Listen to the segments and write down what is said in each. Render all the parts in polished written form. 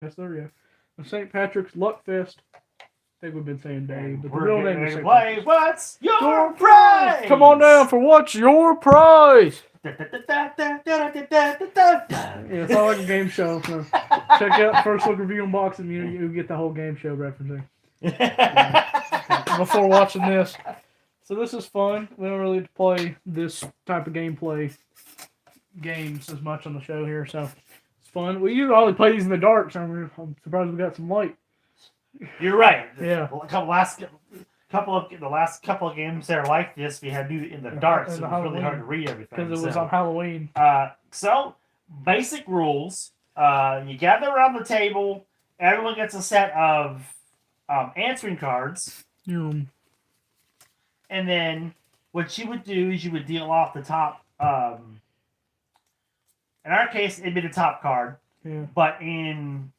Yes, there you go. The St. Patrick's Luckfest. I think we've been saying Dave, And but the we're real getting name is ready to St. play. Patrick's. What's your Your prize! Come on down prize? for what's your prize? Yeah, Yeah, it's not like a game show. So check out First Look Review Unboxing. You get the whole game show referencing. Before watching this. So this is fun. We don't really play this type of gameplay games as much on the show here, so it's fun. We usually only play these in the dark, so I'm surprised we got some light. You're right. Yeah. The last couple of games that are like this, we had to do it in the dark, so it was really hard to read everything. Because it was on Halloween. So basic rules: you gather around the table. Everyone gets a set of answering cards, and then what you would do is you would deal off the top. In our case, it'd be the top card. Yeah. But in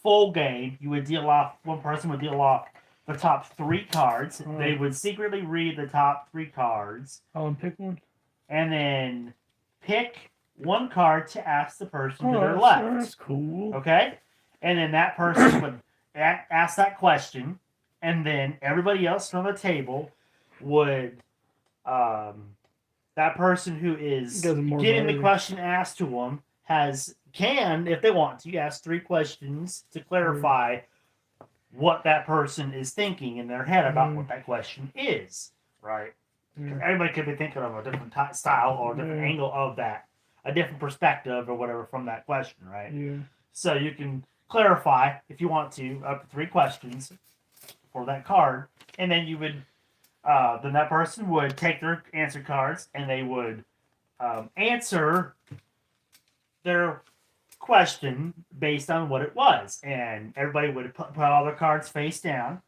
full game, you would deal off. One person would deal off the top 3 cards. They would secretly read the top 3 cards. And pick one. And then pick one card to ask the person to their left. That's cool. Okay? And then that person would ask that question. And then everybody else from the table would... that person who is getting the question asked to them can, if they want to, ask 3 questions to clarify what that person is thinking in their head about what that question is, right? Everybody could be thinking of a different style or a different angle of that, a different perspective or whatever from that question, right? Yeah. So you can clarify, if you want to, up to 3 questions for that card, and then you would, then that person would take their answer cards and they would answer their question based on what it was, and everybody would put all their cards face down,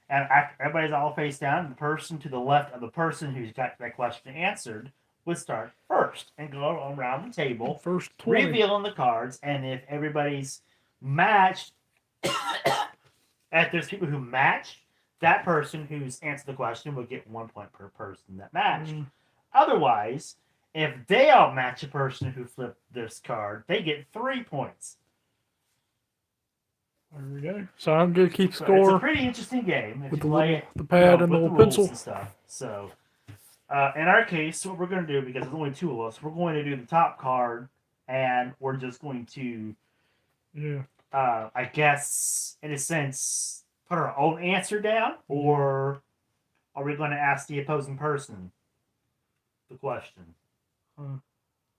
and everybody's all face down, and the person to the left of the person who's got that question answered would start first and go around the table, first 20. revealing the cards, and if everybody's matched, if there's people who matched, that person who's answered the question would get 1 point per person that matched. Otherwise, if they all match a person who flipped this card, they get 3 points. There we go. So I'm going to keep score. It's a pretty interesting game if with you play it, the pad and the little pencil and stuff. So, in our case, what we're going to do, because there's only 2 of us, we're going to do the top card, and we're just going to, I guess, in a sense, put our own answer down, or are we going to ask the opposing person the question?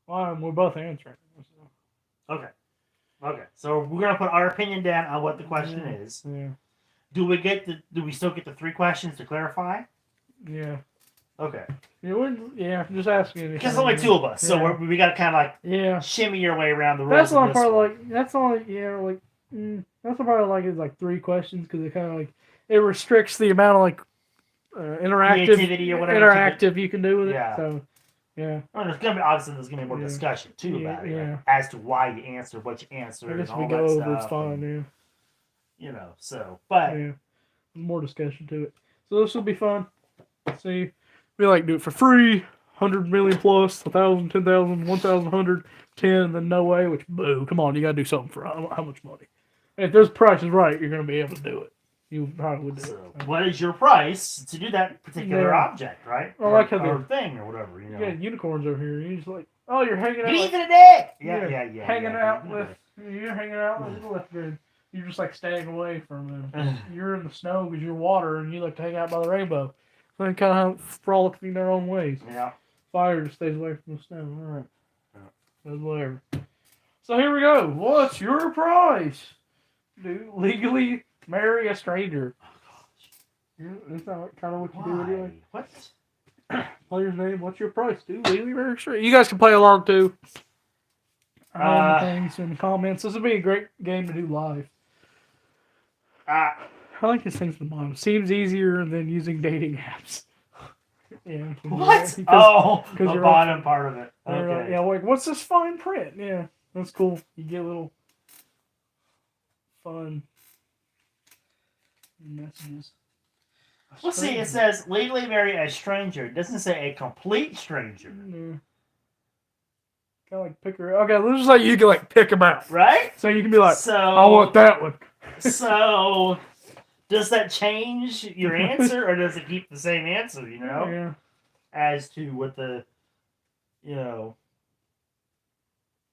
Well, we're both answering. Okay. So we're gonna put our opinion down on what the question is. Yeah. Do we still get the 3 questions to clarify? Yeah. Okay. Just asking. Because there's only 2 of us, so we got to kind of like shimmy your way around the rules. That's the only part. That's the part I like is like 3 questions because it kind of like it restricts the amount of like creativity or whatever interactive you can do with it. So. Yeah. Well, there's gonna be more discussion too about it, like, as to why you answered what you answered. I guess and we all go that over stuff, it's fine, but more discussion to it. So this will be fun. See, we like to do it for free, 100 million plus, 1,000, 10,000, 1,000, 100, 10, and then no way. Which boo! Come on, you gotta do something for how much money? And if this price is right, you're gonna be able to do it. You probably would do it. What is your price to do that particular object, right? Well, like how or thing or whatever, You got unicorns over here. You're just like, oh, you're hanging out. Even a dick. Yeah. Hanging out with the left good. You're just like staying away from them. You're in the snow because you're water, and you like to hang out by the rainbow. So they kind of frolicking their own ways. Yeah. Fire just stays away from the snow. All right. That's whatever. So here we go. What's your price? Do legally marry a stranger. Oh, gosh. Isn't that kind of what you do anyway? What? Player's name. What's your price? Do legally marry a stranger. You guys can play along too. Things in the comments. This would be a great game to do live. I like this thing from the bottom. Seems easier than using dating apps. Yeah. What? The bottom part of it. Okay. Like, what's this fine print? Yeah, that's cool. You get a little fun messages. Well, see, it says legally marry a stranger. It doesn't say a complete stranger. Kind of like pick her. Okay, let's just like you can like pick them out. Right? So you can be like, So I want that one. So does that change your answer, or does it keep the same answer? Yeah. As to what the, you know.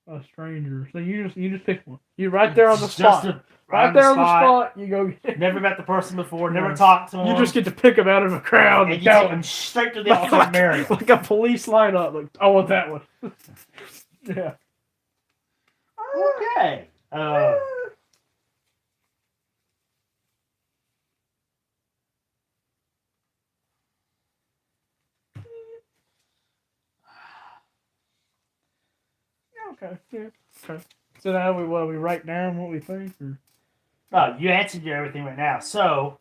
A stranger. So you just pick one. You right there on the Just spot. Right there on the spot. You go. Never met the person before. Yeah. Never talked to them. You just get to pick them out of a crowd and you take them straight to the altar and marry them. Like a police lineup. Like, I want that one. Yeah. Okay. Okay. Yeah. Okay. So now we write down what we think, or? Oh, you answered everything right now. So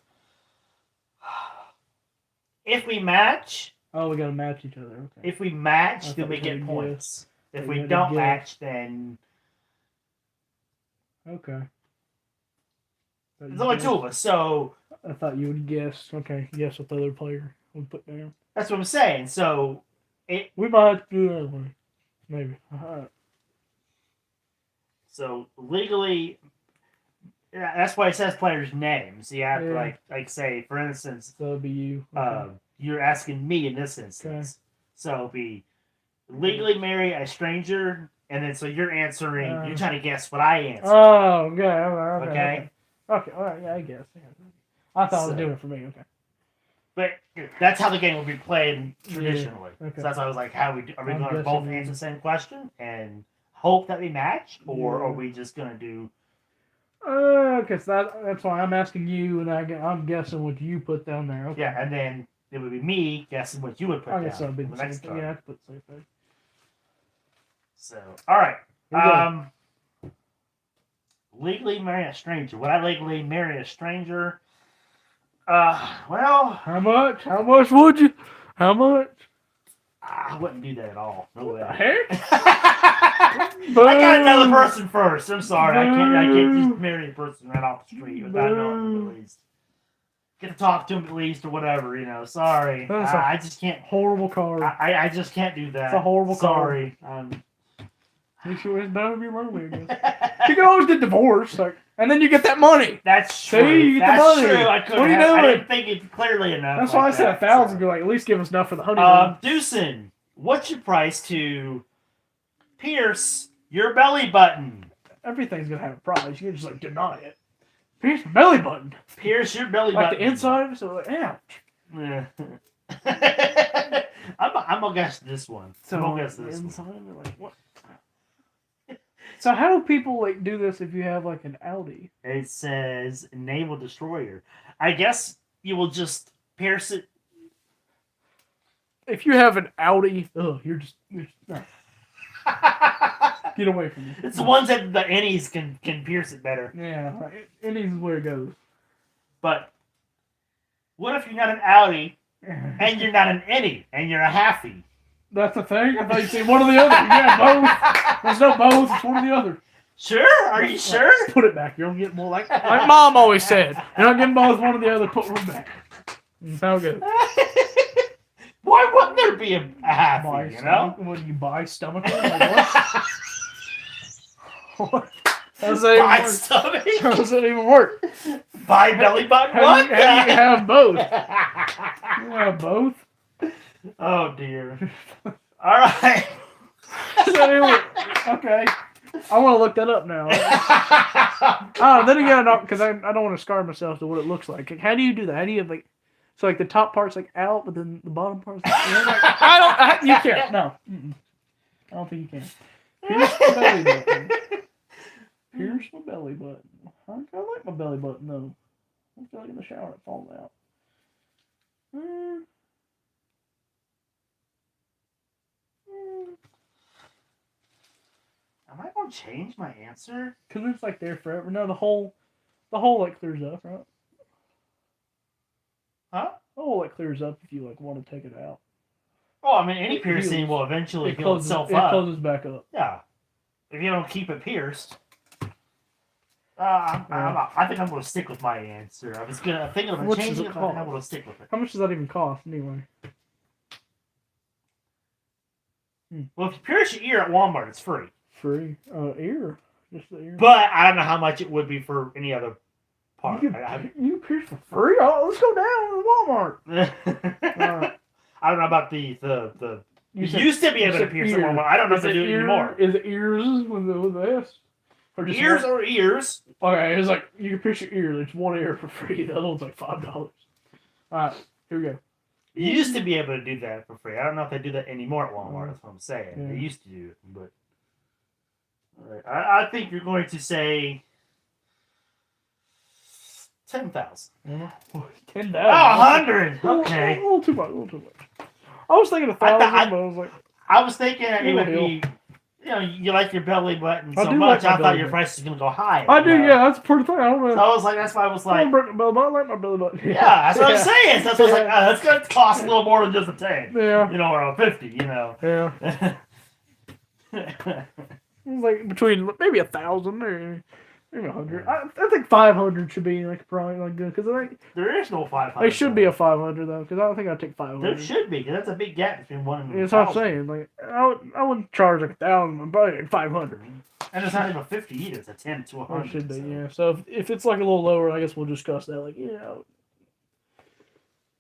if we match. Oh, we gotta match each other. Okay. If we match, then we get points. If we don't match, then. Okay. There's only two of us, so. I thought you would guess. Okay, guess what the other player would put down. That's what I'm saying. So. We might have to do that one. Maybe. So legally, that's why it says players' names. You have to like say, for instance, so it'll be you. Okay. You're asking me in this instance. Okay. So it'll be legally marry a stranger, and then so you're answering. You're trying to guess what I answered. Oh, okay. Okay. All right. Yeah, I guess. I thought it was doing it for me. Okay. But that's how the game will be played traditionally. Yeah. Okay. So that's why I was like, are we going to both answer the same question and hope that we match, or are we just going to do... Okay, so that's why I'm asking you, and I'm guessing what you put down there. Okay. Yeah, and then it would be me guessing what you would put down. I guess that'll be the next time. Yeah, I put the same thing. So, all right. Legally marry a stranger. Would I legally marry a stranger? Well... How much? How much would you? How much? I wouldn't do that at all. No way. Heck? I got another person first. I'm sorry. I can't just marry a person right off the street without knowing them at least. Get to talk to him at least or whatever, Sorry. I just can't. Horrible card. I just can't do that. It's a horrible card. Sorry. You sure it's better to be lonely, I guess. You can always get divorced, and then you get that money. That's true. See, you get the money. True. What are you doing? I didn't think it clearly enough. That's why I said 1,000. You're like, at least give us enough for the honeymoon. Deucin, what's your price to pierce your belly button? Everything's gonna have a price. You can just deny it. Pierce my belly button. Pierce your belly button. Like the inside of it, so ouch. Yeah. I'm gonna guess this one. So I'm gonna guess this inside, one. Like what? So how do people do this if you have an Audi? It says naval destroyer. I guess you will just pierce it. If you have an Audi, you're just no. Get away from me. It's the ones that the innies can pierce it better. Yeah, innies is where it goes. But what if you're not an Audi and you're not an innie and you're a halfie? That's the thing? I thought you said one or the other. Yeah, both. There's no both. It's one or the other. Sure? Are you sure? Put it back. You don't get more like Mom always said. You're not getting both, one or the other. Put one back. That's how it goes. Why wouldn't there be a halfie, What do you buy? Stomach? What? How does that even work? Buy belly button? How do you have both? You have both? Oh dear. All right. Okay. I want to look that up now. Then again, because I don't want to scar myself to what it looks like. How do you do that? How do you have so the top part's out, but then the bottom part's you can't. No. I don't think you can. Pierce my belly button. Pierce my belly button. I like my belly button though. I feel like in the shower it falls out. Am I going to change my answer? Because it's there forever. No, the hole clears up, right? Huh? The hole clears up if you want to take it out. Oh, I mean, any piercing will eventually heal itself up. It closes back up. Yeah. If you don't keep it pierced. I think I'm going to stick with my answer. I was thinking of changing it, but I think I'm going to stick with it. How much does that even cost, anyway? Well, if you pierce your ear at Walmart, it's free. Free ear, just the ear. But I don't know how much it would be for any other part. You can pierce for free. Oh, let's go down to Walmart. I don't know about the. You used to be able to pierce at Walmart. I don't know if they do it anymore. Is it ears with the S? Or just ears or ears? Okay, it's like you can pierce your ear. There's one ear for free. The other one's like $5. All right, here we go. You used to be able to do that for free. I don't know if they do that anymore at Walmart. That's what I'm saying. Yeah. They used to do it, but all right. I think you're going to say 10,000. 10,000. Oh, 100. Okay. A little too much. I was thinking 1,000, but I was like, I was thinking it would be. You know, you like your belly button so much. I thought your price was going to go higher. I do, yeah. That's a pretty thing. I don't know. So I was like, that's why I was like, I don't break my belly button. I like my belly button. Yeah, that's what I'm saying. So that's what I was like, that's going to cost a little more than just a 10. Yeah. You know, or a 50, you know. Yeah. Like between maybe 1,000 or maybe 100. I think 500 should be like probably like good because I think there is no 500. There should be a 500 though because I don't think I'd take 500. There should be because that's a big gap between 1 and 1,000. That's what I'm saying. Like I wouldn't charge like 1,000, but like 500. And it's not even 50 either. It's a 10 to 100. It should be, yeah. So if it's like a little lower, I guess we'll discuss that. Like, it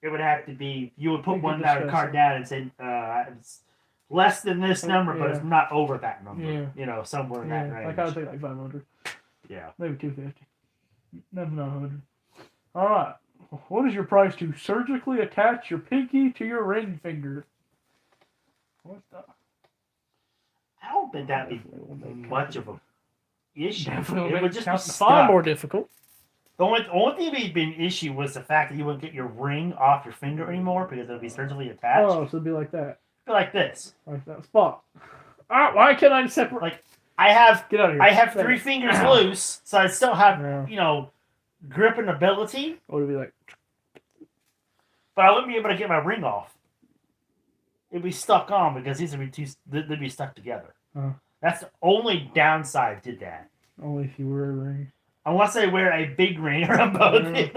would have to be. You would put one card down and say it's less than this number, but it's not over that number. Yeah. You know, somewhere in that range. Like I would take like 500. Yeah. Maybe 250. Never know 100. All right. What is your price to surgically attach your pinky to your ring finger? What the? I don't think that'd be much of a issue. Definitely it would just be far more difficult. The only thing that'd be an issue was the fact that you wouldn't get your ring off your finger anymore because it would be surgically attached. Oh, so it'd be like that. Like this. Like that spot. Why can't I separate? Like I have. Get out of here. I have 3 fingers loose, so I still have grip and ability. Or it'd be like. But I wouldn't be able to get my ring off. It'd be stuck on because these would be they'd be stuck together. That's the only downside to that. Only if you wear a ring. Unless I wear a big ring around both. You'd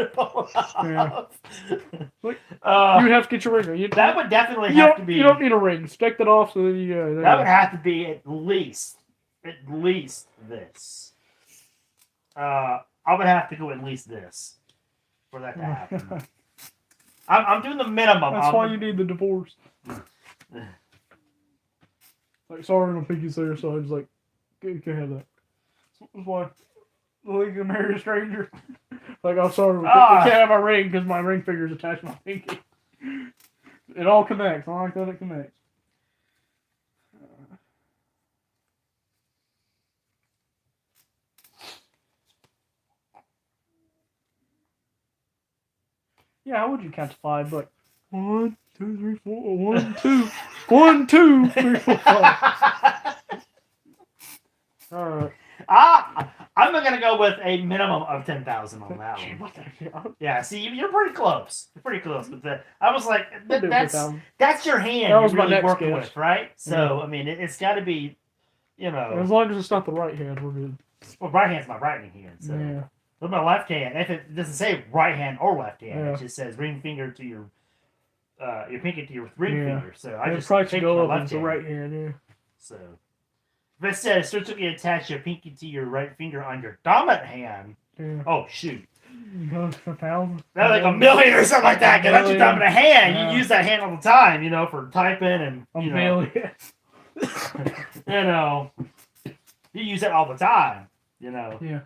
have to get your ring. That would definitely have to be. You don't need a ring. Stick that off so that you. That would have to be at least this. I would have to go at least this for that to happen. I'm doing the minimum. That's why you need the divorce. Like, sorry, no pinky there, so I just like, you can't have that. That's why you can marry a stranger. Like, I'm sorry, we can't have a ring because my ring finger's attached to my pinky. It all connects. I like that it connects. Yeah, how would you count to 5? But 1, 2, 3, 4, 1, 2, 1, 2, 3, 4, 5. All right. I'm gonna go with a minimum of 10,000 on that one. Yeah, see, you're pretty close. You're pretty close with that. I was like, that's your hand that was you're really my working with, right? So I mean, it's got to be, As long as it's not the right hand, we're good. Well, right hand's my right hand, so. Yeah. With my left hand, if it doesn't say right hand or left hand, it just says ring finger to your pinky to your ring finger. So I just probably go up with the right hand. Yeah. So if it says surgically attach your pinky to your right finger on your dominant hand, oh shoot, that's $1,000. That's like $1 million or something like that. Because that's your dominant hand. You use that hand all the time, for typing and $1 million. You use it all the time. Yeah.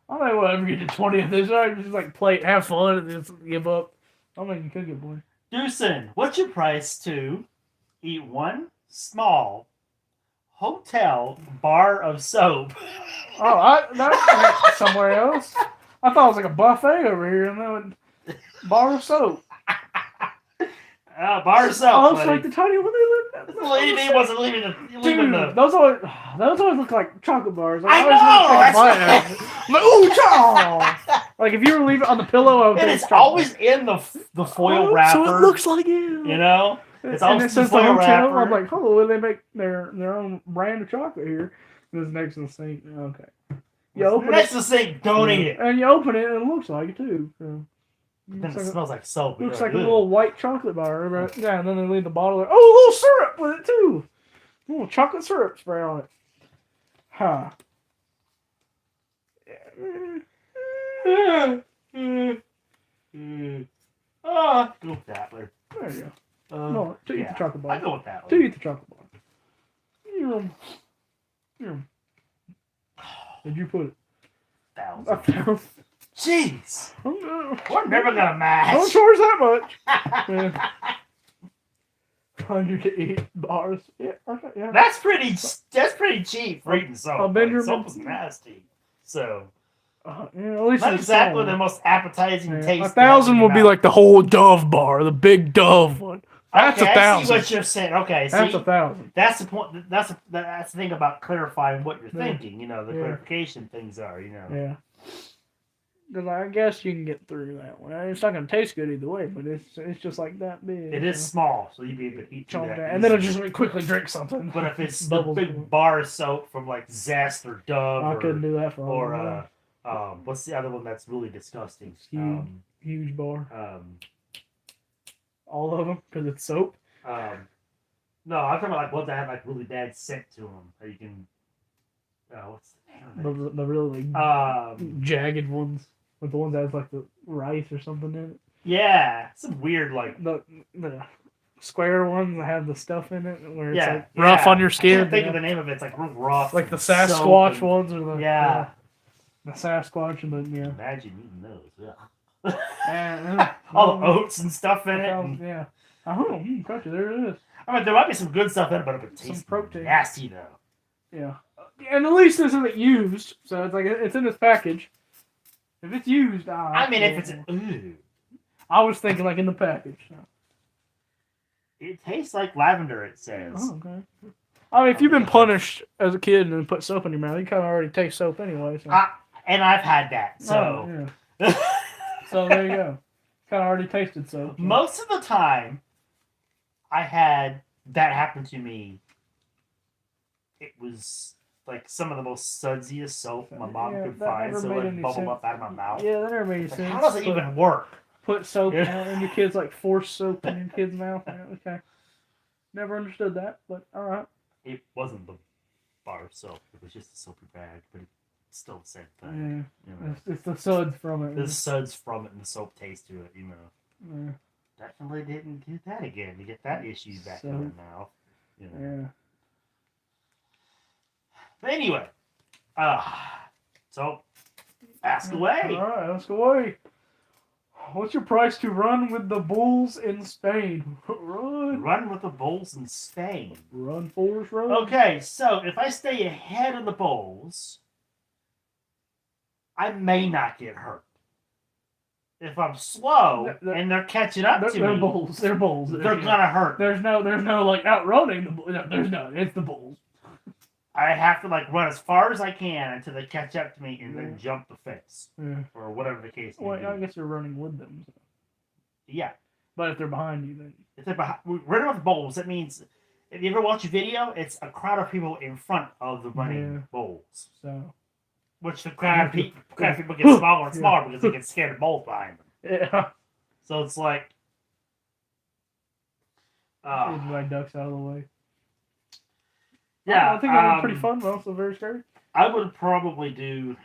I don't know whatever get to 20 of this. I just like play it, have fun, and just give up. I'm making cookie boy. Deucin, what's your price to eat one small hotel bar of soap? Oh, that's somewhere else. I thought it was like a buffet over here, and then bar of soap. Bar of soap. Oh, it's like the tiny one they lived at. He wasn't leaving the. Those always look like chocolate bars. Like, I know. Like if you were leaving it on the pillow, I would and it's always in the foil wrapper. So it looks like it. It's always in the foil wrapper. I'm like, oh, they make their own brand of chocolate here. And it's next to the sink. Okay. You open next to the sink. Don't eat it. And you open it, and it looks like it too. So. Then it smells like soap. Looks like a little white chocolate bar. Yeah, and then they leave the bottle there. Oh, a little syrup with it too. Ooh, chocolate syrup spray on it. Huh. Go with Dattler. There you go. No, to eat the chocolate bar. I go with that To one. eat the chocolate bar. Where'd you put it? 1,000. Jeez. I'm We're never gonna don't match. charge that much. Yeah. 108 bars. Yeah, okay, yeah. That's pretty cheap for eating soap. I'll bend your soap is nasty. So yeah, at least not it's exactly small. the most appetizing Yeah, taste. 1,000 will be like the whole Dove bar, the big Dove one. That's okay, 1,000. I see what you're saying. Okay, That's see, 1,000. that's the point. That's the thing about clarifying what you're Yeah. thinking. You know, the Yeah. clarification things are. You know. Yeah. Because I guess you can get through that one. It's not going to taste good either way, but it's just like that big. It is small, so you'd be able to eat through that. And then it'll just quickly drink something. But if it's the Bubbles. big bar of soap from like Zest or Dove, I couldn't do that for or all what's the other one that's really disgusting? Huge. Huge bar. Um, All of them, because it's soap. no, I'm talking about like ones that have like really bad scent to them. That you can. What's the name of it? The really jagged ones. With the ones that has like the rice or something in it. Yeah, some weird like The square ones that have the stuff in it, where it's yeah, like rough on your I skin. can't think of the name of it. It's like real rough. Like the and soap Sasquatch and- ones, or the Yeah. the Sasquatch, and then yeah. Imagine eating those. Yeah. And, All the oats and stuff in it. and- Yeah. Oh, gotcha. There it is. I mean, there might be some good stuff in it, but it would Some taste protein. nasty though. Yeah. And at least this isn't used, so it's like it's in this package. If it's used, I mean, if it's ooh, I was thinking like in the package. So. it tastes like lavender. It says. Oh, okay. I mean, if you've been punished as a kid and put soap in your mouth, you kind of already taste soap anyway. So. And I've had that. So. Oh, yeah. So there you go. Kind of already tasted soap. So. Most of the time, I had that happen to me. It was like some of the most sudsiest soap my mom could that find, never so it made would any bubble sense. up out of my mouth. Yeah, that never made any Like, sense. how does it even work? Put soap Yeah. in your kids, like force soap in your kid's mouth. Yeah, okay. Never understood that, but alright. It wasn't the bar of soap. It was just a soapy bag, but it's still the same thing. Yeah. You know? It's the suds from it. The suds from it and the soap taste to it, you know. Yeah. Definitely didn't get that again. To get that issue back in my mouth. You know. Yeah. But anyway, so ask away. Alright, ask away. What's your price to run with the bulls in Spain? Run. Run with the bulls in Spain. Run, Forrest, run. Okay, so if I stay ahead of the bulls, I may not get hurt. If I'm slow and they're catching up to they're me, bulls. They're bulls. they're gonna hurt. There's no like outrunning the bulls. No, there's no. It's the bulls. I have to like run as far as I can until they catch up to me and then jump the fence Yeah. or whatever the case may Well, be. I guess you're running with them. So. Yeah, But if they're behind you, then if they're running with bulls, that means if you ever watch a video, it's a crowd of people in front of the running bulls. so Which the crowd of people get smaller and smaller because they get scared of bulls behind them. yeah. So it's like, My ducks out of the way. yeah, I think that was pretty fun, but also very scary. I would probably do.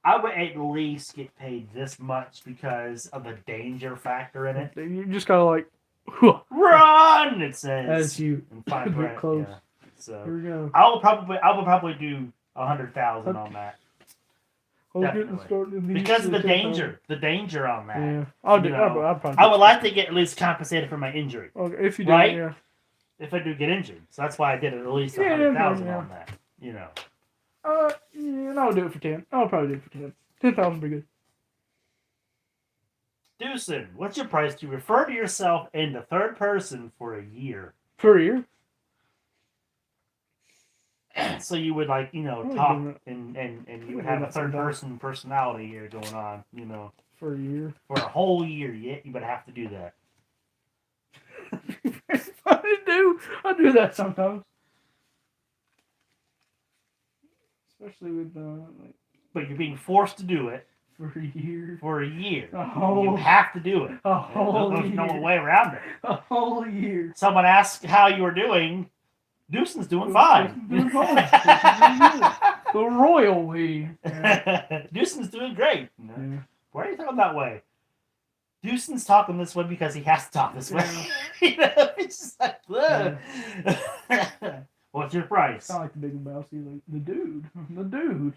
I would at least get paid this much because of the danger factor in it. You just gotta like, Run! It says as you in fine get print. close. Yeah. So Here we go. I would probably do 100,000 on that I was getting definitely. started because of the danger on that. Yeah, I'll do. You know, I'll probably. I would like to get at least compensated for my injury Okay, if you do, Right? yeah. if I do get injured. So that's why I did at least Yeah, 100,000 yeah. on that. You know. Yeah, I'll do it for 10. I'll probably do it for 10. 10,000 would be good. Deucin, what's your price to refer to yourself in the third person for a year? For a year? So you would like, you know, I'm talk doing and you would doing have a that third sometimes. person personality here going on, you know. For a year. For a whole year, yeah, you would have to do that. I do that sometimes. Especially with, But you're being forced to do it. For a year. For a year. Oh. You have to do it. A whole There's no year. way around it. A whole year. Someone asked how you were doing. Deucen's doing fine. Deucen's doing fine. The royal we. Yeah. Deucen's doing great. Yeah. Why are you talking that way? Deucen's talking this way because he has to talk this way. You know, it's just like, what's your price? I like the big mousey, like the dude. The dude.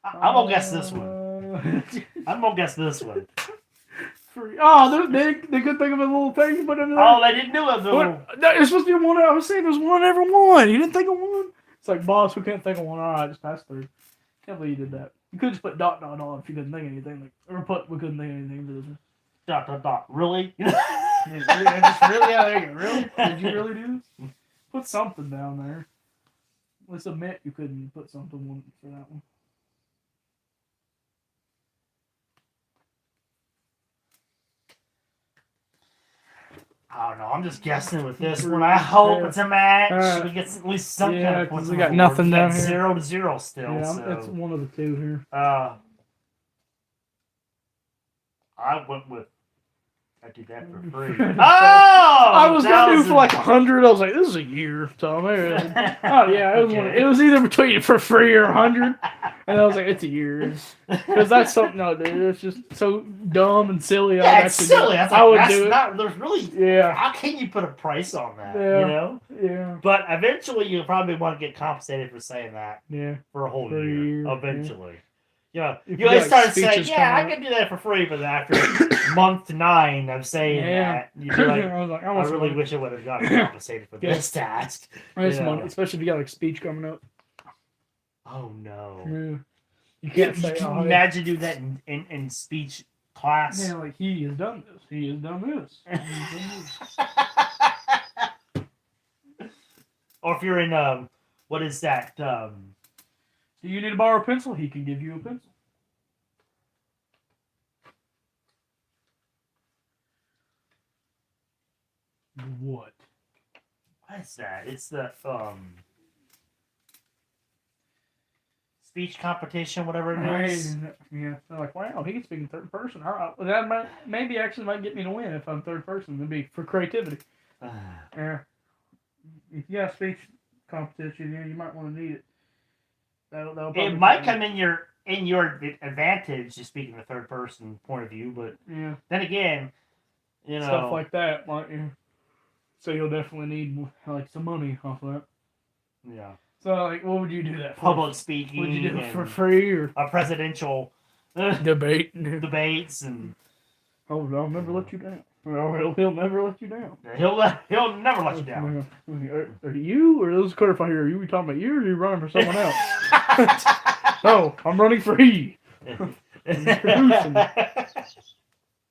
I'm gonna guess this one. I'm gonna guess this one. Free. Oh, they couldn't think of a little thing you put in there. Oh, they didn't do it though. It's supposed to be one. I was saying there's one every one. You didn't think of one? It's like, boss, we can't think of one. All right, just pass through. Can't believe you did that. You could just put ... on if you couldn't think of anything. Like, or we couldn't think of anything for this. ... Really? Yeah, there you go. Really? Did you really do this? Put something down there. Let's admit you couldn't put something for that one. I don't know. I'm just guessing with this one. I hope it's a match. We get at least some kind of points. We got nothing down here. 0-0 still. Yeah, so. it's one of the two here. I went with. I did that for free. Oh! I was gonna do for like 100. I was like, this is a year. So maybe. Oh yeah, it was. Okay. It was either between for free or 100, and I was like, it's a year, because that's something I do. It's just so dumb and silly. Yeah, it's silly. I would do it. There's really. Yeah. How can you put a price on that? Yeah. You know. Yeah. But eventually, you'll probably want to get compensated for saying that. Yeah. For a whole for year. A year. Eventually. Yeah. You always like start saying, yeah, I can do that for free, but after month 9 of saying that, you'd be like, I really wish I would have gotten compensated for this task. Money, especially if you got like speech coming up. Oh no. Yeah. You can't say, can you imagine doing that in speech class? Yeah, like he has done this. He has done this. Or if you're in what is that? Do you need to borrow a pencil? He can give you a pencil. What? What is that? It's the speech competition, whatever it is. Yeah, they're like, wow, he can speak in third person. All right, well, that might might get me to win if I'm third person. It'd be for creativity. Yeah. If you got a speech competition, you might want to need it. It might come in your advantage to speak in the third person point of view, but then again, stuff like that might. So you'll definitely need like some money off of that. Yeah. So like, what would you do that for? Public speaking. Would you do it for free or a presidential debates and? Oh, I'll never let you down. He'll never let you down. He'll never let you down. Are you, or let's clarify here, are you talking about you, or are you running for someone else? No, I'm running for he.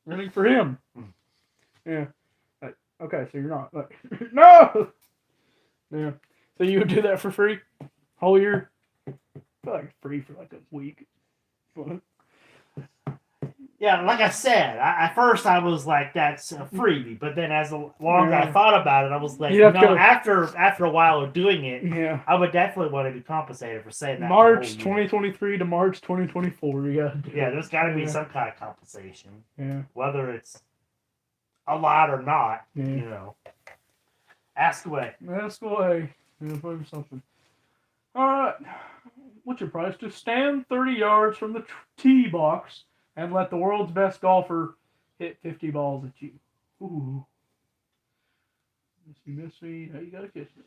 Running for him. Yeah. Okay, so you're not. No! Yeah. So you would do that for free? Whole year? I feel like it's free for like a week. Yeah, like I said, at first I was like, that's a freebie. But then as the longer I thought about it, I was like, after a while of doing it, I would definitely want to be compensated for saying that. March 2023 to March 2024, you got to do there's got to be some kind of compensation. Yeah. Whether it's a lot or not, Ask away. Ask away. Something. All right. What's your price? Just stand 30 yards from the tee box and let the world's best golfer hit 50 balls at you. Ooh. Miss me. Now you gotta kiss me.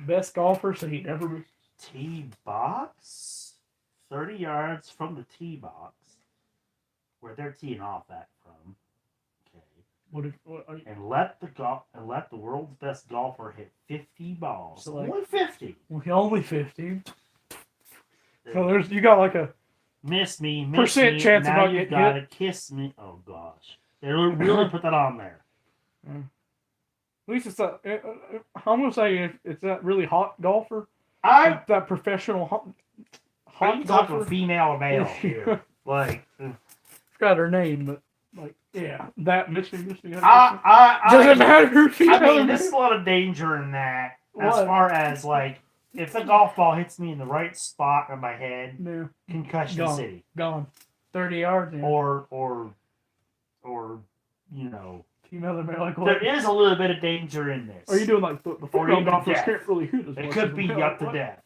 Best golfer, so he never misses. Tee box? 30 yards from the tee box. Where they're teeing off at from. Okay. And let the world's best golfer hit 50 balls. So only 50. Well, only 50. So you got like a miss me percent chance now about you getting gotta hit. Kiss me. Oh gosh, they really put that on there. At least it's that. I'm gonna say it's that really hot golfer. That professional hot golfer. Talking female or male here? Like, forgot her name, but like, yeah, that miss me. Doesn't matter. I mean, there's a lot of danger in that. As far as like, if the golf ball hits me in the right spot on my head, Yeah. concussion Gone. city. Gone. 30 yards. Yeah. Or Female and male, like there what? is a little bit of danger in this. Are you doing like the Or female even golfers death. can't really hit as much? It could as be the male, up to what? death.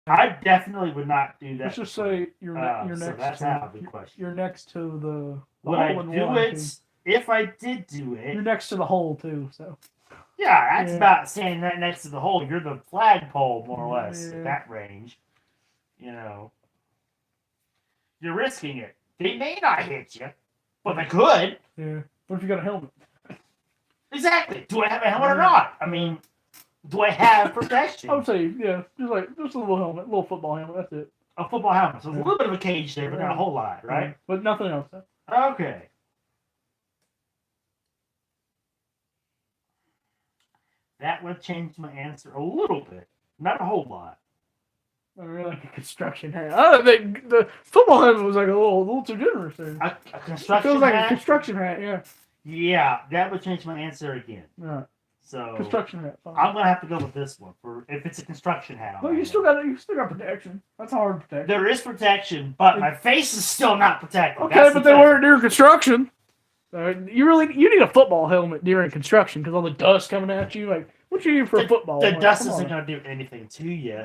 I definitely would not do that. Let's just say you're so next that's to not a good question. you're next to the Would I hole in do one, it? too. If I did do it, You're next to the hole too, so yeah, that's Yeah. about saying right next to the hole. You're the flagpole, more or less, Yeah. at that range. You're risking it. They may not hit you, but they could. yeah. What if you got a helmet? Exactly. Do I have a helmet or not? I mean, do I have protection? I would say, yeah, just a little helmet, a little football helmet. That's it. A football helmet. So there's Yeah. a little bit of a cage there, but not a whole lot, right? Yeah. But nothing else. Okay. That would change my answer a little bit. Not a whole lot. I really like a construction hat. I don't think the football helmet was like a little too generous there. A It construction feels like hat? a construction hat, yeah. Yeah, that would change my answer again. Right. So Construction hat. Fine. I'm gonna have to go with this one for if it's a construction hat. Well, you still got protection. That's hard protection. There is protection, but my face is still not protected. Okay, That's but the they thing. wear it during construction. You need a football helmet during construction because all the dust coming at you. Like, what you need for a football? The Like, dust come isn't on. gonna do anything to you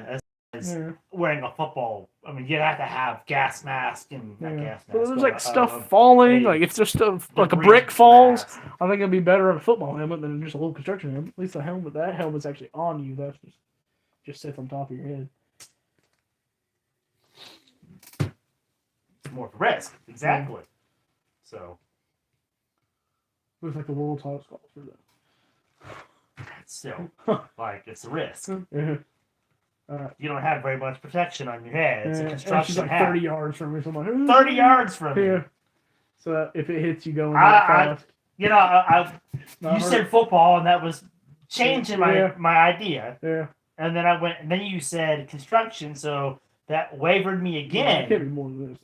as Yeah. wearing a football. I mean, you have to have gas mask and not Yeah. gas mask. But there's but like a- stuff falling. a Like it's just like a debris brick falls. mask. I think it'd be better on a football helmet than just a little construction helmet. At least the helmet, that helmet's actually on you. That's just sits on top of your head. It's more of a risk, exactly. So Looks like the world's hottest golfer. still, like it's a risk. Yeah. You don't have very much protection on your head. It's a And she's construction like hat. 30 yards from me. So I'm like, 30 yards from me. Yeah. So if it hits you going that fast. You Not said hurt. football, and that was changing Yeah. my idea. Yeah. And then I went, and then you said construction, so that wavered me It can't again. be more than this.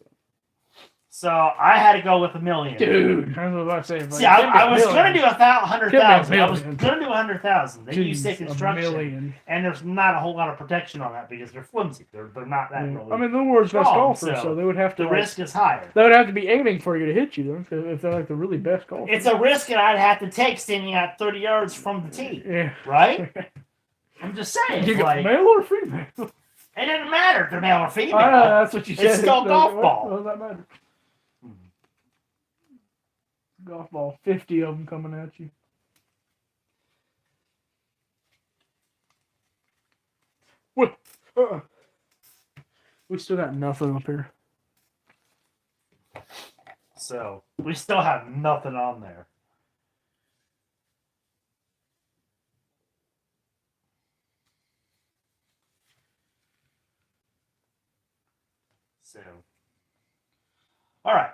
So I had to go with $1 million. Dude, I was about to say. See, I was going to do 100,000. I was million. going to do 100,000. Then you said Jeez, construction, $1 million. and there's not a whole lot of protection on that because they're flimsy. They're not that Yeah. really. I mean, the world's best strong, golfers, so so they would have to. the like, risk is higher. They would have to be aiming for you to hit you, though, if they're like the really best golfers. It's a risk that I'd have to take standing at 30 yards from the tee, Yeah. right? I'm just saying, You got like, male or female? it doesn't matter if they're male or female. That's what you said. It's still golf ball. What does that matter? Golf ball, 50 of them coming at you. What? We still got nothing up here. So we still have nothing on there. So, all right.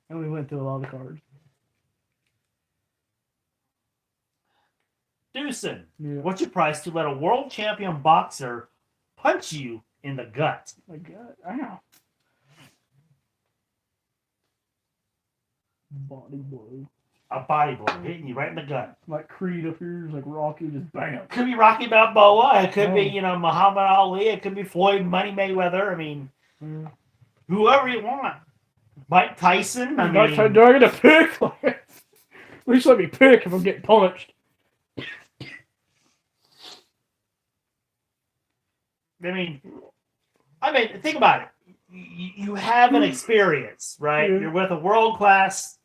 And we went through a lot of the cards. Deucin, Yeah. what's your price to let a world champion boxer punch you in the gut? My God. Ow. Body blow. A body blow hitting you right in the gut. Like Creed up here, like Rocky, just bam. Could be Rocky Balboa. It could be, Oh. Muhammad Ali. It could be Floyd Money Mayweather. I mean, Yeah. whoever you want. Mike Tyson. I Do I mean, get to pick? At least let me pick if I'm getting punched. think about it. You have an experience, right? Yeah. You're with a world-class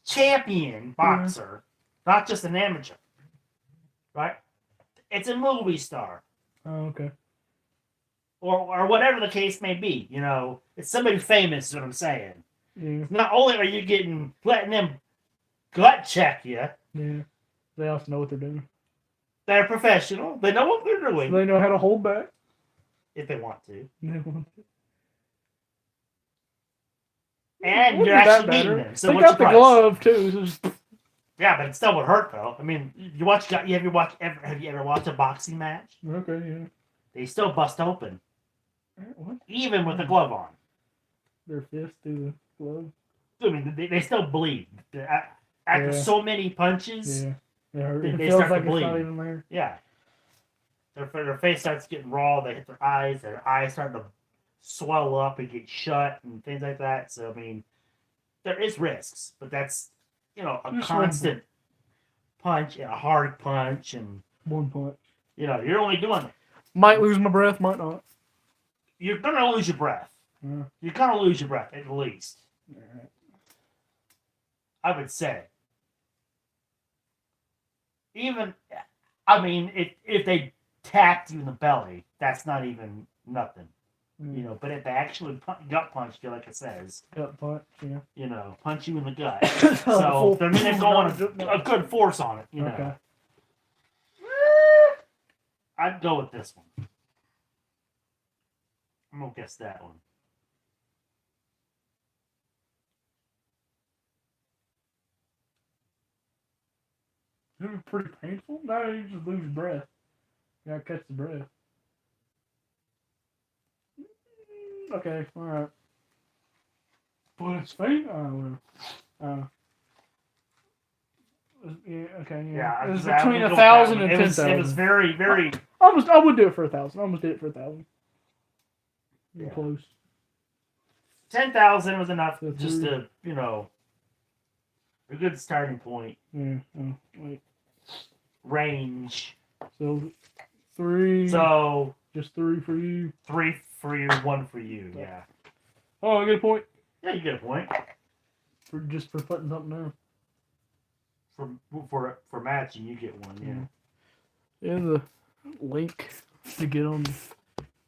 champion boxer, not just an amateur, right? It's a movie star, Oh, okay. or whatever the case may be. It's somebody famous. Is what I'm saying. Yeah. Not only are you letting them gut check you, Yeah. They also know what they're doing. they're professional. They know what they're doing They know how to hold back. if they want to, They want to. and Wouldn't you're be that actually better. beating them. So They what's got the your price? glove too. So just, Yeah, but it still would hurt though. I mean, have you ever watched a boxing match? okay, yeah. They still bust open, What? even with the glove on. Their fist through the glove. I mean, they still bleed. After Yeah. so many punches, Yeah. It hurt. They It feels start to like it's not bleed. even there. yeah. Their face starts getting raw. They hit their eyes. Their eyes start to swell up and get shut and things like that. So I mean, there is risks, but that's a Just constant punch and a hard punch, and one punch. you're only doing it. Might lose my breath, might not. You're gonna lose your breath. Yeah. You're gonna lose your breath at least. Alright. I would say. Even, I mean, if they tapped you in the belly, that's not even nothing. But if they actually gut punch you, like it says, Gut punch, yeah. Punch you in the gut. So they're going a good force on it, Okay. I'd go with this one. I'm gonna guess that one. Is it pretty painful? No, you just lose your breath. You gotta catch the breath. Okay, alright. But it's faint? Oh, well. Yeah, okay, yeah. It was between 1,000 and 10,000. It was very, very. I would do it for 1,000. I almost did it for 1,000. Yeah. Close. 10,000 was enough just to, a good starting point. Yeah. Oh, wait. Range. So 3. So just 3 for you. 3 for you, 1 for you. Yeah. Oh, I get a point. Yeah, you get a point. For putting something down. For matching, you get one. Yeah. And the link to get on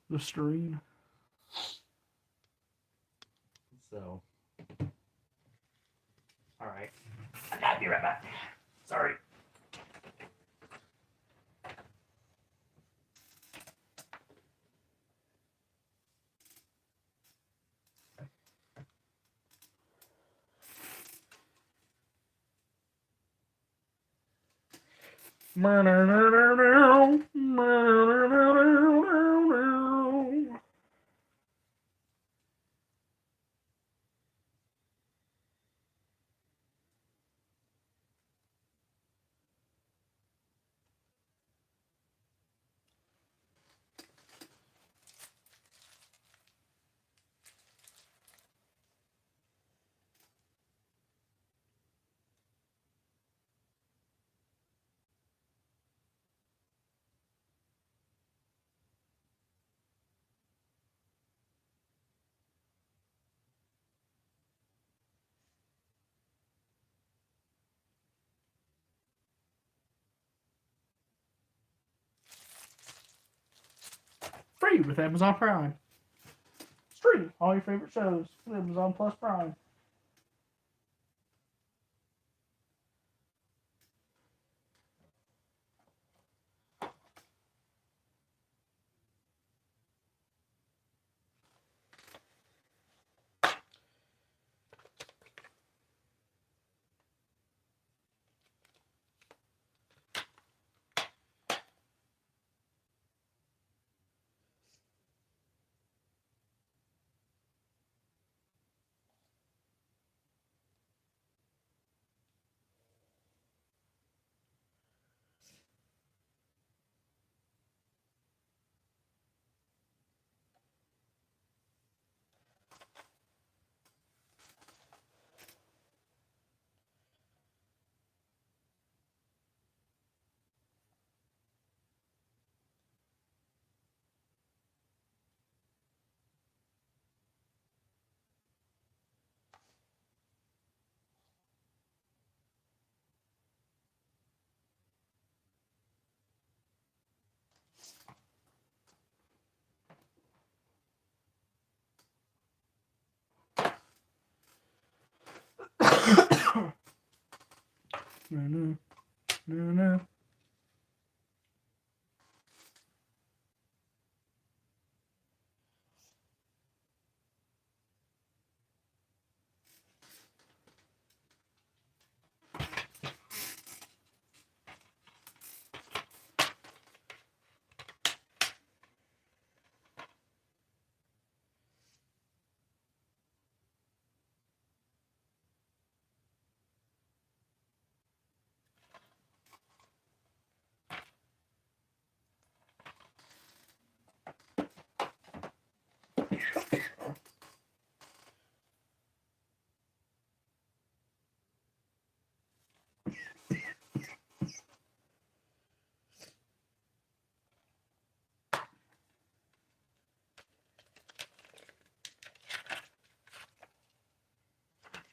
the stream. So. All right. I gotta be right back. Sorry. Free with Amazon Prime. Stream all your favorite shows with Amazon Plus Prime. No.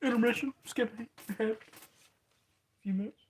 Intermission. Skip ahead a few minutes.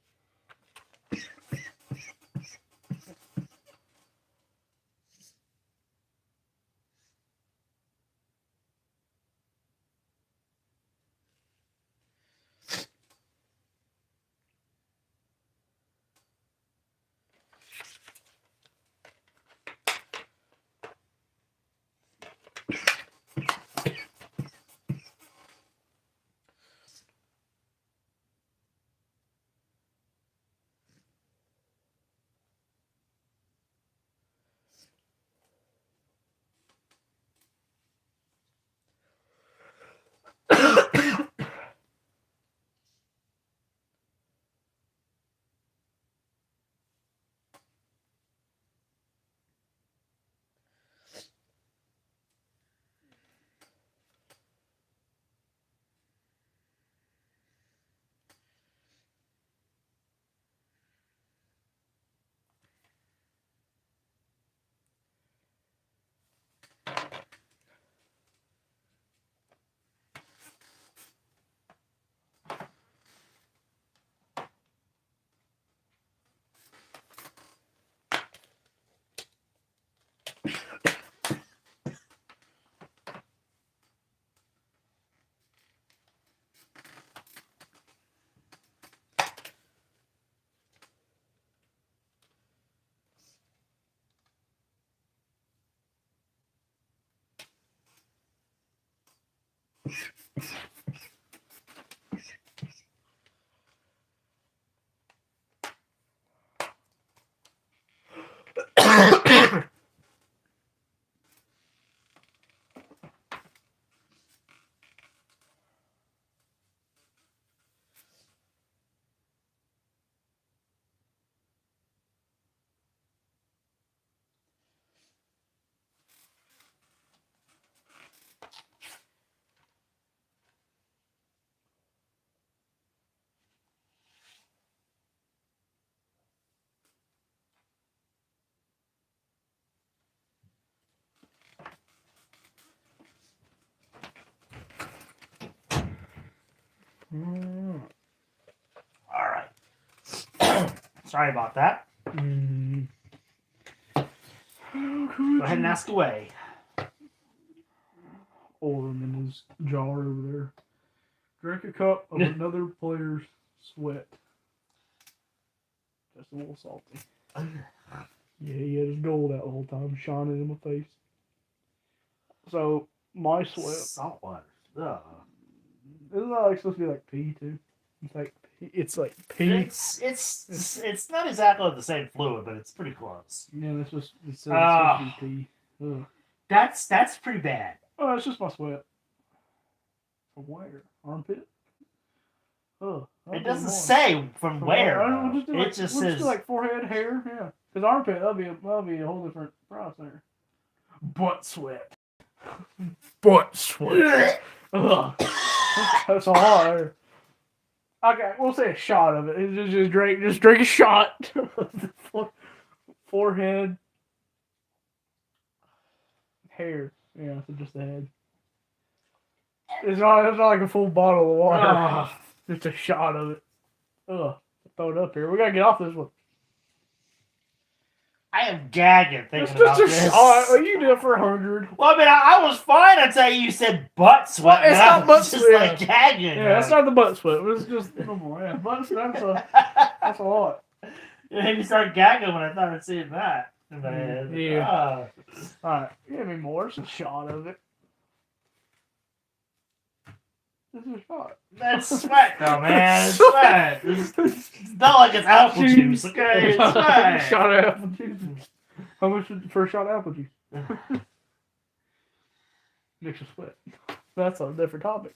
All right. Sorry about that. Mm. Go ahead and ask away. Oldham in his jar over there. Drink a cup of another player's sweat. Just a little salty. Yeah, he had his gold out the whole time, shining in my face. So, my sweat. Salt water. Ugh. Isn't that like supposed to be like pee too? It's like pee. It's not exactly the same fluid, but it's pretty close. Yeah, it's supposed to be pee. Ugh. That's pretty bad. Oh, it's just my sweat. From where? Armpit? Oh, It doesn't say from where. It just says like forehead, hair. Yeah, because armpit that'll be a whole different process there. Butt sweat. Butt sweat. Ugh. That's a lot. Okay, we'll say a shot of it. Just drink a shot. Forehead, hair. Yeah, so just the head. It's not like a full bottle of water. Just a shot of it. Ugh. Throw it up here. We gotta get off this one. I am gagging thinking It's about just a this. shot. You did it for 100. Well, I mean, I was fine until you said butt sweat. Well, it's not butt sweat. Just like gagging. Yeah, that's not the butt sweat. It's just normal. Yeah, butt sweat. That's a lot. You made me start gagging when I started seeing that in my head. Yeah. All right, give me more. It's a shot of it. This is a shot. That's sweat, though, man. It's sweat. It's not like it's apple juice, okay? It's sweat. Shot of apple juice. How much is the first shot of apple juice? Mixed with sweat. That's a different topic.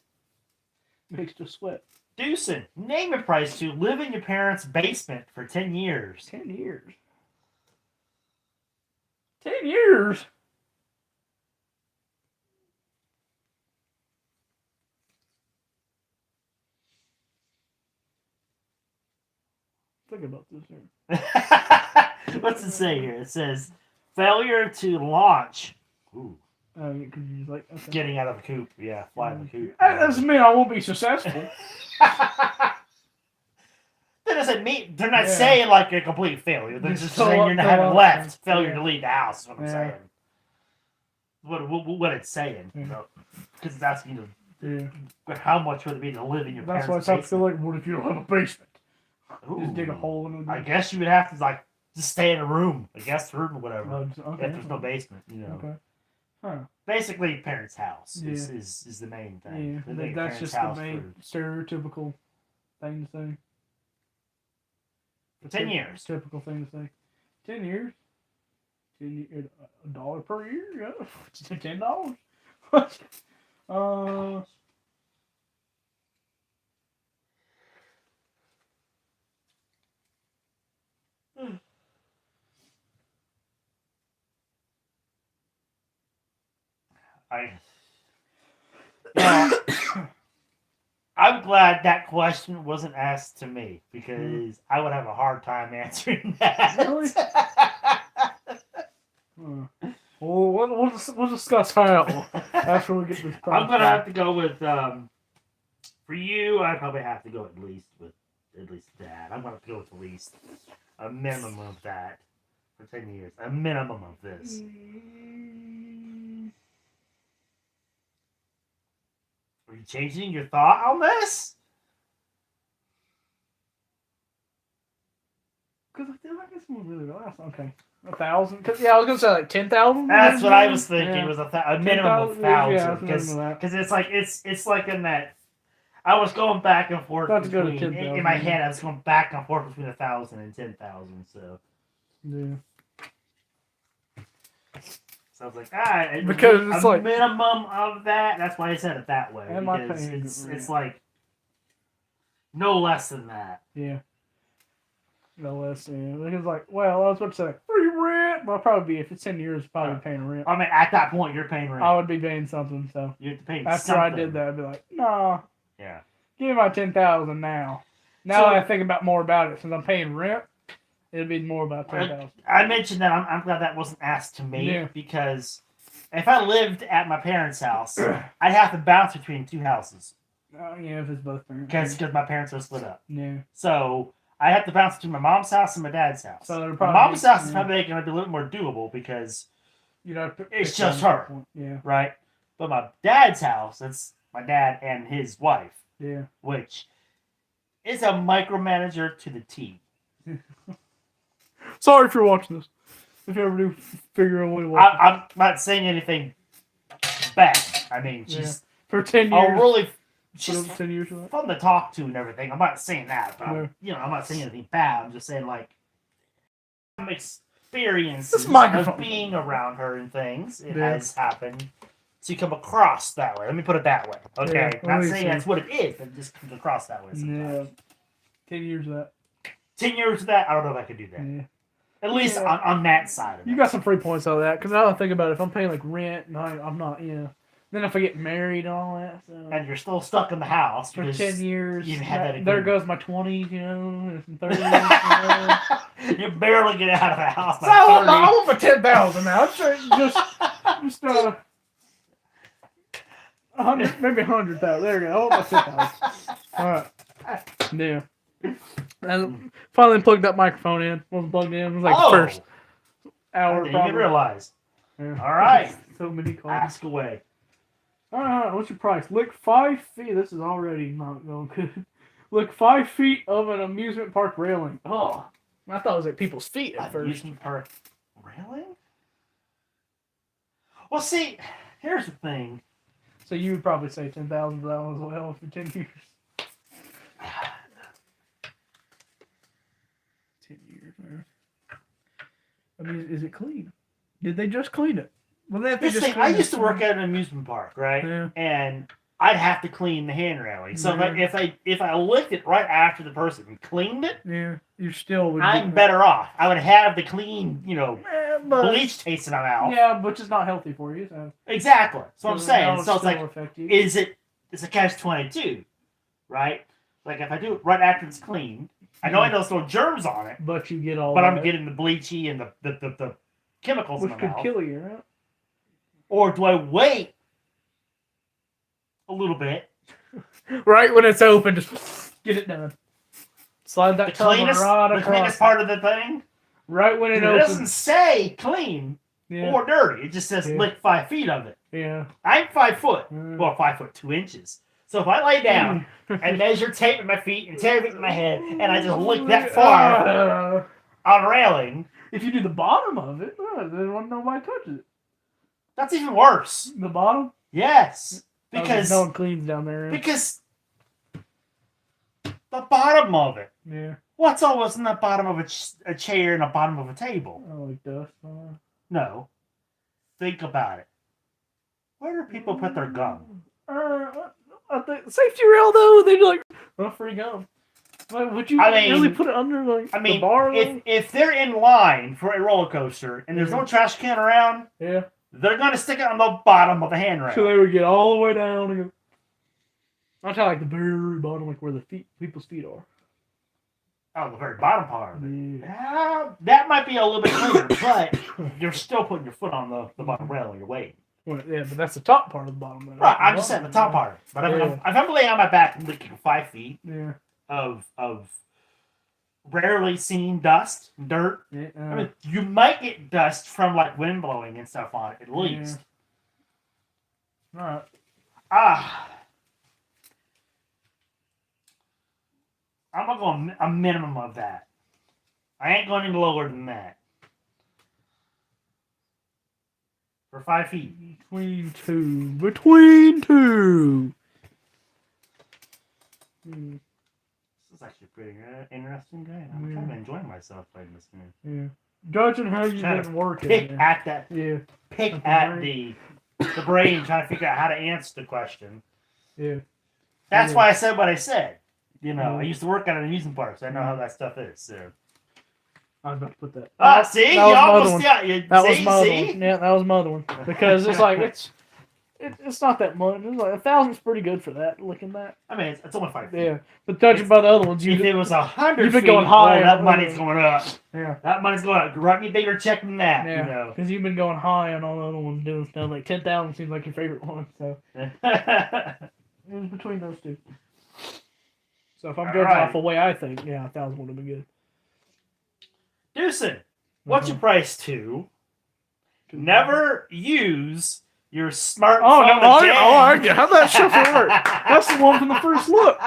Mixed with sweat. Deucin, name a price to live in your parents' basement for 10 years. 10 years. 10 years? thinking about this here. What's it say here? It says failure to launch. Ooh. Oh, yeah, because you're like, okay. Getting out of the coop. Yeah, flying the coop. That doesn't mean I won't be successful. That doesn't mean they're not saying like a complete failure. They're just saying you're not having left. Failure to leave the house is what I'm saying. What it's saying, you know, because it's asking you to, how much would it be to live in your parents' basement? That's why I feel like, what if you don't have a basement? Ooh, just dig a hole in it. I guess you would have to like just stay in a room, a guest room or whatever. Okay. If there's no basement, you know. Okay. Huh. Basically, parents' house is the main thing. Yeah, that's just the main stereotypical thing to say. For 10 years. Typical thing to say. 10 years? $1 per year? Yeah. $10? I'm glad that question wasn't asked to me because I would have a hard time answering that. Really? Well, we'll discuss how after we get this. I'm gonna have to go with for you. I probably have to go at least that. I'm gonna have to go with at least a minimum of that for 10 years. A minimum of this. Are you changing your thought on this? Because I feel like this one really last. Okay, 1,000. Cause I was gonna say like 10,000. That's what I was thinking. It was a minimum of 1,000 because it's like it's like in that. I was going back and forth between in my head. I was going back and forth between 1,000 and 10,000. So yeah. So I was like, because it's like minimum of that. That's why I said it that way. And because it's like no less than that. Yeah. No less. Yeah. Because like, well, I was about to say like, free rent. But I'll probably be if it's 10 years, probably paying rent. I mean, at that point, you're paying rent. I would be paying something. So you're paying after something. I did that, I'd be like, nah. Yeah. Give me my 10,000 now. Now that I think about more about it, since I'm paying rent. It'd be more about 10,000. I mentioned that I'm glad that wasn't asked to me because if I lived at my parents' house, I'd have to bounce between two houses. Yeah, if it's both parents. Because my parents are split up. Yeah. So I have to bounce between my mom's house and my dad's house. So my mom's house is probably going to be a little more doable because it's just her. Yeah. Right? But my dad's house, it's my dad and his wife. Yeah. Which is a micromanager to the T. Sorry if you're watching this. If you ever do figure out what it was. I'm not saying anything bad. I mean, she's for 10 years. She's 10 years fun to talk to and everything. I'm not saying that, but I'm not saying anything bad. I'm just saying like some experiences of being around her and things. It has happened to come across that way. Let me put it that way. Okay, not saying that's what it is, but it just comes across that way sometimes. Yeah, 10 years of that. 10 years of that. I don't know if I could do that. Yeah. At least on that side of it. You got some free points out of that, because now I think about it, if I'm paying like rent, and I'm not, then if I get married and all that, and you're still stuck in the house for 10 years, you've had that there goes my 20s, and 30s. You barely get out of the house. So I want my 10,000 now. Just 100, maybe 100,000. There you go. I want my 10,000. All right. Yeah. And finally plugged that microphone in. Wasn't plugged in. It was like the first hour. I didn't even realize. Yeah. All right. So many calls. Ask away. All right. What's your price? Look 5 feet. This is already not going good. Look 5 feet of an amusement park railing. Oh, I thought it was at people's feet at first. Amusement park railing? Well, see, here's the thing. So you would probably say 10,000 for that one as well for 10 years. 10 years, man. I mean, is it clean? Did they just clean it? Well, I used to work at an amusement park, right? Yeah. And I'd have to clean the hand railing. So if I licked it right after the person cleaned it, you still would. I'm better off. I would have the clean, bleach taste in my mouth. Yeah, which is not healthy for you. So. Exactly. So I'm saying. So it's like, it's a catch-22, right? Like if I do it right after it's clean, I know I know there's no germs on it, But you get all but that. I'm getting the bleachy and the chemicals Which in my could mouth. kill you, right? Or do I wait a little bit? Right when it's open, just get it done. Slide that The tongue cleanest, right the across. cleanest part of the thing. Right when it It opens. doesn't say clean Yeah. or dirty. It just says Yeah. lick 5 feet of it. Yeah. I'm 5 foot. Mm. Well, 5 foot 2 inches. So if I lay down and measure tape in my feet and tape in my head, and I just lick that far on railing, if you do the bottom of it, then nobody touches it. that's even worse. The bottom? Yes, Oh, because no one cleans down there. because the bottom of it. Yeah. What's always in the bottom of a chair and the bottom of a table? I like dust. No. Think about it. Where do people put their gum? I think safety rail though. They like free gum. Like, would you really put it under the bar? If they're in line for a roller coaster and there's no trash can around, yeah, they're gonna stick it on the bottom of the handrail. So they would get all the way down and go. I'm talking like the very bottom, like where the people's feet are. Oh, the very bottom part of it. Yeah. That might be a little bit cleaner, but you're still putting your foot on the bottom rail when you're waiting. Well, yeah, but that's the top part of the bottom. Right, I'm just saying the top part. But if I'm laying on my back and licking 5 feet of rarely seen dust, dirt, I mean, you might get dust from like wind blowing and stuff on it at least. Yeah. Alright. I'm not going a minimum of that. I ain't going any lower than that. For 5 feet. Between two. This is actually pretty interesting game. I'm kind of enjoying myself playing this game. Yeah. Judging how you've been working. Pick at that. Yeah. Pick at the brain, trying to figure out how to answer the question. Yeah. That's why I said what I said. You know, I used to work at an amusement park, so I know how that stuff is. So. I was about to put that. See, you almost got you. That was my other one. Yeah, that was my other one. Because it's like it's not that much. It's like 1,000's pretty good for that. Looking that. I mean, it's only 5 feet. Yeah, but judging by the other ones, if it was 100, you've been going high. That money's going up. Yeah, that money's going up. Write me a bigger check than that. Yeah, you know, because you've been going high on all the other ones doing stuff. Like 10,000 seems like your favorite one. So it was between those two. So if I'm judging off the way I think, 1,000 would have been good. Deucin, what's your price to never use your smartphone? I how that shit work. That's the one from the first look.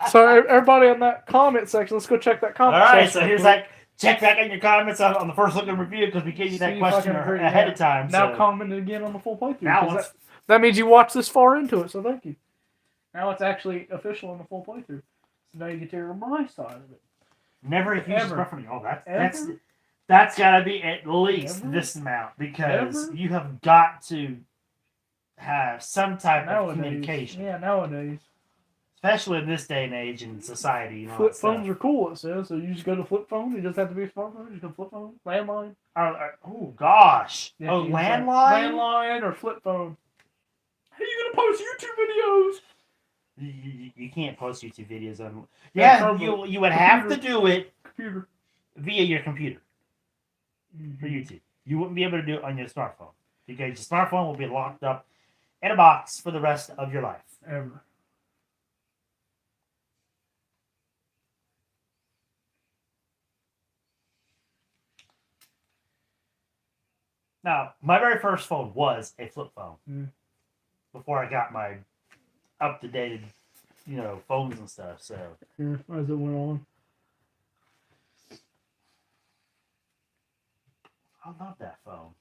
So everybody in that comment section, let's go check that comment section. All right, so here's check back in your comments on the first look and review because we gave you that question ahead of time. Now comment it again on the full playthrough. Now that means you watched this far into it, so thank you. Now it's actually official in the full playthrough. So now you get to hear my side of it. Never use smartphone. Oh, that's got to be at least this amount because you have got to have some type of communication. Yeah, nowadays. Especially in this day and age in society. Flip phones are cool, it says. So you just go to flip phone. It doesn't have to be a smartphone. You go flip phone, landline. Oh, gosh. Landline? Landline or flip phone. How are you going to post YouTube videos? You can't post YouTube videos on. Yeah, you would have to do it via your computer for YouTube. You wouldn't be able to do it on your smartphone because your smartphone will be locked up in a box for the rest of your life. Ever. Now, my very first phone was a flip phone before I got my up-to-date, phones and stuff. So as it went on, I love that phone.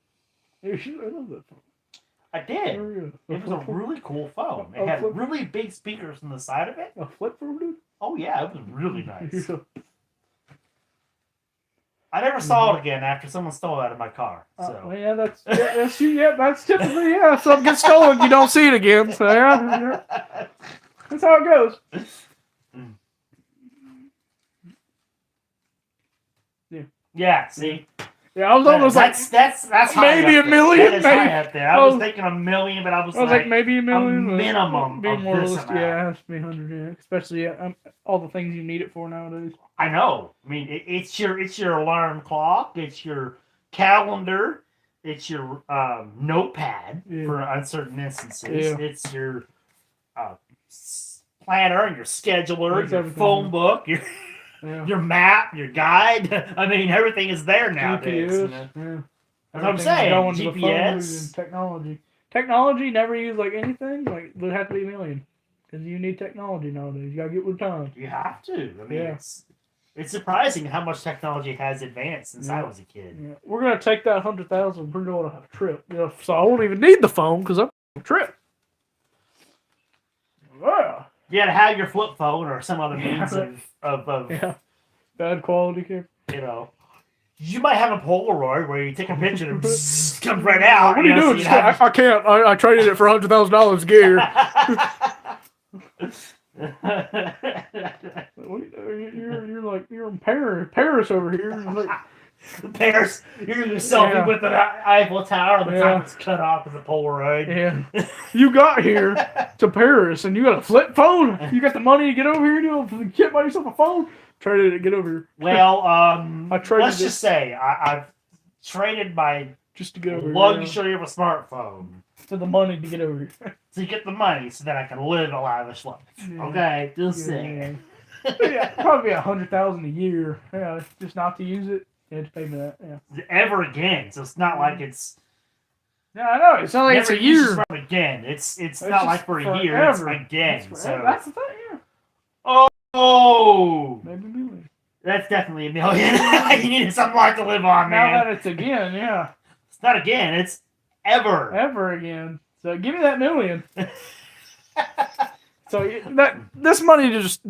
I love that phone. I did. It was a really cool phone. It had really big speakers on the side of it. A flip phone, dude? Oh yeah, it was really nice. I never saw it again after someone stole it out of my car. So that's typically something gets stolen, you don't see it again. So that's how it goes. Yeah. See. Yeah, I was almost like that's high maybe up a there. million. That is Maybe. high up there. I was thinking $1 million, but I was like maybe a million. a minimum Be of more this realistic. amount. Yeah, it has to be 100. Yeah, especially all the things you need it for nowadays. I know. I mean, it's your alarm clock. It's your calendar. It's your notepad for uncertain instances. Yeah. It's your planner and your scheduler, It's your everything. phone book, your map, your guide. I mean, everything is there nowadays. GPS. You know? Yeah. That's what I'm saying. Going to the phone GPS. and technology. Technology never used like anything. Like would have to be a million because you need technology nowadays. You gotta get with time. You have to. I mean, Yeah. it's surprising how much technology has advanced since I was a kid. Yeah. We're gonna take that 100,000. We're going on a trip. Yeah. So I won't even need the phone because I'm on a trip. Yeah. You gotta have your flip phone or some other means of bad quality camera. You know. You might have a Polaroid where you take a picture and it comes right out. What are you doing? I can't. I traded it for $100,000 gear. What are you doing? You're in Paris over here. Like, Paris, you're gonna do a selfie with an Eiffel Tower on the top it's cut off as a Polaroid. Yeah. You got here to Paris and you got a flip phone. You got the money to get over here. You can't buy yourself a phone. Traded it. Get over here. Well, let's just say I've traded my just to get over luxury of a smartphone for the money to get over here. To get the money so that I can live a lavish life. Yeah. Okay, just saying. Yeah, probably 100,000 a year. Yeah, just not to use it. You have to pay me that. Yeah. Ever again. So it's not like it's. Yeah, I know. It's not like it's a year. From again. It's not like for a year. It's again. So that's the thing. Yeah. Oh. Maybe a million. That's definitely $1 million. You needed some life to live on, man. Now that it's again, yeah. It's not again. It's ever. Ever again. So give me that $1 million. So this money just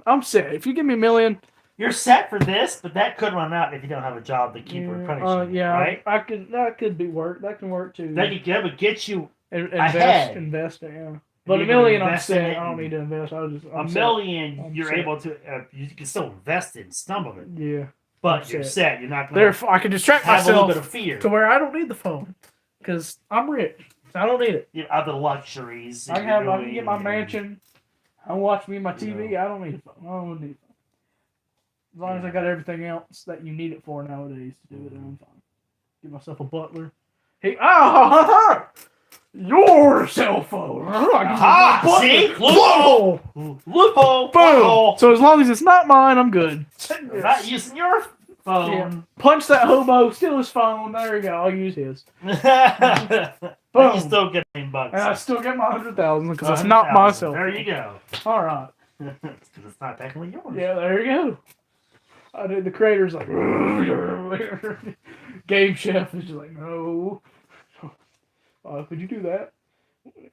I'm set. If you give me $1 million, you're set for this, but that could run out if you don't have a job to keep replenishing. Right? That could be work. That can work too. That would get you ahead. Invest it, yeah. But $1 million, I'm set. I don't need to invest. $1 million, you're able to. You can still invest in some of it. Yeah. But you're set. You're not going to. I can distract myself. Have a little bit of fear to where I don't need the phone because I'm rich. I don't need it. You have other luxuries. I can get my mansion. I watch me and my TV. I don't need a phone. I don't need a phone. As long as I got everything else that you need it for nowadays to do it, I'm fine. Get myself a butler. Hey, your cell phone. See? Loophole. Loophole. Boom. So as long as it's not mine, I'm good. You're not using your phone. Yeah. Punch that hobo, steal his phone. There you go. I'll use his. But you still get $1 and I still get my 100,000 because it's not my cell phone. There you go. All right. Because it's not technically yours. Yeah, there you go. I did the creator's like Game Chef is just like, no. Could you do that?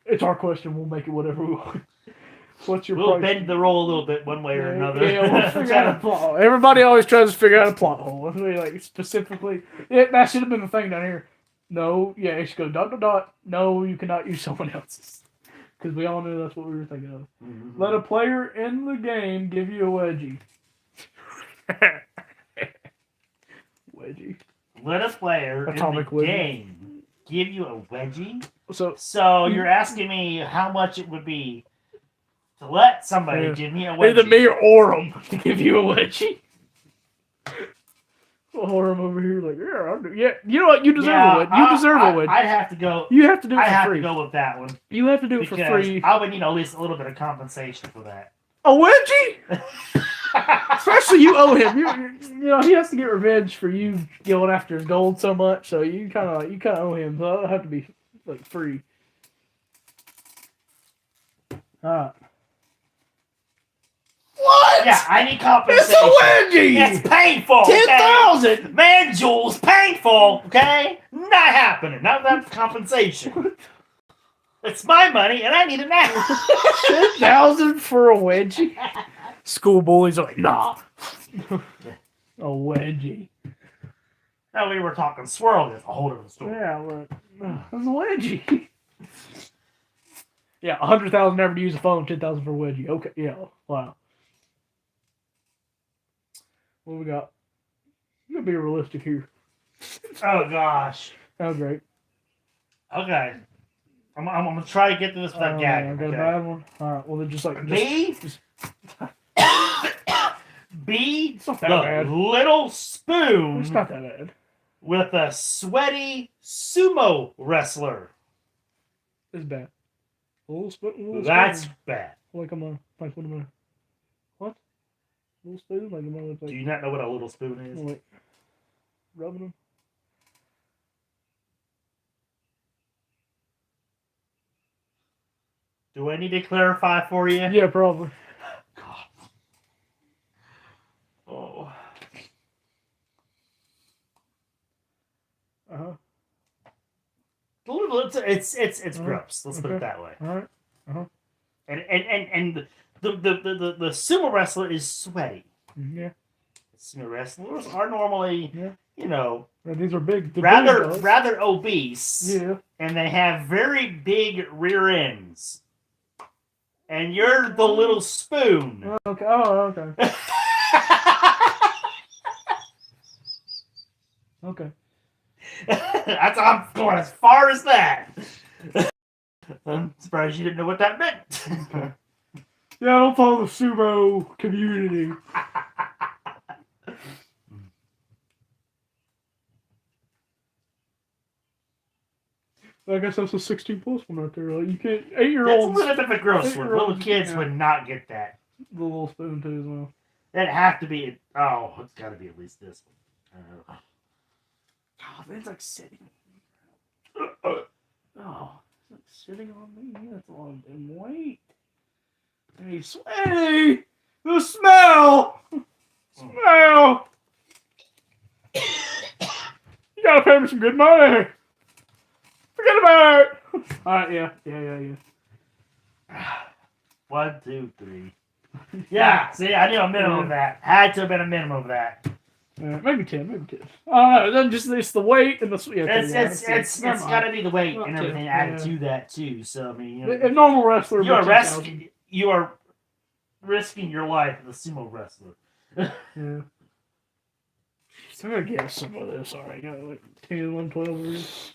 It's our question. We'll make it whatever we want. What's your We'll price? bend the roll a little bit one way or another. Yeah, we'll figure out a plot hole. Everybody always tries to figure out a plot hole. Like specifically, that should have been the thing down here. No, yeah, it should go ... No, you cannot use someone else's. Because we all knew that's what we were thinking of. Mm-hmm. Let a player in the game give you a wedgie. Wedgie. Let a player in the game give you a wedgie? So you're asking me how much it would be to let somebody give me a wedgie? Either me or Orem to give you a wedgie. Orem over here like, yeah, you know what? You deserve a wedgie. You deserve a wedgie. I'd have to go. You have to do it for free. I have to go with that one. You have to do it for free. I would need at least a little bit of compensation for that. A wedgie? Especially you owe him. You know he has to get revenge for you going after his gold so much. So you kind of owe him. So it'll have to be like free. All right. What? Yeah, I need compensation. It's a wedgie. It's painful. 10,000. Okay? Man, Jules, painful. Okay, not happening. Not that compensation. It's my money, and I need it now. 10,000 for a wedgie. School bullies are like, nah. A wedgie. Now we were talking swirl. It's a whole different story. Yeah, look, it's a wedgie. Yeah, 100,000 never to use a phone. 10,000 for a wedgie. Okay, yeah, wow. What we got? I'm gonna be realistic here. Oh gosh. Oh, great. Okay. I'm gonna try to get to this without I gagging. got a Okay. bad one. All right. Well, then just like B. just B. it's not that The bad. little spoon It's not that bad. with a sweaty sumo wrestler. It's bad. A little spoon. A little That's spoon. bad. Like I'm a like what am I? What? Little spoon? Like I'm Do like you not know what a little spoon is? like rubbing them. Do I need to clarify for you? Yeah, probably. God. Oh. Uh huh. It's Uh-huh. gross. Let's put Okay. it that way. All right. Uh huh. And the sumo wrestler is sweaty. Yeah. Sumo wrestlers are normally, Yeah. you know, Yeah, these are big. They're rather big, though. rather obese, Yeah. and they have very big rear ends. And you're the little spoon. Okay. Oh, okay. Okay. That's I'm going as far as that. I'm surprised you didn't know what that meant. Yeah, I don't follow the sumo community. I guess that's a 16+ one right there. Like you can't That's a 8-year-olds. little bit of a gross one. Little 8-year-olds, kids yeah. would not get that. The little spoon too as well. That'd have to be. Oh, it's got to be at least this one. Oh, it's like sitting. Oh, it's like sitting on me. That's a lot of damn weight. Hey, sweaty! The smell! Smell! You gotta pay me some good money! Forget about it! Alright, yeah. 1, 2, 3. Yeah, see, I knew a minimum of that. Had to have been a minimum of that. Maybe 10, maybe 10. Oh, no, then just it's the weight and the yeah, It's got to be the weight Not and 10, everything added yeah. to that too. So I mean, A normal wrestler. you are risking your life as a sumo wrestler. Yeah. So I'm gonna guess some of this. All right, got like 10, 11, 12 years.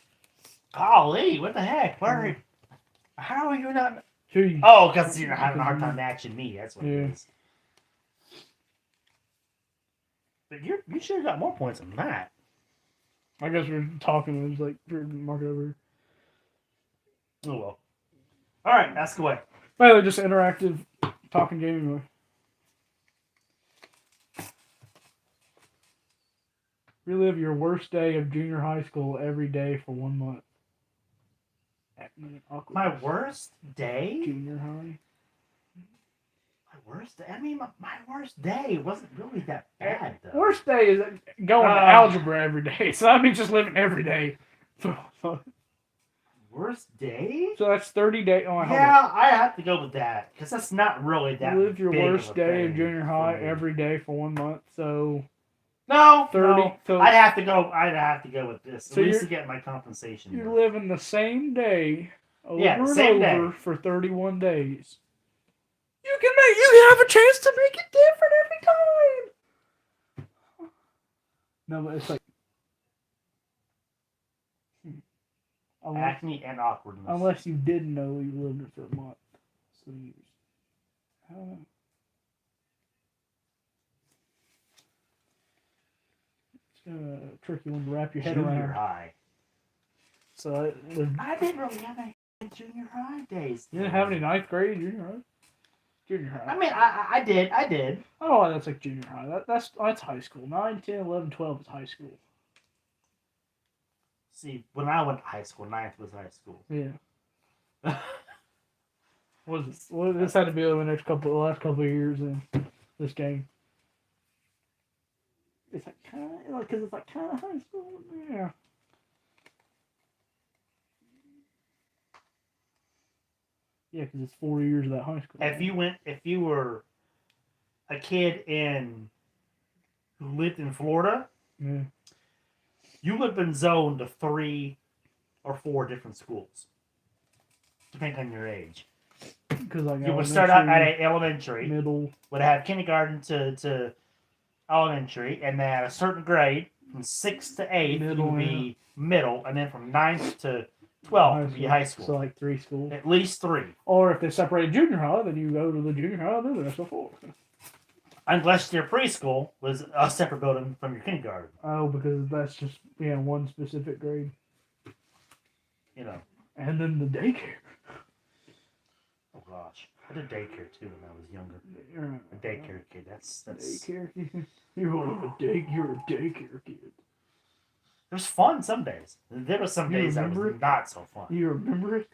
Golly, what the heck? How are you not? Jeez. Oh, because you're having a hard time matching me. That's what it is. But you should have got more points than that. I guess we're talking. It was like mark it over here. Oh well. All right, ask away. By the way, just interactive talking gaming. Relive your worst day of junior high school every day for 1 month. My worst day? Junior high. My worst day? I mean, my worst day wasn't really that bad, though. Worst day is going to algebra every day. So that means just living every day. Worst day? So that's 30 days. Oh, yeah, I have to go with that. Because that's not really that Live your big worst of a day thing of junior high for me. every day for 1 month. So... No, 30. no. So I'd have to go with this. So at least to get my compensation. You're living the same day over and same over day. for 31 days. You have a chance to make it different every time. No, but it's like acne and awkwardness. Unless you didn't know you lived it for a month. So years. I don't know. It's a tricky one to wrap your head around. Junior high. So I didn't really have any junior high days. You didn't have any 9th grade junior high? Junior high. I mean, I did. I did. Oh, that's like junior high. That's high school. 9, 10, 11, 12 is high school. See, when I went to high school, 9th was high school. Yeah. Well, this had to be over the last couple of years in this game. It's like kind of because it's like kind of high school. Yeah. Yeah, because it's 4 years of that high school. If you were a kid who lived in Florida, yeah, you would have been zoned to 3 or 4 different schools, depending on your age. Because like you would start out at an elementary, middle, would have kindergarten to elementary, and then at a certain grade, From 6th to 8th Middle, would yeah. be middle, and then from 9th to 12th would be high school. So like 3 schools. At least 3. Or if they separated junior high, then you go to the junior high, then there's a 4. Unless your preschool was a separate building from your kindergarten. Oh, because that's just one specific grade. You know. And then the daycare. Oh gosh, I did daycare too when I was younger. A daycare kid. That's daycare. You're a daycare kid. It was fun some days. There were some days that was not so fun. You remember it?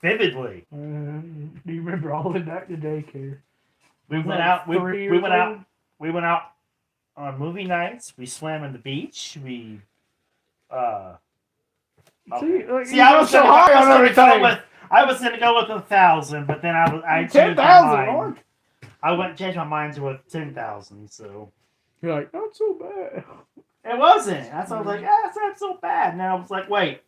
Vividly. Do you remember all the back to daycare? We went out. We went out. We went out on movie nights. We swam in the beach. We. See, I was so high on everything. I was gonna go with 1,000, but then I 10,000. I went changed my mind to 10,000. So you're like, not so bad. It wasn't. That's why I was like, it's not so bad. And then I was like, wait.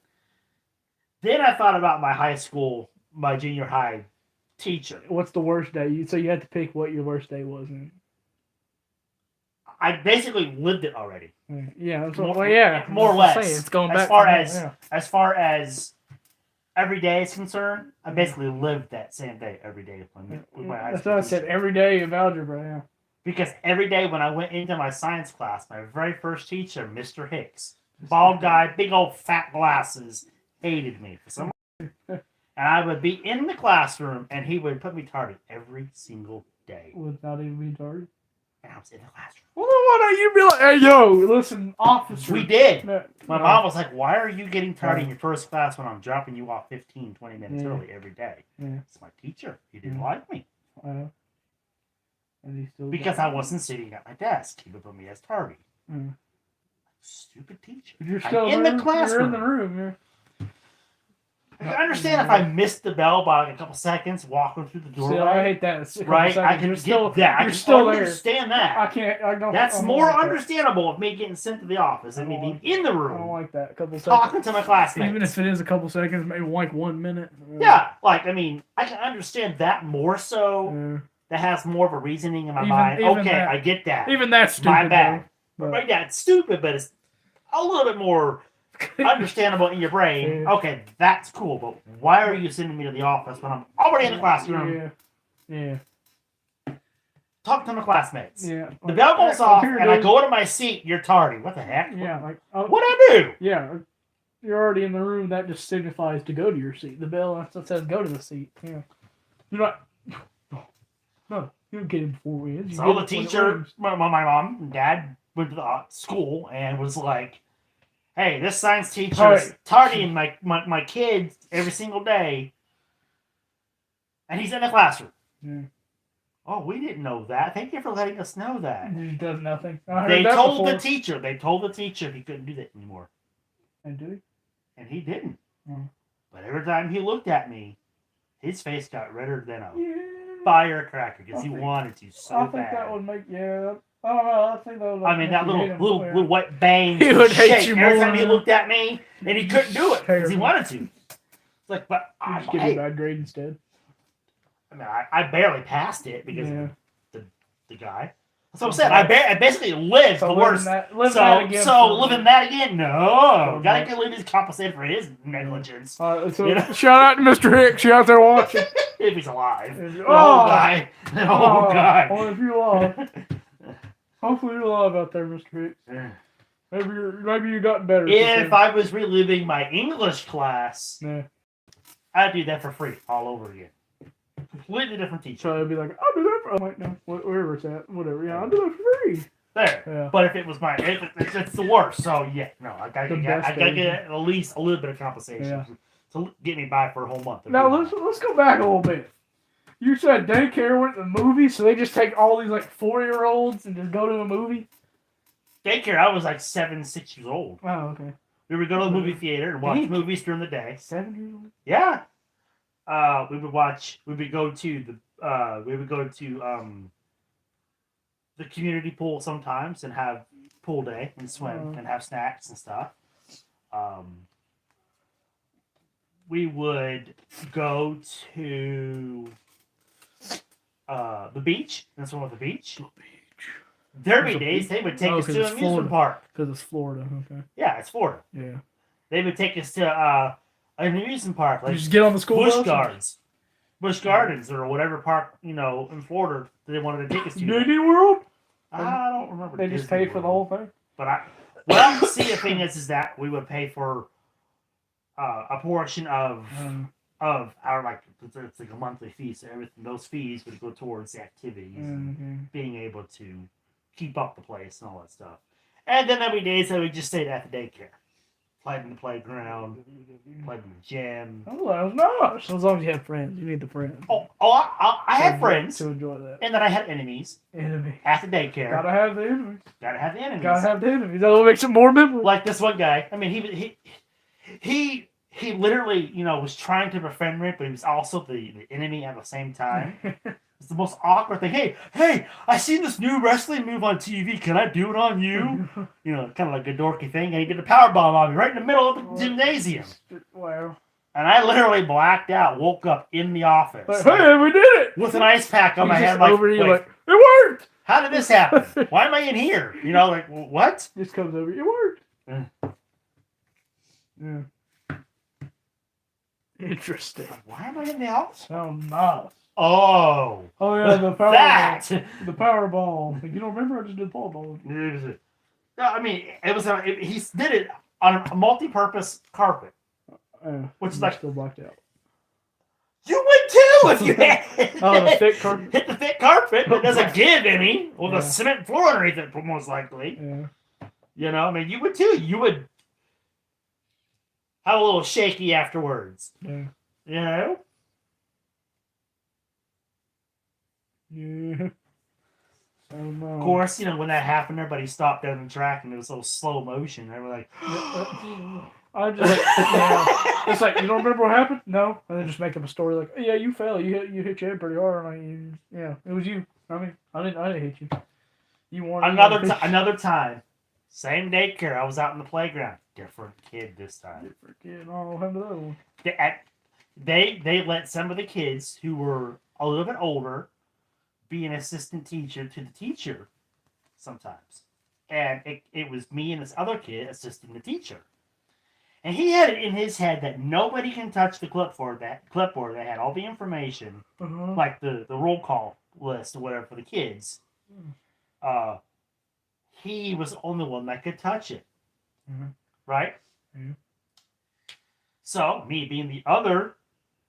Then I thought about my junior high teacher. What's the worst day? So you had to pick what your worst day was. I basically lived it already. Yeah, more or less. It's going back. As far as every day is concerned, I basically lived that same day every day with my high school. That's what I said. Every day of algebra. Yeah. Because every day when I went into my science class, my very first teacher, Mr. Hicks, bald guy, big old fat glasses, hated me for some reason. And I would be in the classroom, and he would put me tardy every single day. Without even being tardy? And I was in the classroom. Well, why don't you be like, hey, yo, listen, officer. We did. My mom was like, why are you getting tardy in your first class when I'm dropping you off 15, 20 minutes early every day? Yeah. It's my teacher. He didn't like me. And he still because I wasn't sitting at my desk. He would put me as tardy. Stupid teacher. You're still in the classroom. You're in the room, yeah. I can understand if I missed the bell by a couple seconds walking through the doorway. See, I hate that. Right? I can get that. I can understand that. I can't. I don't. That's more understandable of me getting sent to the office than me being in the room. I don't like that. A couple talking to my classmates. Even if it is a couple seconds, maybe like 1 minute. Yeah, I mean, I can understand that more so. That has more of a reasoning in my mind. Okay, that, I get that. Even that's stupid. My bad. Right? Yeah, it's stupid, but it's a little bit more understandable in your brain. Yeah. Okay, that's cool, but why are you sending me to the office when I'm already in the classroom? Yeah. Talk to my classmates. Yeah. The bell goes off, and I go to my seat. You're tardy. What the heck? Yeah. What'd I do? Yeah. You're already in the room. That just signifies to go to your seat. The bell that says go to the seat. Yeah. You're not. No, you don't get him before we end. So the teacher, my mom and dad went to the school and was like, hey, this science teacher is tardying my kids every single day. And he's in the classroom. Yeah. Oh, we didn't know that. Thank you for letting us know that. He does nothing. They told the teacher he couldn't do that anymore. And did he? And he didn't. Mm. But every time he looked at me, his face got redder than a firecracker because he wanted to so bad. I think that would make, I don't know, I think that would I mean, that little white bang. He would hate you more. Every time he looked at me, and he couldn't do it because he wanted to. It's like, but I just give you a bad grade instead. I mean, I barely passed it because of the guy. That's what I'm saying. I basically lived the worst. Living that again? No. Gotta get Libby's compensated for his negligence. Shout out to Mr. Hicks. You out there watching. If he's alive. The old guy. Well, if you're alive. Hopefully you're alive out there, Mr. Hicks. Yeah. Maybe you got better. If I was reliving my English class, I'd do that for free all over again. Completely different teacher. So I'd be like, I'll do that for wherever it's at, whatever. Yeah, I'll do it for free. There. Yeah. But if it was it's the worst. So yeah, no, I gotta get at least a little bit of compensation to get me by for a whole month. Now let's go back a little bit. You said daycare went to the movie, so they just take all these 4-year-olds and just go to a movie. Daycare, I was 6 years old. Oh, okay. We would go to the movie theater and watch movies during the day. 7 years old? Yeah. We would go to the community pool sometimes and have pool day and swim and have snacks and stuff. We would go to the beach and swim at the beach. There'd be days they would take us to an amusement park. Because it's Florida, okay. Yeah, it's Florida. Yeah. They would take us to an amusement park. Like you just get on the school bus. Busch Gardens, or whatever park, in Florida they wanted to take us to. Disney World? I don't remember. They just paid for the whole thing? But the thing is that we would pay for a portion of our, it's like a monthly fee, so everything, those fees would go towards the activities and being able to keep up the place and all that stuff. And then there'd be days that we just stayed at the daycare. Played in the playground, played in the gym. Oh, that was nice. As long as you have friends. You need the friends. I had friends. To enjoy that. And then I had enemies. At the daycare. Gotta have the enemies. Gotta have the enemies. That's what makes it more memorable. Like this one guy. I mean, he literally, was trying to befriend me, but he was also the enemy at the same time. It's the most awkward thing. Hey, I seen this new wrestling move on TV. Can I do it on you? Kind of like a dorky thing. And he did a powerbomb on me right in the middle of the gymnasium. Wow. And I literally blacked out, woke up in the office. Hey, we did it! With an ice pack on my head. It worked! How did this happen? Why am I in here? What? This comes over. It worked. Yeah. Interesting. Why am I in the house? So nice. Oh yeah, the power that ball. The power ball. You don't remember? I just did the power ball. No, I mean he did it on a multi-purpose carpet, which is still blacked out. You would too if you had the thick carpet. Hit the thick carpet. It doesn't give any with a cement floor underneath it, most likely. Yeah. I mean, you would too. You would have a little shaky afterwards. Yeah. Yeah. Of course, when that happened, everybody stopped down the track and it was so slow motion. They were like, I'm just it's like, you don't remember what happened? No. And then just make up a story like, yeah, you fell. You hit your head pretty hard. It was you. I mean, I didn't hit you. You wanted another time. Same daycare. I was out in the playground. Different kid this time. Different kid. Oh, what happened to that one? They let some of the kids who were a little bit older be an assistant teacher to the teacher sometimes. And it was me and this other kid assisting the teacher. And he had it in his head that nobody can touch the clipboard that had all the information, like the roll call list or whatever for the kids. He was the only one that could touch it. Right? So, me being the other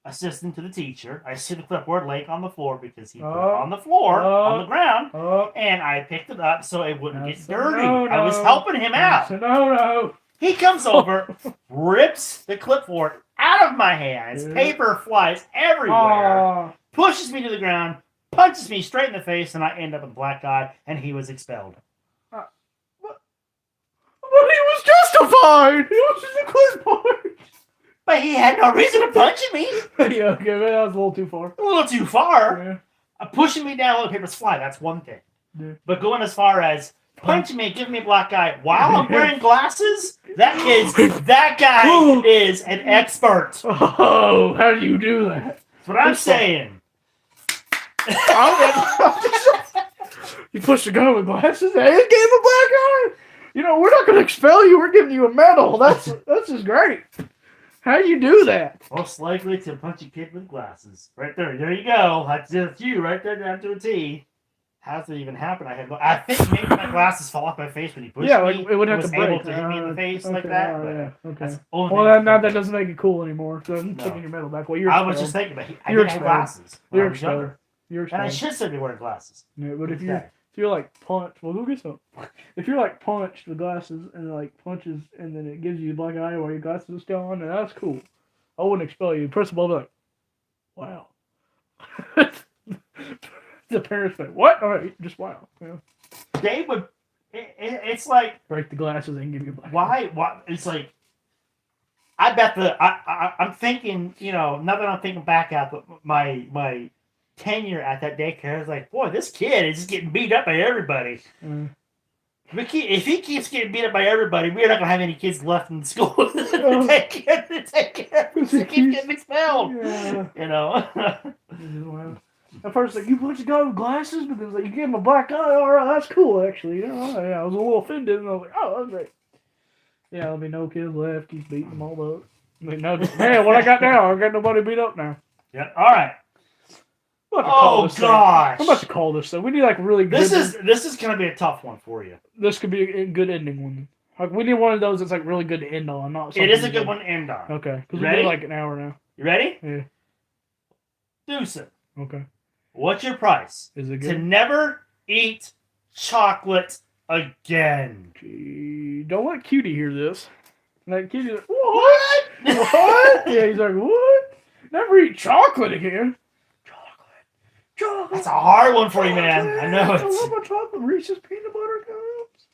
assistant to the teacher, I see the clipboard laying on the floor because he put it on the floor, on the ground, and I picked it up so it wouldn't get dirty. I was helping him out. He comes over, rips the clipboard out of my hands, paper flies everywhere, pushes me to the ground, punches me straight in the face, and I end up with a black eye, and he was expelled. But he was justified! It was just a clipboard! But he had no reason to punch me. Yeah, okay, that was a little too far. A little too far. Yeah. Pushing me down, letting papers fly, that's one thing. Yeah. But going as far as punching me, giving me a black eye while I'm wearing glasses, that guy is an expert. Oh, how do you do that? That's what I'm saying. You pushed the guy with glasses and he gave him a black eye. We're not going to expel you. We're giving you a medal. That's just great. How do you do that? Most likely to punch a kid with glasses. Right there. There you go. That's just you right there down to a T. How does it even happen? I think maybe my glasses fall off my face when he pushed me. Yeah, it would have to break. Able to hit me in the face like that. Okay. Well, now that doesn't make it cool anymore. So I'm taking your medal back. Well, I was just thinking, but I didn't have glasses. You're expelled. And I should still be wearing glasses. Yeah, but if you're like punched, well, go get some. If you're like punched with glasses and like punches and then it gives you a black eye while your glasses are still on, then that's cool. I wouldn't expel you. First of all, I'd be like, wow. The parents like, what? All right, just wow. Yeah. They would. It's like break the glasses and give you a black eye. Why? It's like. I bet I'm thinking, now that I'm thinking back at my tenure at that daycare, I was like, boy, this kid is just getting beat up by everybody. If he keeps getting beat up by everybody, we're not going to have any kids left in school to take care. He keeps getting expelled. Yeah. Wow. At first, like, you put your guy with glasses, but then like, you gave him a black eye. All right, that's cool, actually. You know, yeah, I was a little offended, and I was like, oh, that's great. Yeah, there'll be no kids left. He's beating them all up. I mean, no, man, what I got now? I got nobody beat up now. Yep. All right. Oh gosh! I'm about to call this. So we need like really good. This is gonna be a tough one for you. This could be a good ending one. Like we need one of those that's like really good to end on. Not. It is a good one to end on. Okay, because we did like an hour now. You ready? Yeah. Deuce it. Okay. What's your price? Is it good? To never eat chocolate again. Gee, don't let Cutie hear this. Like Cutie's like, what? What? Yeah, he's like, what? Never eat chocolate again. Chocolate. That's a hard one for you, man. I know it. I love my chocolate. Reese's peanut butter cups.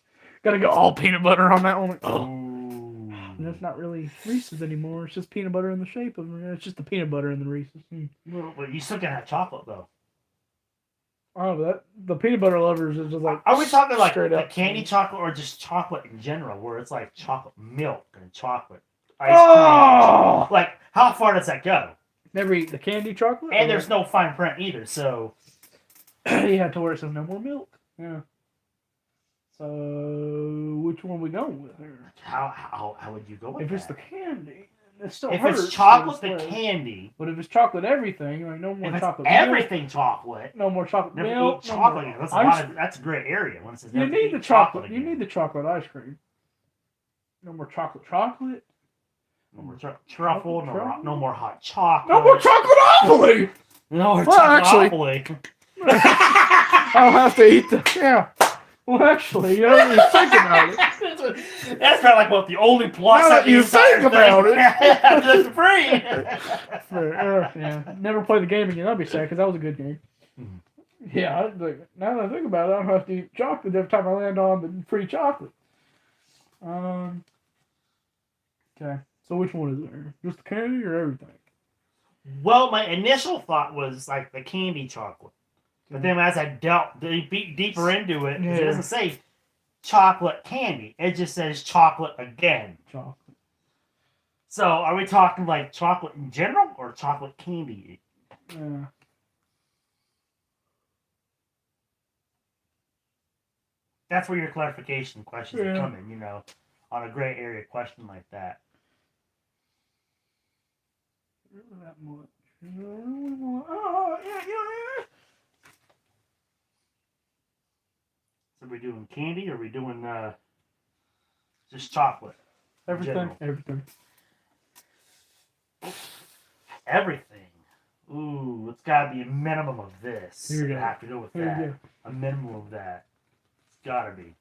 Gotta go all peanut butter on that one. Oh. And that's not really Reese's anymore. It's just peanut butter in the shape of it. It's just the peanut butter in the Reese's. Well, you still can have chocolate though. Oh, but the peanut butter lovers is just like. Are we talking like candy up. Chocolate or just chocolate in general, where it's like chocolate milk and chocolate ice cream? Like, how far does that go? Never eat the candy chocolate? And there's no fine print either, so... Yeah, to where it says no more milk. Yeah. So, which one we going with here? How would you go with If that? it's the candy, it still if hurts. If it's chocolate, the candy... But if it's chocolate everything, like no more chocolate everything milk, chocolate... No more chocolate never milk. Eat chocolate. No that's a great area. When it says you need the chocolate. You need the chocolate ice cream. No more chocolate. No more truffle, no more hot chocolate. No more chocolateopoly! No more chocolateopoly. Actually, I'll have to eat the... Yeah. Well, actually, you don't even think about it. That's not like what the only plus that you think about it. That's free. Yeah. Never play the game again. That'd be sad, because that was a good game. Mm-hmm. Yeah, now that I think about it, I don't have to eat chocolate every time I land on the free chocolate. Okay. So which one is there? Just the candy or everything? Well, my initial thought was like the candy chocolate. But then as I delved deeper into it, it doesn't say chocolate candy. It just says chocolate again. Chocolate. So are we talking like chocolate in general or chocolate candy? Yeah. That's where your clarification questions are coming, you know, on a gray area question like that. That much. Oh, yeah. So are we doing candy or are we doing just chocolate? Everything. Everything. Ooh, it's got to be a minimum of this. Here you go. I have to go with that. A minimum of that. It's got to be.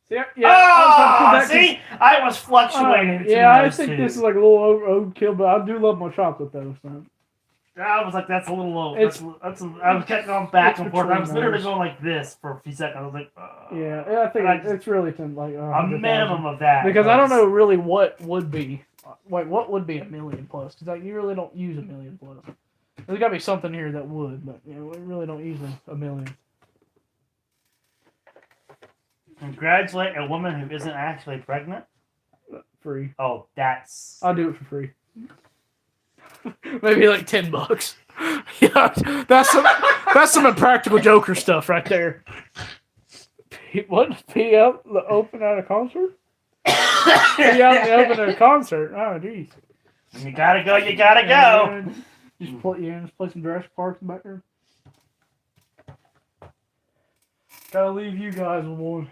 Yeah. Oh, see? I was fluctuating. I think this is like a little overkill, but I do love my chocolate though. So. I was like, that's a little low. I was kept going back and forth. I was literally going like this for a few seconds. I was like, I think it's really like a minimum of that. Because I don't know really what would be, like what would be $1 million plus. Because like you really don't use $1 million plus. There's got to be something here that would, but we really don't use $1 million. Congratulate a woman who isn't actually pregnant. Free. Oh, I'll do it for free. Maybe like $10. Yeah, that's some impractical Joker stuff right there. What? Pee out the open at a concert? Pee out in the open at a concert? Oh, jeez. You gotta go. You gotta go. Just play some Jurassic Park in the background. Gotta leave you guys with one.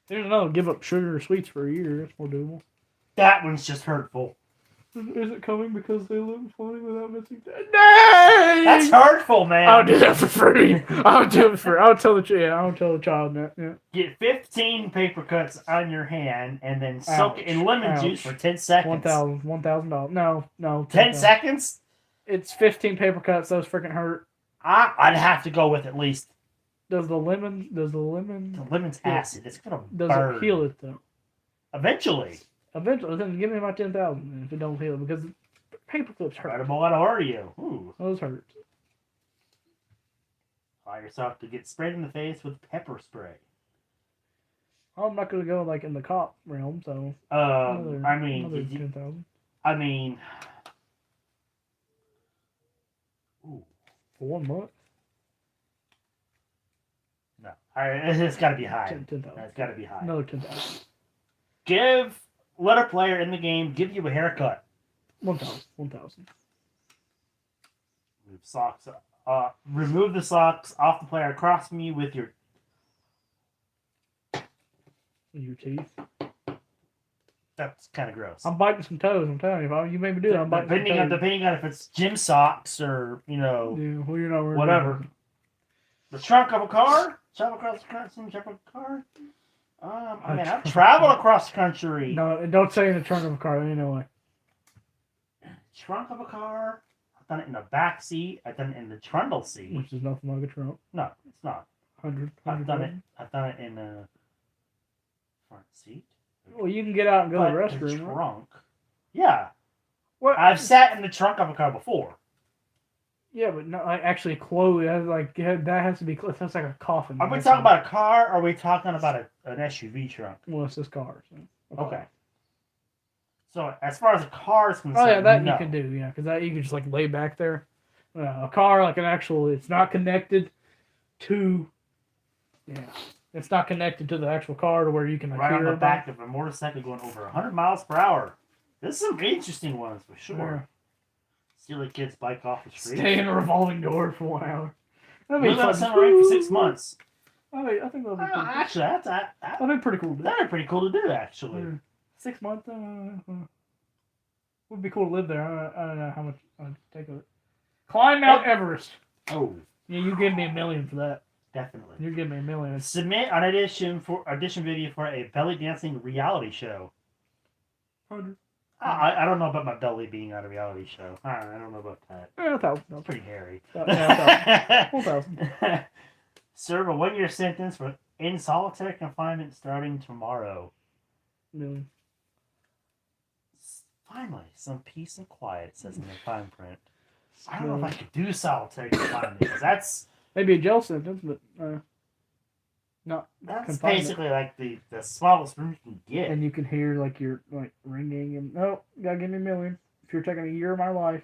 There's another give up sugar or sweets for a year. That's more doable. That one's just hurtful. Is it coming because they look funny without missing? Dang! That's hurtful, man. I'll do that for free. I'll do it for. I'll tell the child that. Yeah. Get 15 paper cuts on your hand and then soak it in lemon juice for 10 seconds. $1,000. No. 10 seconds? It's 15 paper cuts. Those freaking hurt. I'd have to go with at least. Does the lemon? The lemon's acid. It's gonna does burn. It heal it though? Eventually, then give me my 10,000 if it don't heal, because paper clips hurt. Incredible out of Oreo. Ooh. Those hurt. Allow yourself to get sprayed in the face with pepper spray. I'm not gonna go like in the cop realm, so. Another 10,000. Ooh. For 1 month? No. It's got to be high. 10,000. It's got to be high. Another 10,000. Let a player in the game give you a haircut. 1,000. 1,000. Remove socks. Remove the socks off the player across from you with your teeth. That's kind of gross. I'm biting some toes. I'm telling you, if you made me do that, I'm biting some toes. Depending on if it's gym socks or Yeah, well, you're not wearing whatever. The trunk of a car. Travel across the country. Trunk of a car. I've traveled across the country. No, don't say in the trunk of a car. There ain't no way. Trunk of a car. I've done it in the back seat. I've done it in the trundle seat. Which is nothing like a trunk. No, it's not. 100. I've done it in the front seat. Well, you can get out and go to the restroom. The trunk. Yeah. What? I've sat in the trunk of a car before. Yeah, but not like actually closed. That has to be closed. That's like a coffin. Are we talking about a car, or are we talking about an SUV trunk? Well, it's just cars. So. Okay. So as far as a car is concerned, oh yeah, that you can do, yeah, because you can just like lay back there. A car, like an actual, it's not connected to. Yeah, it's not connected to the actual car to where you can. Like, right on the back of a motorcycle going over 100 miles per hour. There's some interesting ones for sure. Yeah. Silly kids bike off the street. Stay in a revolving door for 1 hour. Live on a summer range for 6 months. I think that'd be pretty cool. Actually, that'd be pretty cool to do. That'd be pretty cool to do, actually. 6 months would be cool to live there. I don't know how much I'd take of it. Climb Mount Everest. Oh. Yeah, you give me $1 million for that. Definitely. You give me $1 million. Submit an audition video for a belly dancing reality show. 100. I don't know about my belly being on a reality show. I don't know about that. Yeah, 1,000. That's pretty hairy. Yeah, 1,000. Serve a 1-year sentence for in solitary confinement starting tomorrow. $1 million. Finally, some peace and quiet, says in the fine print. I don't know if I could do solitary confinement because that's maybe a jail sentence, but not. That's basically like the smallest room you can get. And you can hear like your ringing and you gotta give me $1 million if you're taking a year of my life.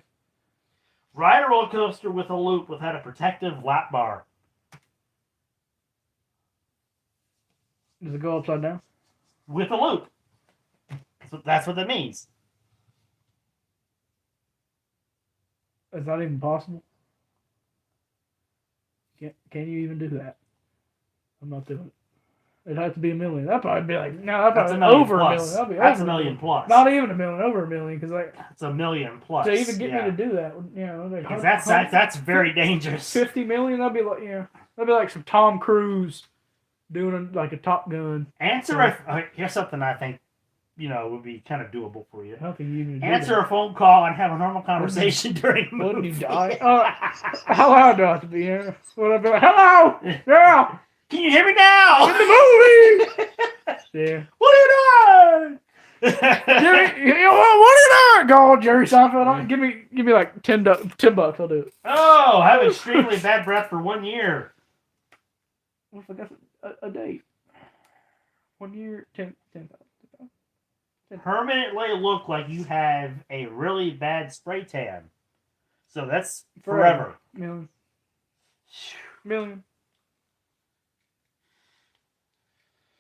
Ride a roller coaster with a loop without a protective lap bar. Does it go upside down? With a loop. That's what that means. Is that even possible? Can you even do that? I'm not doing it. It'd have to be $1 million. That'd probably be like, no, that's probably over $1 million. That'd be that's over $1 million plus. Not even $1 million, over $1 million, because like it's $1 million plus. To even get me to do that, like that's very dangerous. $50 million, that'd be like that'd be like some Tom Cruise doing like a Top Gun. Here's something I think would be kind of doable for you. I don't think you even answer a phone call and have a normal conversation during the movie. Wouldn't you die? How loud do I have to be? Would I be like, hello? Yeah. Can you hear me now? In the movie! Yeah. What are you doing? Jerry, what are you doing? Go on, Jerry Seinfeld. Give me like $10. I'll do it. Oh, have extremely bad breath for 1 year. What if I got a date? 1 year, 10,000. Permanently look like you have a really bad spray tan. So that's forever. $1 million.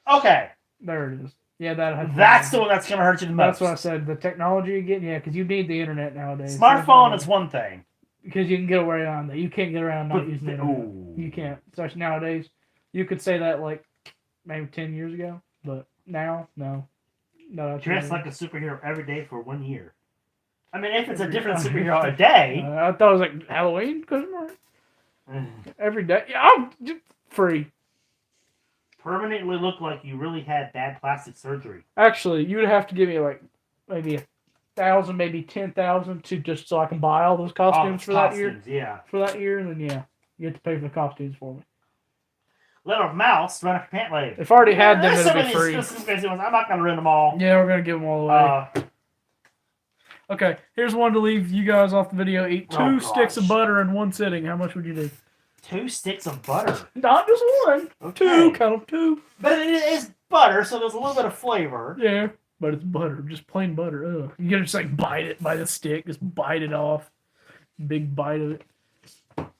Okay. There it is. Yeah, that's the one that's going to hurt you the most. That's what I said. The technology again, because you need the internet nowadays. Smartphone is one thing. Because you can get away on that. You can't get around not using the internet. You can't. Especially nowadays. You could say that like maybe 10 years ago, but now, no. Dress like a superhero every day for 1 year. I mean, if it's a different superhero a day. I thought it was like Halloween. Every day. Yeah, I'm just free. Permanently look like you really had bad plastic surgery. Actually, you would have to give me like maybe 1,000, maybe 10,000 to just so I can buy all those costumes for that year. Yeah. For that year, and then you have to pay for the costumes for me. Let a mouse run up your pant leg. If I already had them, it'd be free. I'm not going to run them all. Yeah, we're going to give them all away. Okay, here's one to leave you guys off the video. Eat 2 sticks of butter in 1 sitting. How much would you do? 2 sticks of butter? Not just 1. Okay. 2, count them 2. But it is butter, so there's a little bit of flavor. Yeah, but it's butter. Just plain butter. Ugh. You gotta just like bite it by the stick. Just bite it off. Big bite of it.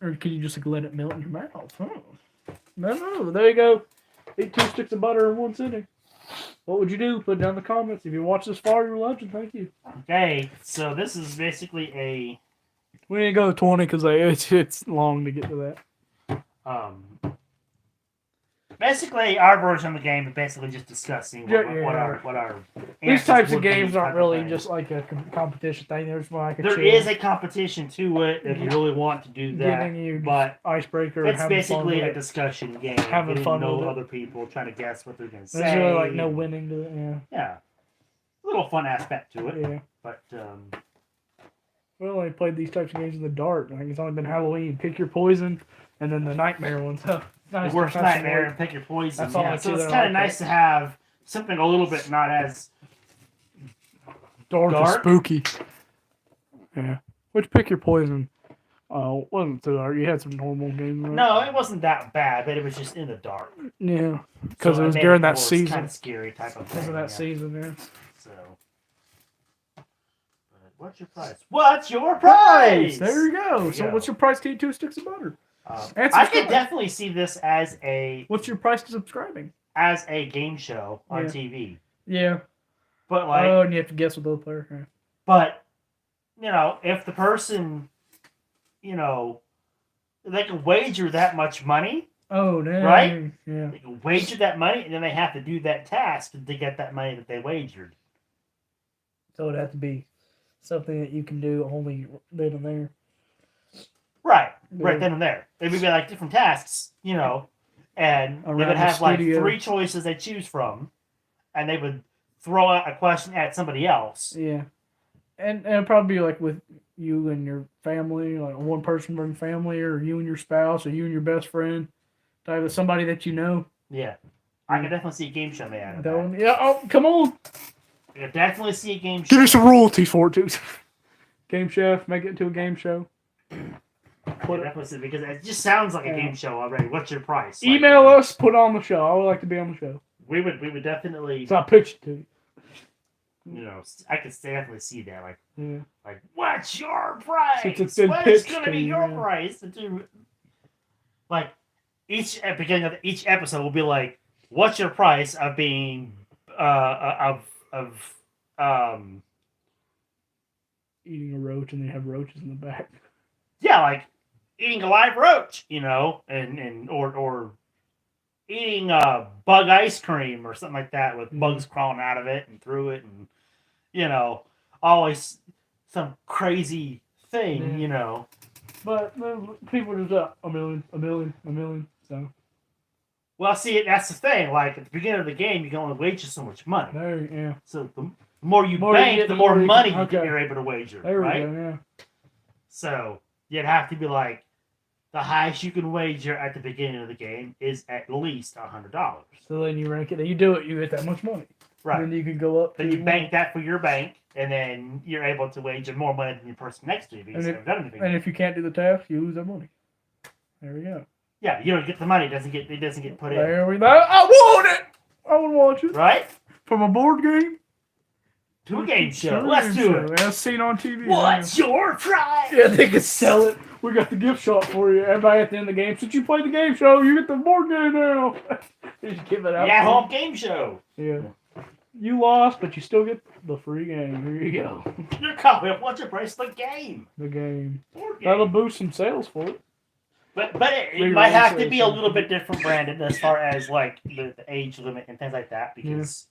Or can you just like let it melt in your mouth? Huh? No. There you go. Eat 2 sticks of butter in one sitting. What would you do? Put it down in the comments. If you watched this far, you're a legend. Thank you. Okay, so this is basically a We didn't go 20 because it's long to get to that. basically our version of the game is basically just discussing what our these types of would be games aren't type of really thing. just like a competition thing. There's more like a There chill, is a competition to it if you really want to do that, getting you but icebreaker. it's having basically fun a with it. discussion game. Having Getting fun to know with it. other people, trying to guess what they're going to say. There's really like no winning to it. Yeah. Yeah, a little fun aspect to it. Yeah. But We only played these types of games in the dark. Like it's only been Halloween, pick your poison, and then the nightmare ones. So nice the worst to have some nightmare like- and pick your poison. That's all Yeah, I so do it's that I kind of like nice that. to have something a little bit not as dark and Dark? spooky. Yeah. Which pick your poison? Wasn't too dark. You had some normal games. Right? no, it wasn't that bad, but it was just in the dark. Yeah. Because So it was made during that more season. kind of scary type of thing. Because of that yeah. season, yeah. So, but what's your price? What's your price? There you go. There you So go. what's your price to eat 2 sticks of butter? I subscribe. could definitely see this as a What's your price to subscribing? game show on Yeah. TV, Yeah. but like, Oh, and you have to guess what those players are. but if the person, they can wager that much money, Oh, dang. Right? Yeah. they can wager that money, and then they have to do that task to get that money that they wagered. So it'd have to be something that you can do only then and there. Right Yeah. then and there. It would be like different tasks, and they Around would the have like studio. 3 choices they choose from, and they would throw out a question at somebody else. Yeah. And it'd probably be like with you and your family, like one person from your family, or you and your spouse, or you and your best friend. Type of somebody that you know. Yeah. I could definitely see a game show made out of that. That one, yeah, oh, come on. I could definitely see a game Give show. me some royalties for it, too. Game Chef, make it into a game show. I could definitely see, because it just sounds like a game show already. What's your price? Like, Email us, put on the show. I would like to be on the show. We would definitely, So I pitched it to you. I could definitely see that. Like, Yeah. what's your price? It's been What's pitched going to to be you, your yeah. price? Like, at the beginning of each episode will be like, what's your price of being, Eating a roach and they have roaches in the back. yeah, like eating a live roach, or eating bug ice cream or something like that with bugs crawling out of it and through it, and always some crazy thing, Yeah. But people just a million. So Well, see, that's the thing. Like at the beginning of the game, you can only wager so much money. there, yeah. So the more you More you bank, get, the the more more you money can- okay. you're able to wager. There we right? go. Yeah. So you'd have to be like, the highest you can wager at the beginning of the game is at least $100. So then you rank it, and you do it, you get that much money. Right. And then you can go up. Then to you bank that for your bank, and then you're able to wager more money than the person next to you because And they if- haven't done anything. And if you can't do the task, you lose that money. There we go. Yeah, you don't get the money; it doesn't get put in. There we go. I want it. I would watch it Right? from a board game To a game show. to a Let's game do show. it. As seen on TV. What's your price? Yeah, they could sell it. We got the gift shop for you. Everybody at the end of the game, since you played the game show, you get the board game now. They just give it out. The at-home game show. Yeah. You lost, but you still get the free game. Here you go. Your copy of What's Your Price? The game. The game. Board game. That'll boost some sales for it. But it Re-release might have to it be or a little bit different branded as far as like the age limit and things like that because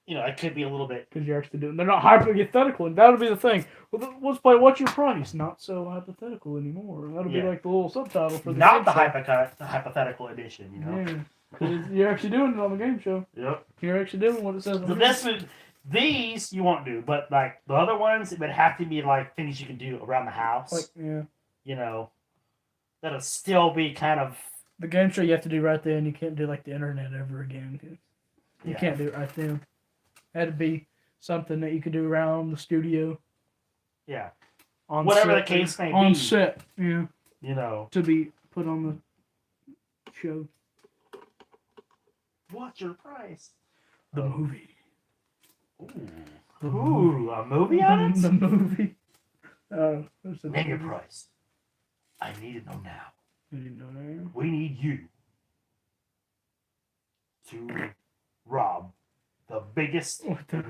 it could be a little bit. Because you're actually doing. They're not hypothetical, and that'll be the thing. Well, let's play. What's your price? Not so hypothetical anymore. That'll be Yeah. like the little subtitle for the Not game the show. hypothetical edition, Yeah. 'Cause you're actually doing it on the game show. Yep. You're actually doing what it says. On So the these you won't do, but like the other ones, it would have to be like things you can do around the house. like That'll still be kind of. the game show you have to do right then. You can't do like the internet ever again. You Yeah. can't do it right then. That'd be something that you could do around the studio. Yeah. On Whatever set, the case may on be. set, yeah, to be put on the show. What's your price? The movie. Ooh, a movie on it? The movie. There's a Name your movie. price. I need to know now. You know. We need you to rob the biggest, What the?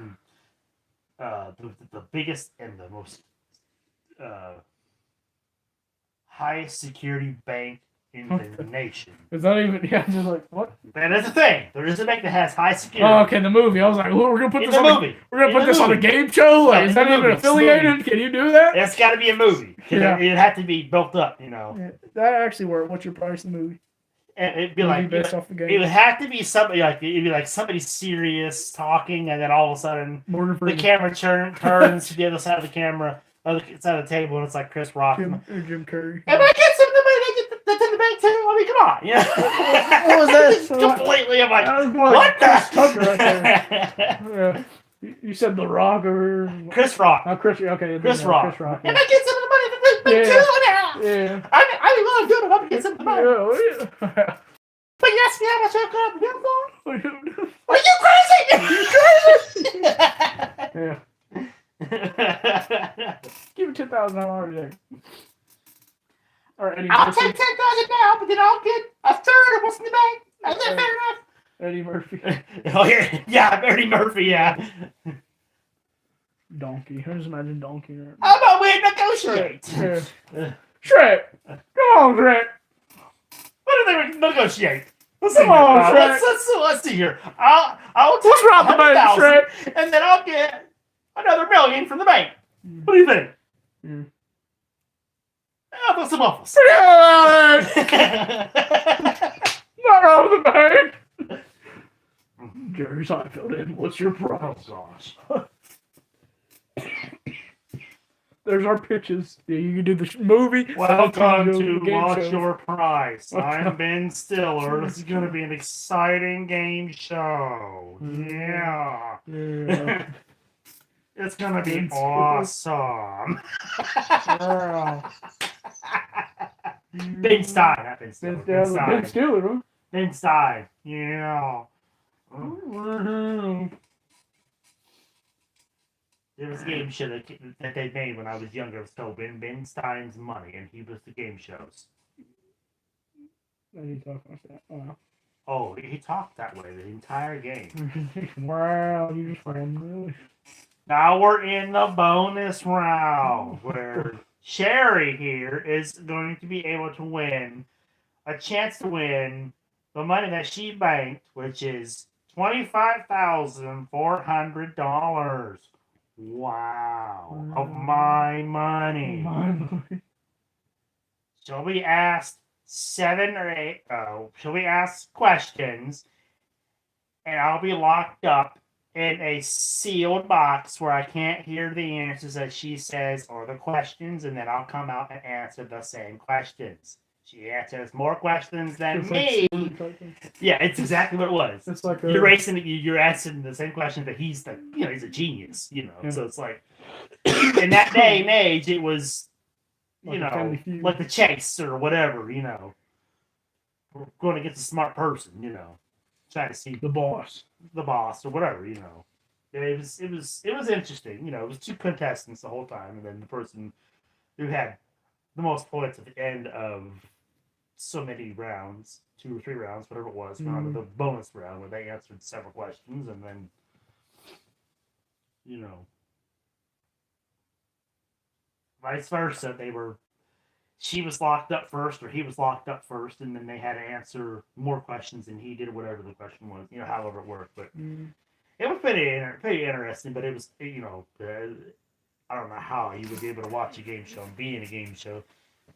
the biggest and the most highest security bank in the nation. Is that even? Yeah, just like what? That is the thing. There is a bank that has high security. Oh, okay, the movie. I was like, well, we're gonna put In this the on movie. we're gonna In put the this on a movie. game show. Like, Yeah, is in that the even movie. It's the affiliated? movie. Can you do that? It's got to be a movie. Yeah. It'd have to be built up, you know. Yeah, that actually worked. What's your price of the movie? And it'd be Movie like based off the game. it would have to be somebody like it'd be like somebody serious talking, and then all of a sudden Morgan the Freeman. camera turns to the other side of the camera, other side of the table, and it's like Chris Rock. Jim Curry. Am I get some of the money that's in the bank too? I mean, come on, yeah. What was that? Completely, I'm like, That was more what like the? Chris Tucker right there. Yeah. You said The Rock or Chris Rock. Oh, Chris. Okay, Chris Rock. Chris Rock. Am Yeah. I get some of the money that's in the bank too? Yeah. I mean, well, I'm good enough to get some of the money. Yeah. But you ask me how much I've got to do for? Yeah. Are you crazy? Yeah. Give me $10,000 today. Or Eddie I'll Murphy. take 10,000 now, but then I'll get a third of what's in the bank. Is that fair enough? Eddie Murphy. Oh yeah, yeah, Eddie Murphy, yeah. Donkey. I just imagine Donkey. Right? How about we negotiate? Yeah. Shrek. Come on, Shrek. What do they negotiate? Let's Come see on, here. Shrek. Let's see here. I'll take Let's rob the bank, 100,000, Shrek. and then I'll get another $1 million from the bank. What do you think? Mm. How about some waffles? Yeah. Not rob the bank. Jerry Seinfeld in. What's your problem? Gosh. There's our pitches. Yeah, you can do the movie. Welcome do to the game Watch show. Your Price. I'm Welcome. Ben Stiller. This is going to be an exciting game show. Yeah. Yeah. It's going to be Ben Stiller. awesome. Wow. Ben Stein, not Ben Stiller. Ben Ben Stein. Stiller, huh? Ben Stein. Yeah. There was a game show that they made when I was younger. It was called Ben Stein's Money, and he was the game shows. I need to talk about that. Wow. Oh, he talked that way the entire game. Wow, you just ran really. Now we're in the bonus round where Sherry here is going to be able to win a chance to win the money that she banked, which is $25,400. Wow. Of my money. She'll be asked 7 or 8. She'll be asked questions, and I'll be locked up in a sealed box where I can't hear the answers that she says or the questions, and then I'll come out and answer the same questions. She answers more questions than It's me. like, Yeah, it's exactly what it was. it's like You're racing. You're asking the same question, but he's like, he's a genius. Yeah. So it's like, in that day and age, it was, Like a Family Feud. like the chase or whatever. We're going against a smart person. Trying to see the boss. the boss or whatever. It was interesting. It was 2 contestants the whole time, and then the person who had the most points at the end of so many rounds, 2 or 3 rounds, whatever it was, went on to the bonus round where they answered several questions, and then vice versa. She was locked up first, or he was locked up first, and then they had to answer more questions than he did, or whatever the question was. However it worked, but it was pretty interesting. But it was, I don't know how you would be able to watch a game show and be in a game show,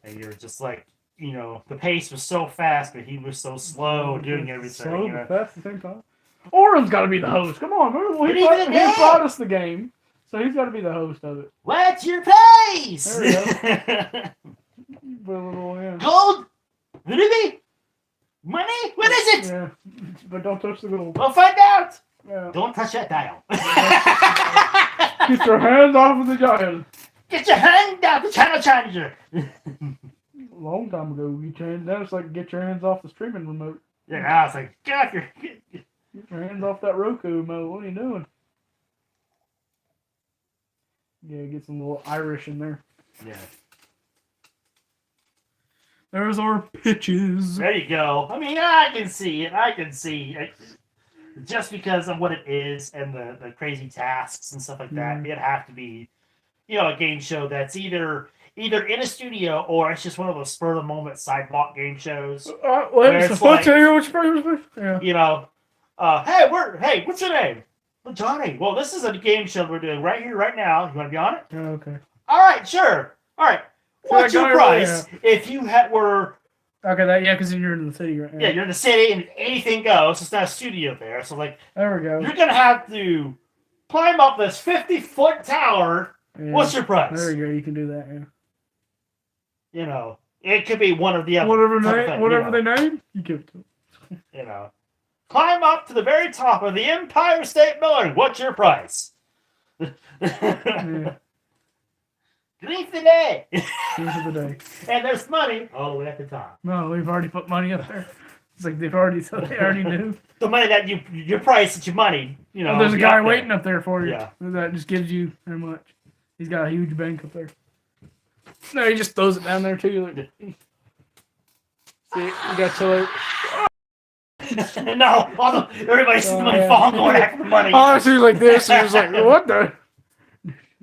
and you're just like, the pace was so fast, but he was so slow doing everything. So fast at the same time. Oren's got to be the host. Come on, he brought us the game, so he's got to be the host of it. What's your pace? There we go. Put a little in. Gold? Ruby? Money? What is it? Yeah, but don't touch the gold. We'll find out. Yeah. Don't touch that dial. Get your hands off of the dial. Get your hand out the channel changer. A long time ago, you changed that. It's like get your hands off the streaming remote. Yeah, now it's like, get your... Get your hands off that Roku remote. What are you doing? Yeah, get some little Irish in there. Yeah. There's our pitches. There you go. I mean, I can see it. I can see it. Just because of what it is and the crazy tasks and stuff like that, it'd have to be, a game show that's either in a studio or it's just one of those spur of the moment sidewalk game shows. Let's tell you which yeah. Hey, what's your name? Well, Johnny. Well, this is a game show we're doing right here, right now. You want to be on it? Oh, okay. All right, sure. All right. What's your price if you were? Okay, because you're in the city right now. Yeah, you're in the city and anything goes. It's not a studio there, so there we go. You're gonna have to climb up this 50-foot tower. Yeah. What's your price? There you go. You can do that. Yeah. It could be one of the other. Whatever they name, you give it to them. Climb up to the very top of the Empire State Building. What's your price? Yeah. Beneath the day. Beneath the day. And there's money all the way at the top. No, we've already put money up there. It's like they already knew. The money that your price that you money, there's a guy waiting up there for you. Yeah. That just gives you how much. He's got a huge bank up there. No, he just throws it down there too. See, you got to No, everybody sees the money falling going after the money. Honestly, like this, and he's like, what the?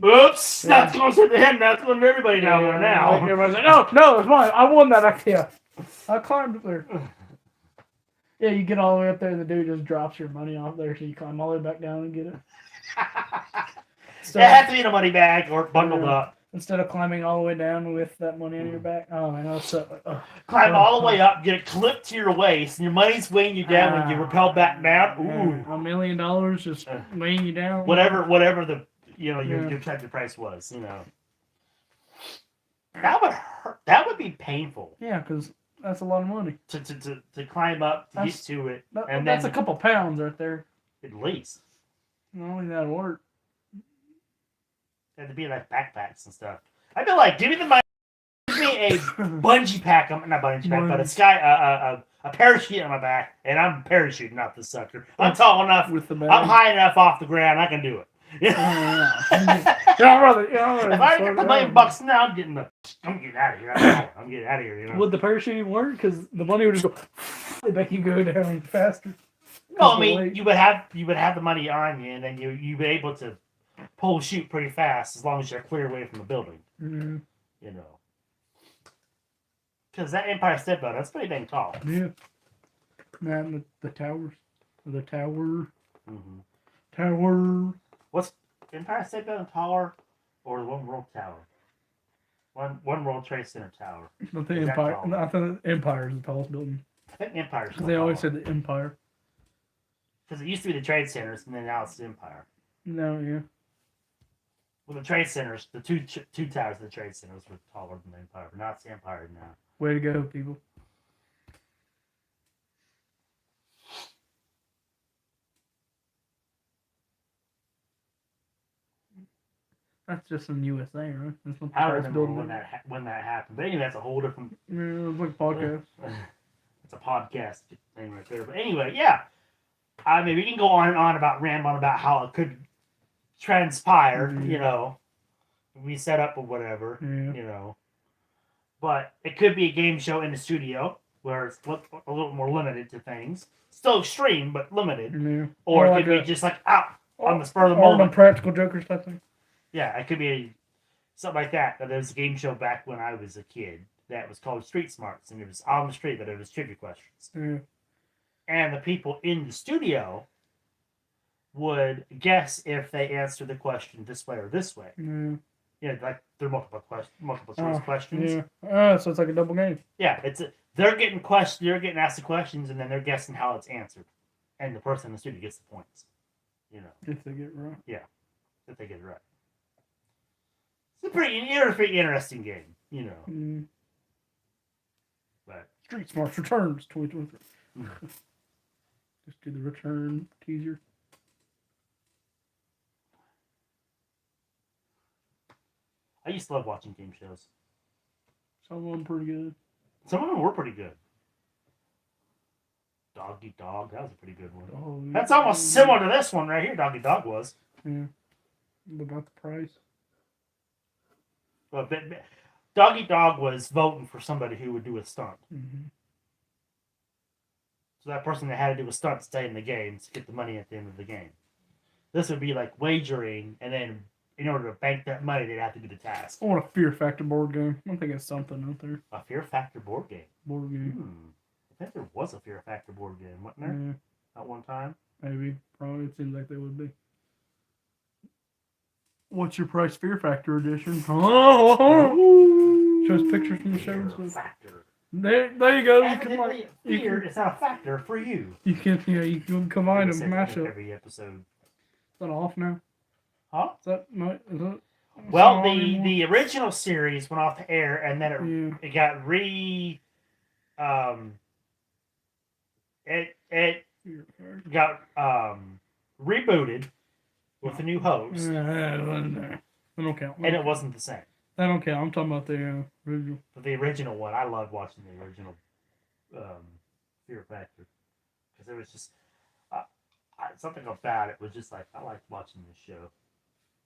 Oops, that's going to him. That's going to everybody down there now. Like everybody's like, no, it's mine. I won that idea. I climbed up there. Yeah, you get all the way up there, and the dude just drops your money off there, so you climb all the way back down and get it. It had to be in a money bag or bundled up. Instead of climbing all the way down with that money on your back. Oh, man, that's so... Climb all the way up, get it clipped to your waist, and your money's weighing you down when you rappel back down. Ooh. $1 million just weighing you down. Whatever the... your type of price was, That would hurt. That would be painful. Yeah, because that's a lot of money. To climb up, to get to it. And that's a couple pounds right there. At least. Only that'll work. It had to be like backpacks and stuff. I'd be like, give me the money. Give me a bungee pack. Not bungee pack, but a parachute on my back. And I'm parachuting off this sucker. I'm tall enough. I'm high enough off the ground. I can do it. If If I get the $1 million now, I'm getting out of here. I'm getting out of here. Would the parachute even work? Because the money would just go. Make you go down faster. No, I mean you would have the money on you, and then you'd be able to pull shoot pretty fast as long as you're clear away from the building. Mm-hmm. Because that Empire State Building, that's pretty dang tall. Yeah. Man, the towers. The tower. Mm-hmm. Tower. What's Empire State Building taller or the One World Tower? One World Trade Center Tower. I think the Empire is the tallest building. I think Empire's They always said the Empire. Because it used to be the Trade Centers, and then now it's the Empire. No, yeah. Well, the Trade Centers, the two towers of the Trade Centers were taller than the Empire, but now it's the Empire now. Way to go, people. That's just in USA, right? That's not I don't remember when that happened. But anyway, that's a whole different... Yeah, it's like a podcast. It's a podcast thing right there. But anyway, yeah. I mean, we can go on and on about rambling about how it could transpire, we set up or whatever, But it could be a game show in the studio where it's a little more limited to things. Still extreme, but limited. Yeah. Or it could be just like out on the spur of the moment. Or Practical Jokers type thing. Yeah, it could be something like that. There was a game show back when I was a kid that was called Street Smarts, and it was on the street, but it was trivia questions. Yeah. And the people in the studio would guess if they answer the question this way or this way. Yeah. Like they're multiple choice questions. Yeah. So it's like a double game. Yeah, they're getting asked the questions, and then they're guessing how it's answered, and the person in the studio gets the points. If they get it right. Yeah, if they get it right. It's a pretty interesting game, But Street Smarts Returns 2023. Just do the return teaser. I used to love watching game shows. Some of them pretty good. Some of them were pretty good. Dog Eat Dog, that was a pretty good one. Oh, yeah. That's almost similar to this one right here. Dog Eat Dog was. Yeah. What about the price? Well, Dog Eat Dog was voting for somebody who would do a stunt. Mm-hmm. So that person that had to do a stunt to stay in the game to get the money at the end of the game. This would be like wagering, and then in order to bank that money, they'd have to do the task. I want a Fear Factor board game. I think it's something out there. A Fear Factor board game. Board game. I think there was a Fear Factor board game, wasn't there? Yeah, At one time. maybe. Probably. It seems like they would be. What's your price, Fear Factor edition? Oh, shows pictures from the shows. Fear Factor. There you go. Evidently, fear is not a factor for you. You can combine them, mash up. Every episode. Is that off now? Huh? Is that Well, the original series went off the air, and then it got it got rebooted with a new host, that don't count. and it wasn't the same. That don't count. I'm talking about the original. But the original one, I loved watching the original Fear Factor because it was just something about it was just like I liked watching this show.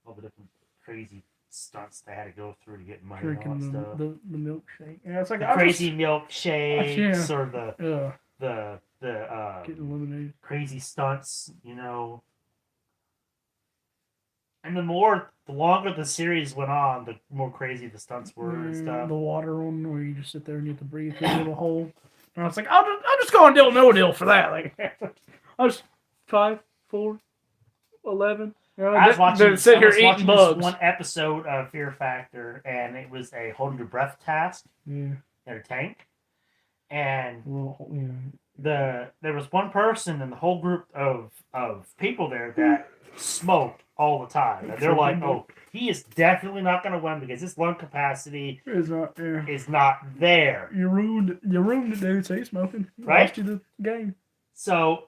All the different crazy stunts they had to go through to get money Drinking and all that stuff. the milkshake. Yeah, it's like The crazy milkshakes or the getting eliminated. crazy stunts, you know. And the longer the series went on, the more crazy the stunts were and stuff. The water one where you just sit there and you have to breathe through a little hole. And I was like, I'll just go on deal no deal for that. Like, I was 5, 4, 11. You know, I was watching eating bugs. This one episode of Fear Factor, and it was a hold your breath task in a tank. And there was one person in the whole group of people there that smoked all the time. And they're like, oh, he is definitely not going to win because his lung capacity is not there. You ruined it, dude. Say smoking. Right? Lost you the game. So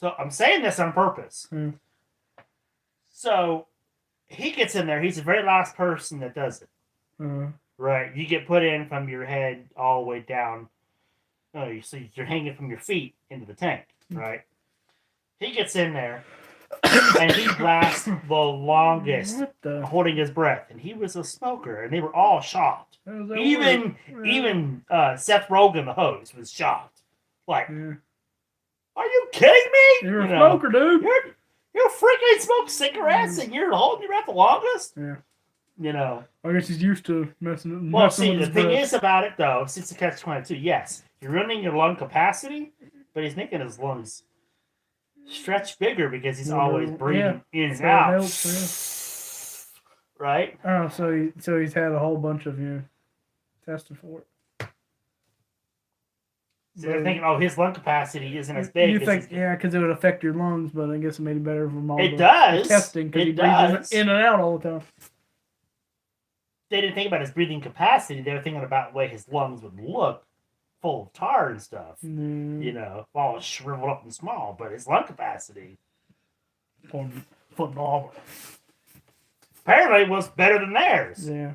I'm saying this on purpose. So he gets in there. He's the very last person that does it. Right? You get put in from your head all the way down. So you're hanging from your feet into the tank, right? He gets in there, and he lasts the longest holding his breath. And he was a smoker, and they were all shocked. Even Seth Rogen, the host, was shocked. Like, are you kidding me? You're a smoker, dude. You're freaking smoking cigarettes, and you're holding your breath the longest? Yeah. You know. I guess he's used to messing. Well, see, the thing is about it, though, since the catch-22, yes, you're running your lung capacity, but he's making his lungs stretch bigger because he's always breathing in and out. Helps, right? Oh, so he's had a whole bunch of testing for it. So they're thinking, oh, his lung capacity isn't as big. You think, because it would affect your lungs, but I guess it made it better from all the testing because he breathes in and out all the time. They didn't think about his breathing capacity. They were thinking about the way his lungs would look, full of tar and stuff. You know, all shriveled up and small. But his lung capacity, phenomenal. Apparently, was better than theirs. Yeah.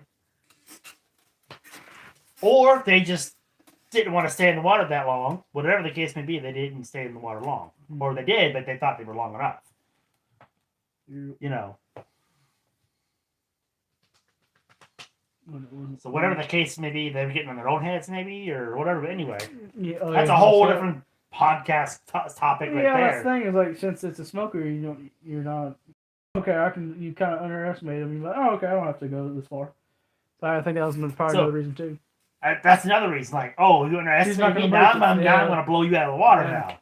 Or they just didn't want to stay in the water that long. Whatever the case may be, they didn't stay in the water long. Or they did, but they thought they were long enough. You know. So whatever the case may be, they were getting on their own heads, maybe, or whatever. But anyway, that's a whole different podcast topic right there. Yeah, the thing is, like, since it's a smoker, you're not okay. You kind of underestimate him. You're like, oh, okay, I don't have to go this far. So I think that was probably another reason too. That's another reason. Like, oh, you underestimate me now. I'm going to blow you out of the water now.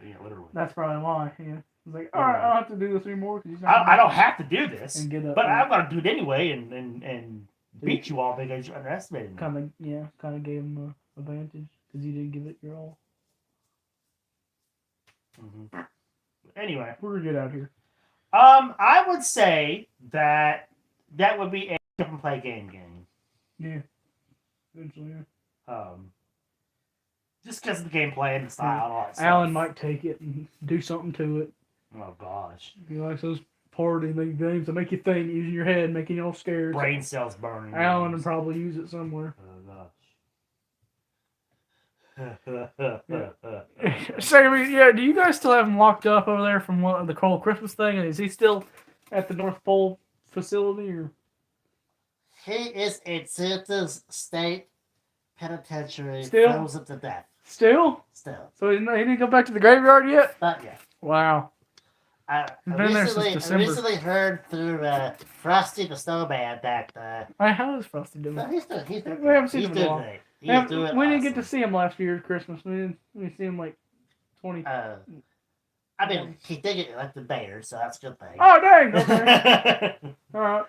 Yeah, literally. That's probably why. Yeah. It's like, all right, I don't have to do this anymore. I don't have to do this, but I'm going to do it anyway and beat you all because you underestimated me. Kind of gave him an advantage because you didn't give it your all. Anyway, we're gonna get out of here. I would say that would be a different play game. Yeah. Eventually, yeah. Just because of the gameplay and the style and all that stuff. Alan might take it and do something to it. Oh, gosh. He likes those party games that make you think, using your head, making you all scared. Brain cells burning. Alan would probably use it somewhere. Oh, gosh. So, do you guys still have him locked up over there from the whole Christmas thing? And is he still at the North Pole facility? Or He is in Santa's state penitentiary, Still? frozen to death. Still? Still. So he didn't go back to the graveyard yet? Not yet. Wow. I Been there since December. recently heard through Frosty the Snowman that Hey, how is Frosty doing? he's doing We haven't seen he's him in a doing while. great. He's Yeah, doing we didn't get to awesome. see him last year at Christmas. We see him like 20. I mean, he did get elected mayor, so that's a good thing. Oh, dang. Okay. All right.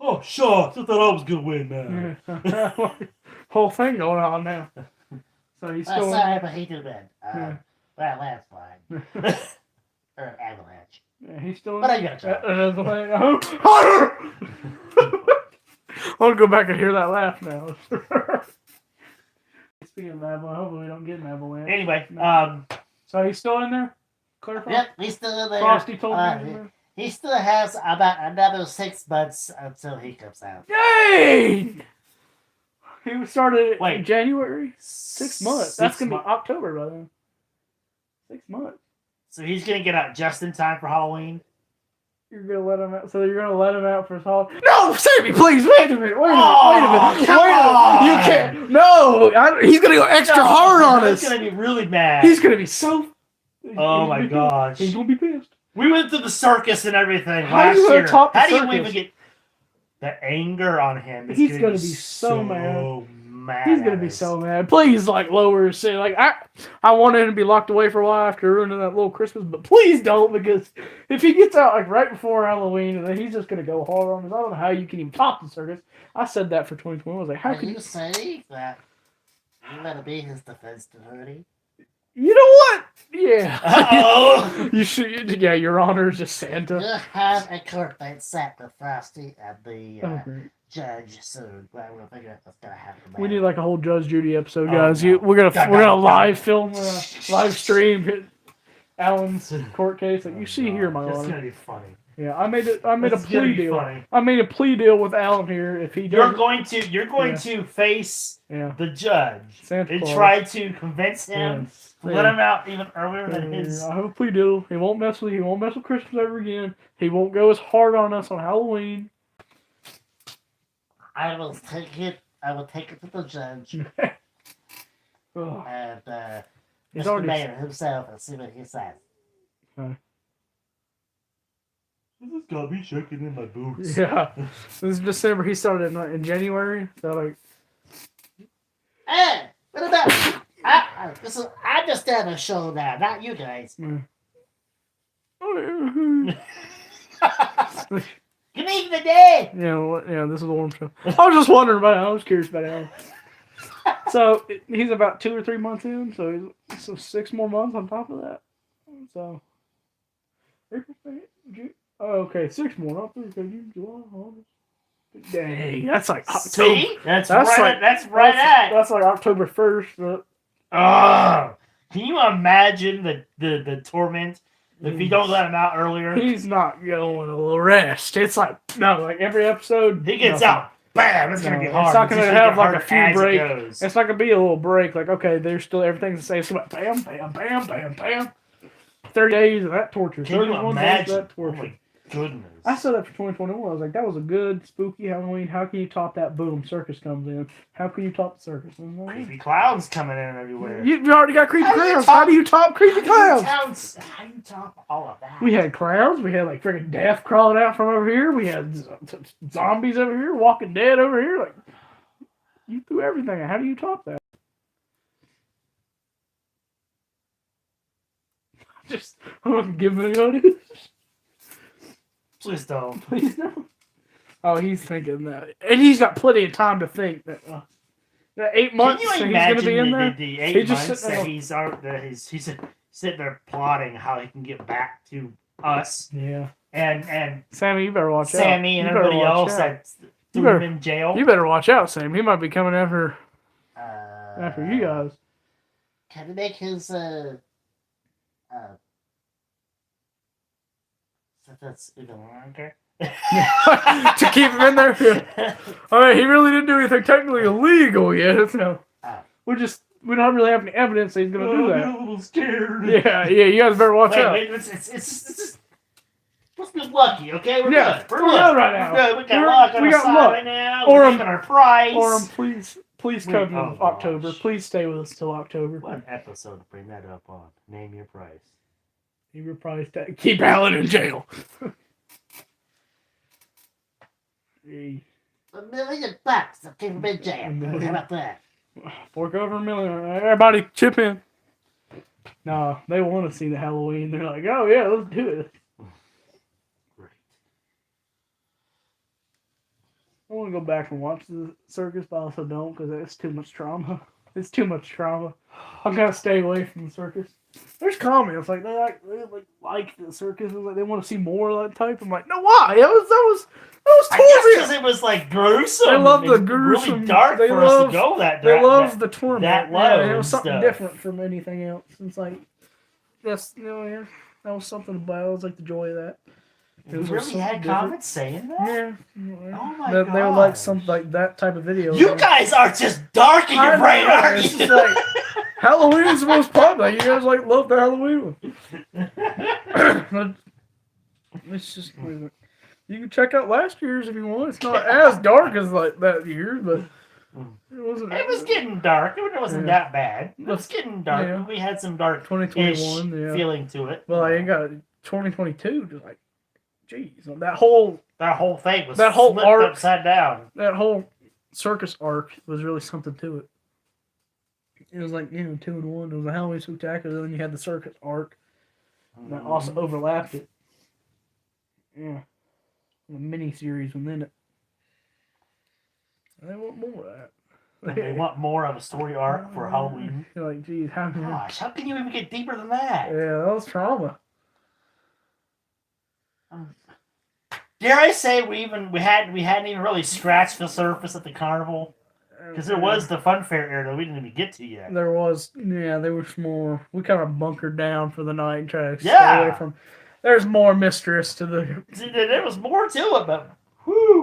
Oh, shucks. I thought I was going to win now. Yeah. Whole thing going on now. So he's still. Sorry, but he did win. Yeah. Well, that's fine. Or an avalanche. Yeah, he's still. But I got you. I'll go back and hear that laugh now. Speaking of avalanche, hopefully we don't get an avalanche. Anyway, So he's still in there? Clarify? Yep, he's still in there. Frosty told me. He's in there? He still has about another 6 months until he comes out. Yay! He started in Wait. January? 6 months. That's going to be months. October by then. 6 months. So he's going to get out just in time for Halloween? You're going to let him out. So you're going to let him out for his holiday? No, Sammy, please. Wait a minute. Wait a minute. Oh, wait a minute. come Wait a minute. on. You can't. No. He's going to go extra hard on us. He's going to be really mad. He's going to be so. Oh my gosh. He's going to be pissed. We went to the circus and everything How last you gonna year. top the How do you circus? even get the anger on him? Is He's gonna gonna be so mad. He's gonna be so mad. Please, like, lower his shit. Like, I wanted him to be locked away for a while after ruining that little Christmas, but please don't, because if he gets out like right before Halloween, and then he's just gonna go hard on us. I don't know how you can even top the circus. I said that for 2020. I was like, how Are can you you? saying that you gotta be his defense attorney? You know what? Yeah. Uh-oh. You should. Yeah, Your Honor, just Santa. You have a court date set with Frosty and the Oh, great. judge soon. Well, we'll figure out what's gonna happen. We need like a whole Judge Judy episode, Oh, guys. no. We're gonna God. live film, live stream hit Alan's court case. Like you see here, my That's honor. gonna be funny. Yeah, I made a That's gonna plea be deal. funny. I made a plea deal with Alan here. If he You're does, going to face yeah, the judge Santa and Claus. try to convince him. Yes. Let him out even earlier than his. I have a plea deal. He won't mess with Christmas ever again. He won't go as hard on us on Halloween. I will take it to the judge Ugh. and He's Mr. already- Mayor himself and see what he says. This has got me shaking in my boots. Yeah, this is December. He started in January. So like, Hey, what about? I'm just on a show now, not you guys. Good evening, day. Yeah, this is a warm show. I was just wondering about it. I was curious about Alan. So he's about 2 or 3 months in. So 6 more months on top of that. So April, May, June. Oh, okay, 6 more. Not 3. June, July, August. Dang, that's like October. See? That's That's right. like- That's right at. That's like October 1st. But Can you imagine the torment if you don't let him out earlier? he's not going to rest. It's like like every episode He gets nothing. out. Bam! It's gonna No, be it's hard. not gonna just have, get like, a harder few as it breaks. goes. It's not gonna be a little break. Like, okay, there's still everything's the same. So like, bam, bam, bam, bam, bam. 30 days of that torture. Can you 31 days of imagine? that Oh torture. my goodness. I said that for 2021. I was like, that was a good spooky Halloween. How can you top that? Boom, circus comes in. How can you top the circus? And I'm like, Creepy clowns coming in everywhere. you already got creepy How do you clowns. top- How do you top creepy clowns? How do you top all of that? We had clowns. We had like freaking death crawling out from over here. We had zombies over here, Walking Dead over here. Like, you threw everything. How do you top that? I'm not giving any ideas. Please don't. Please no. Oh, he's thinking that, and he's got plenty of time to think that. That 8 months Can that you he's going to be in imagine there. the 8 He's just months sitting that there. he's sitting there plotting how he can get back to us Yeah, and Sammy, you better watch out. Sammy and You better everybody watch else out. that You threw better- him in jail. You better watch out, Sam. He might be coming after you guys. Can you make his sentence even longer? To keep him in there. Yeah. All right, he really didn't do anything technically illegal yet. So we don't really have any evidence that he's going to do I'm that. a little scared. Yeah. You guys better watch out. Wait, it's Let's be lucky, okay? We're Yeah, good. We're we're good good right now. We're good. We got luck on we our got side luck. right now. Or, We're making our price. Or please Wait, come in oh, October. gosh. Please stay with us till October. What episode to bring that up on? Name your price. You were probably keep Alan in jail. Hey, $1 million to keep him in jail. $1 million. How about that? fork over $1 million. Everybody chip in. No, they want to see the Halloween. They're like, oh yeah, let's do it. Great. I want to go back and watch the circus, but I also don't because it's too much trauma. It's too much trauma. I'm gonna stay away from the circus. There's comments like they like the circus and like they want to see more of that type. I'm like, no, why? That was I guess torture. because it was like gruesome. They love the It was gruesome. Really dark they for love, us to go that. They that, love that, the torment. that Yeah, low it was and something stuff. different from anything else. It's like that's yeah, that was something about it. It was like the joy of that. It You was really something had different. comments saying that? Yeah. Oh my They were like gosh. some like that type of video. You guys are just dark in your brain, aren't It's you? just like Halloween's the most popular. You guys like love the Halloween one. It's just you can check out last year's if you want. It's not as dark as like that year, but it wasn't. It was getting dark. It wasn't Yeah. that bad. It was getting dark. Yeah. We had some dark 2021, yeah. feeling to it. Well, I got 2022. Just like, geez, that whole thing was that whole flipped arc- upside down. that whole circus arc was really something to it. It was like 2 in 1. It was a Halloween spectacular, then you had the circus arc that also overlapped it. Yeah, a mini series within it. They want more of that. They want more of a story arc for Halloween. You're like, geez, how can Gosh, how can you even get deeper than that? Yeah, that was trauma. Dare I say we hadn't even really scratched the surface at the carnival because there was the fun fair area we didn't even get to yet. There was, there was more. We kind of bunkered down for the night and tried to stay Yeah. away from. There's more mistress to the See, there was more to it, but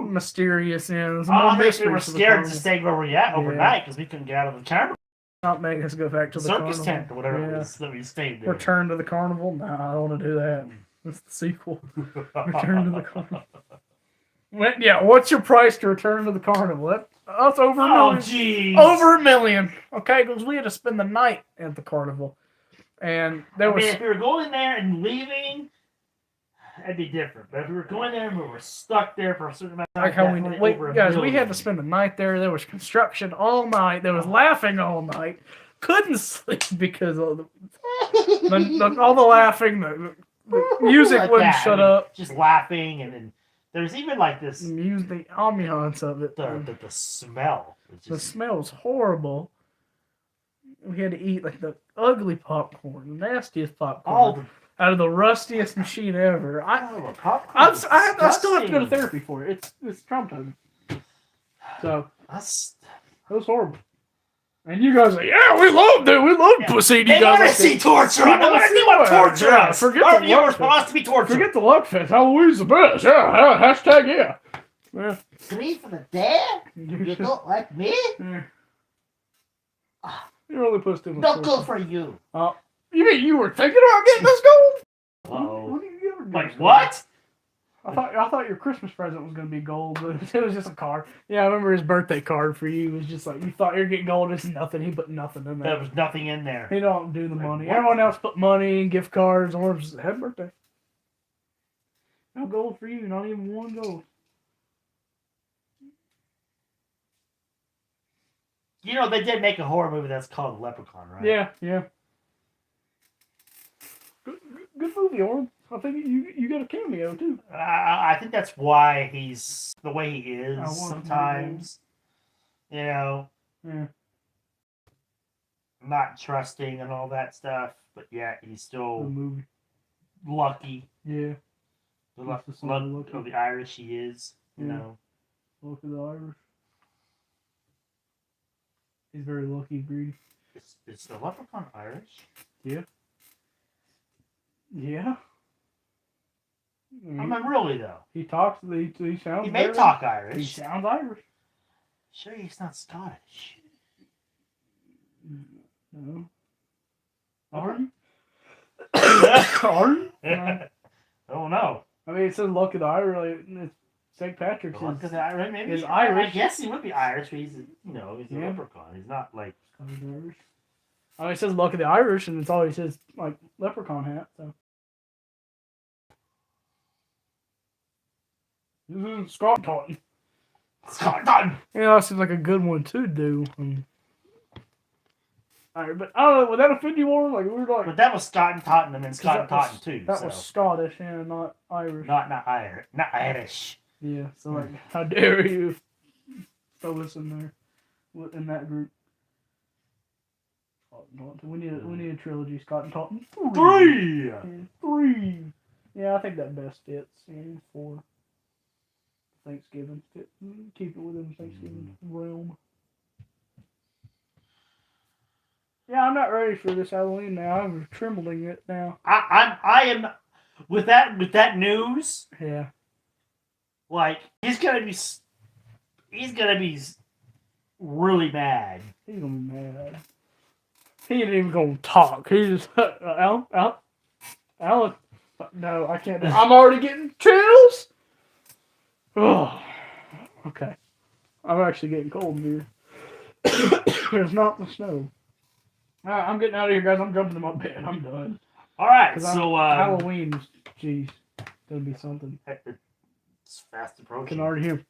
mysterious. Yeah, there's I more don't think we mystery were to the scared to carnival. stay where we at overnight because we couldn't get out of the carnival Not make us go back to the circus carnival. tent or whatever it Yeah. was that we stayed there. Return to the carnival? No, I don't want to do that. That's the sequel. Return to the carnival. Yeah, what's your price to return to the carnival? That's over $1 Oh, million. jeez. Over $1 million. Okay, because we had to spend the night at the carnival, and there was. if we were going there and leaving, that'd be different. But if we were going there and we were stuck there for a certain amount of time, Like how we definitely wait, over $1 guys, we million. had to spend the night there. There was construction all night. There was laughing all night. Couldn't sleep because of all the laughing. The music Like wouldn't that. shut I mean, up. Just laughing, and then there's even like this The ambiance of it. the smell. It's The just, smell was horrible. We had to eat like the ugly popcorn, the nastiest popcorn, all the out of the rustiest machine ever. popcorn. I was still have to go to disgusting. therapy for it. It's traumatizing. So That's, it was horrible. And you guys are like, yeah, we loved it. We loved pussy. You they guys want to like see it. torture. They They want wanna to see see what what- torture yeah, us. forget Our the viewers Luckfest. want us to be tortured. Forget the Luckfest. Halloween's the best. Yeah, hashtag yeah. Yeah. 3 for the dead? You don't like me? Yeah. You really put us too much. Don't go torture. for you. You mean you were thinking about getting us gold? Uh-oh. What do you ever do? Like what? I thought your Christmas present was gonna be gold, but it was just a card. Yeah, I remember his birthday card for you was just like you thought you were getting gold. It's nothing. He put nothing in There there. was nothing in there. He don't do the Like, money. what? Everyone else put money, gift cards, or just happy birthday. No gold for you. Not even one gold. You know, they did make a horror movie that's called Leprechaun, right? Yeah, yeah. Good movie, Orm. I think you got a cameo too. I think that's why he's the way he is I want to sometimes. You know, Yeah. not trusting and all that stuff, but yet he's Good still movie. lucky. Yeah. The luck He's the son of of lucky. the Irish he is. You Yeah. know, Look at the Irish. He's very lucky, greedy. is the Leprechaun Irish? Yeah. Yeah. I mean, really though. He talks. He sounds. He may very- talk He Irish. sounds Irish. Sure, he's not Scottish. No. Are Okay. you? Are you? I don't know. I mean, it says luck of the Irish. It's St. Patrick's Well, is maybe is I Irish. guess he would be Irish, but he's a Yeah. leprechaun. He's not like. Irish. Oh, it says luck of the Irish, and it's always his like leprechaun hat. So. Scott Taunton. Scott Taunton. Yeah, that seems like a good one to do. Alright, but I don't know, would that offend you more? Like, we were like. But that was Scott and Taunton, and then Scott and Taunton too. That so. was Scottish, yeah, not Irish. Not Irish. Yeah, so like, how dare you throw us in there, in that group? We need a trilogy, Scott and Taunton. 3. Yeah, 3. Yeah, I think that best fits. Yeah, 4. Thanksgiving. Keep it within Thanksgiving realm. Yeah, I'm not ready for this Halloween now. I'm trembling it now. I am with that news. Yeah. Like he's gonna be really mad. He's gonna be mad. He ain't even gonna talk. He's just Alan. No, I can't. I'm already getting chills. Oh, okay. I'm actually getting cold in here. It's not the snow. I'm getting out of here, guys. I'm jumping in my bed. I'm done. All right, so Halloween is, geez, gonna be something. It's fast approaching. Can already hear.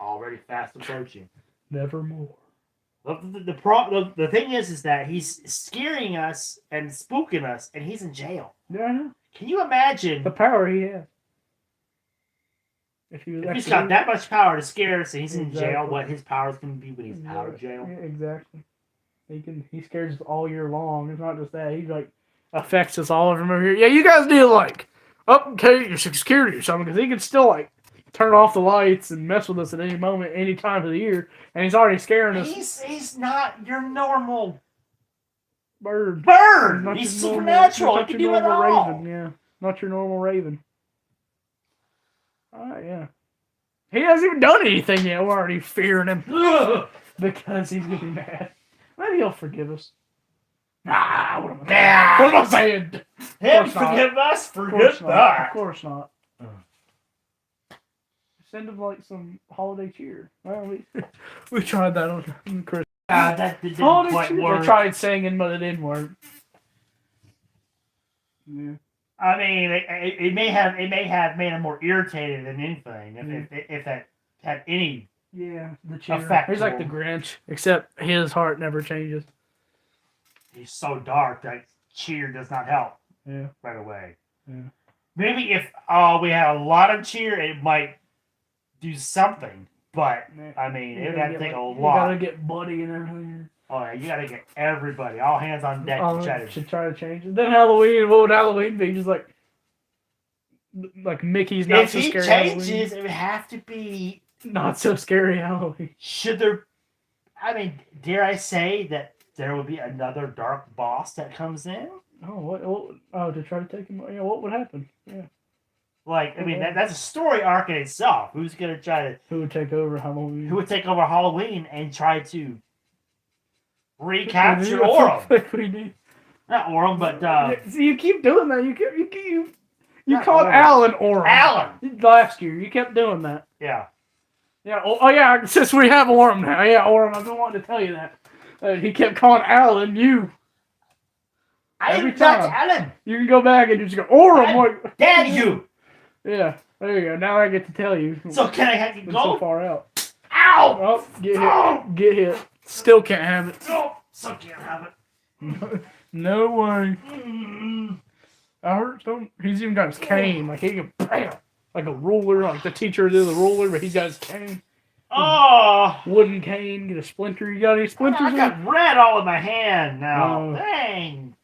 Already fast approaching. Nevermore. The thing is that he's scaring us and spooking us, and he's in jail. Yeah, I know. Can you imagine The power he has? If he's got that much power to scare us, and he's in Exactly. jail, what his power is going to be when he's out of jail? Yeah, exactly. He scares us all year long. It's not just that. He like affects us all from over here. Yeah, you guys need to like update your security or something, because he can still like turn off the lights and mess with us at any moment, any time of the year, and he's already scaring us. He's not your normal Bird. bird. Not He's your supernatural. Normal, He can do it normal all. raven. Yeah, not your normal raven. All right, yeah. He hasn't even done anything yet. We're already fearing him because he's gonna be mad. Maybe he'll forgive us. Nah, what am I saying? Him Of course not. forgive us, Of course forgive not. that. Of course not. Send him like some holiday cheer. Well, we tried that on Christmas. That didn't Holiday quite cheer. work. They tried singing, but it didn't work. Yeah. I mean, it may have made him more irritated than anything. If that had any. Yeah, the cheer. Effect He's to like the him. Grinch, except his heart never changes. He's so dark that cheer does not help Yeah. right away. Yeah. Maybe if we had a lot of cheer, it might do something. But I mean, it would have to take a You lot. gotta get Buddy and everything. Oh yeah, you gotta get everybody, all hands on deck to try to. Should try to change it. Then Halloween, what would Halloween be? Just like Mickey's not If so he scary changes, Halloween. it would have to be. Not so scary Halloween. Should there? I mean, dare I say that there would be another dark boss that comes in? Oh, to try to take him. Yeah, what would happen? Yeah, Like, I mean, that's a story arc in itself. Who's gonna try to? who would take over Halloween? Who would take over Halloween and try to recapture That's Orem? what we need. Not Orem, but See, you keep doing that. You Not called Orem. Alan Orem. Alan. Last year, you kept doing that. Yeah. Yeah. Oh, yeah. Since we have Orem now, yeah, Orem. I've been wanting to tell you that. He kept calling Alan you. I Every am not time. Alan. You can go back and just go Orem. What? Dad, you. Yeah. There you go. Now I get to tell you. So can I have you Been so go? far out. Ow! Oh, get hit. Oh! Get hit. Still can't have it. No, so can't have it. No way. Mm. I heard some. He's even got his cane. Like he can bam, like a ruler. Like the teacher did the ruler, but he's got his cane, Oh, wooden cane. Get a splinter. You got any splinters? I in got red all in my hand now. Oh. Dang.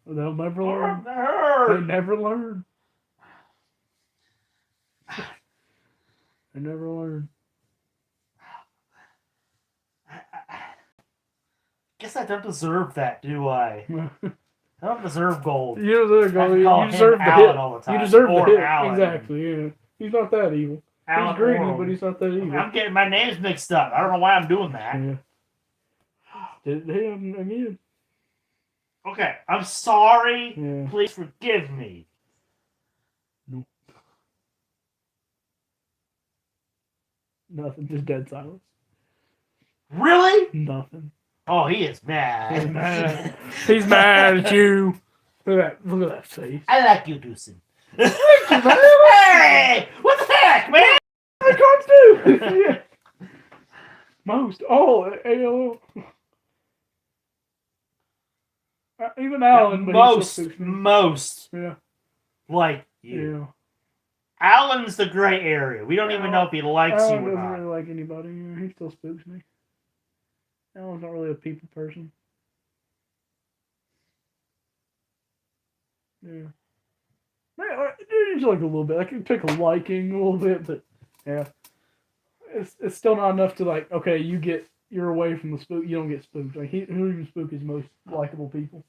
They'll never learn. That They hurt. never learn. They never learn. Guess I don't deserve that, do I? I don't deserve gold. You deserve I go. call You him deserve the Alan hit. all the time. You deserve Or the hit. Alan. Exactly. Yeah. He's not that evil. Alan He's greedy, Orem. but he's not that evil. I'm getting my names mixed up. I don't know why I'm doing that. Yeah. Did it him again? Okay, I'm sorry. Yeah. Please forgive me. No. Nothing. Just dead silence. Really? Nothing. Oh, he is mad. He's mad. He's mad at you. Look at that. Look at that face. I like you, Doosan. Thank you, man. Hey! What the heck, man? I can't do. Yeah. Most. Oh, ALO. Even Alan, but he still spooks me. Most Yeah. like you. Yeah. Alan's the gray area. We don't even know if he likes you Alan or doesn't not. really like anybody. Yeah, he still spooks me. Alan's not really a people person. Yeah. Man, it's like a little bit. I can pick a liking a little bit, but yeah, it's still not enough to like. Okay, you're away from the spook. You don't get spooked. Like who even spook his most likable people.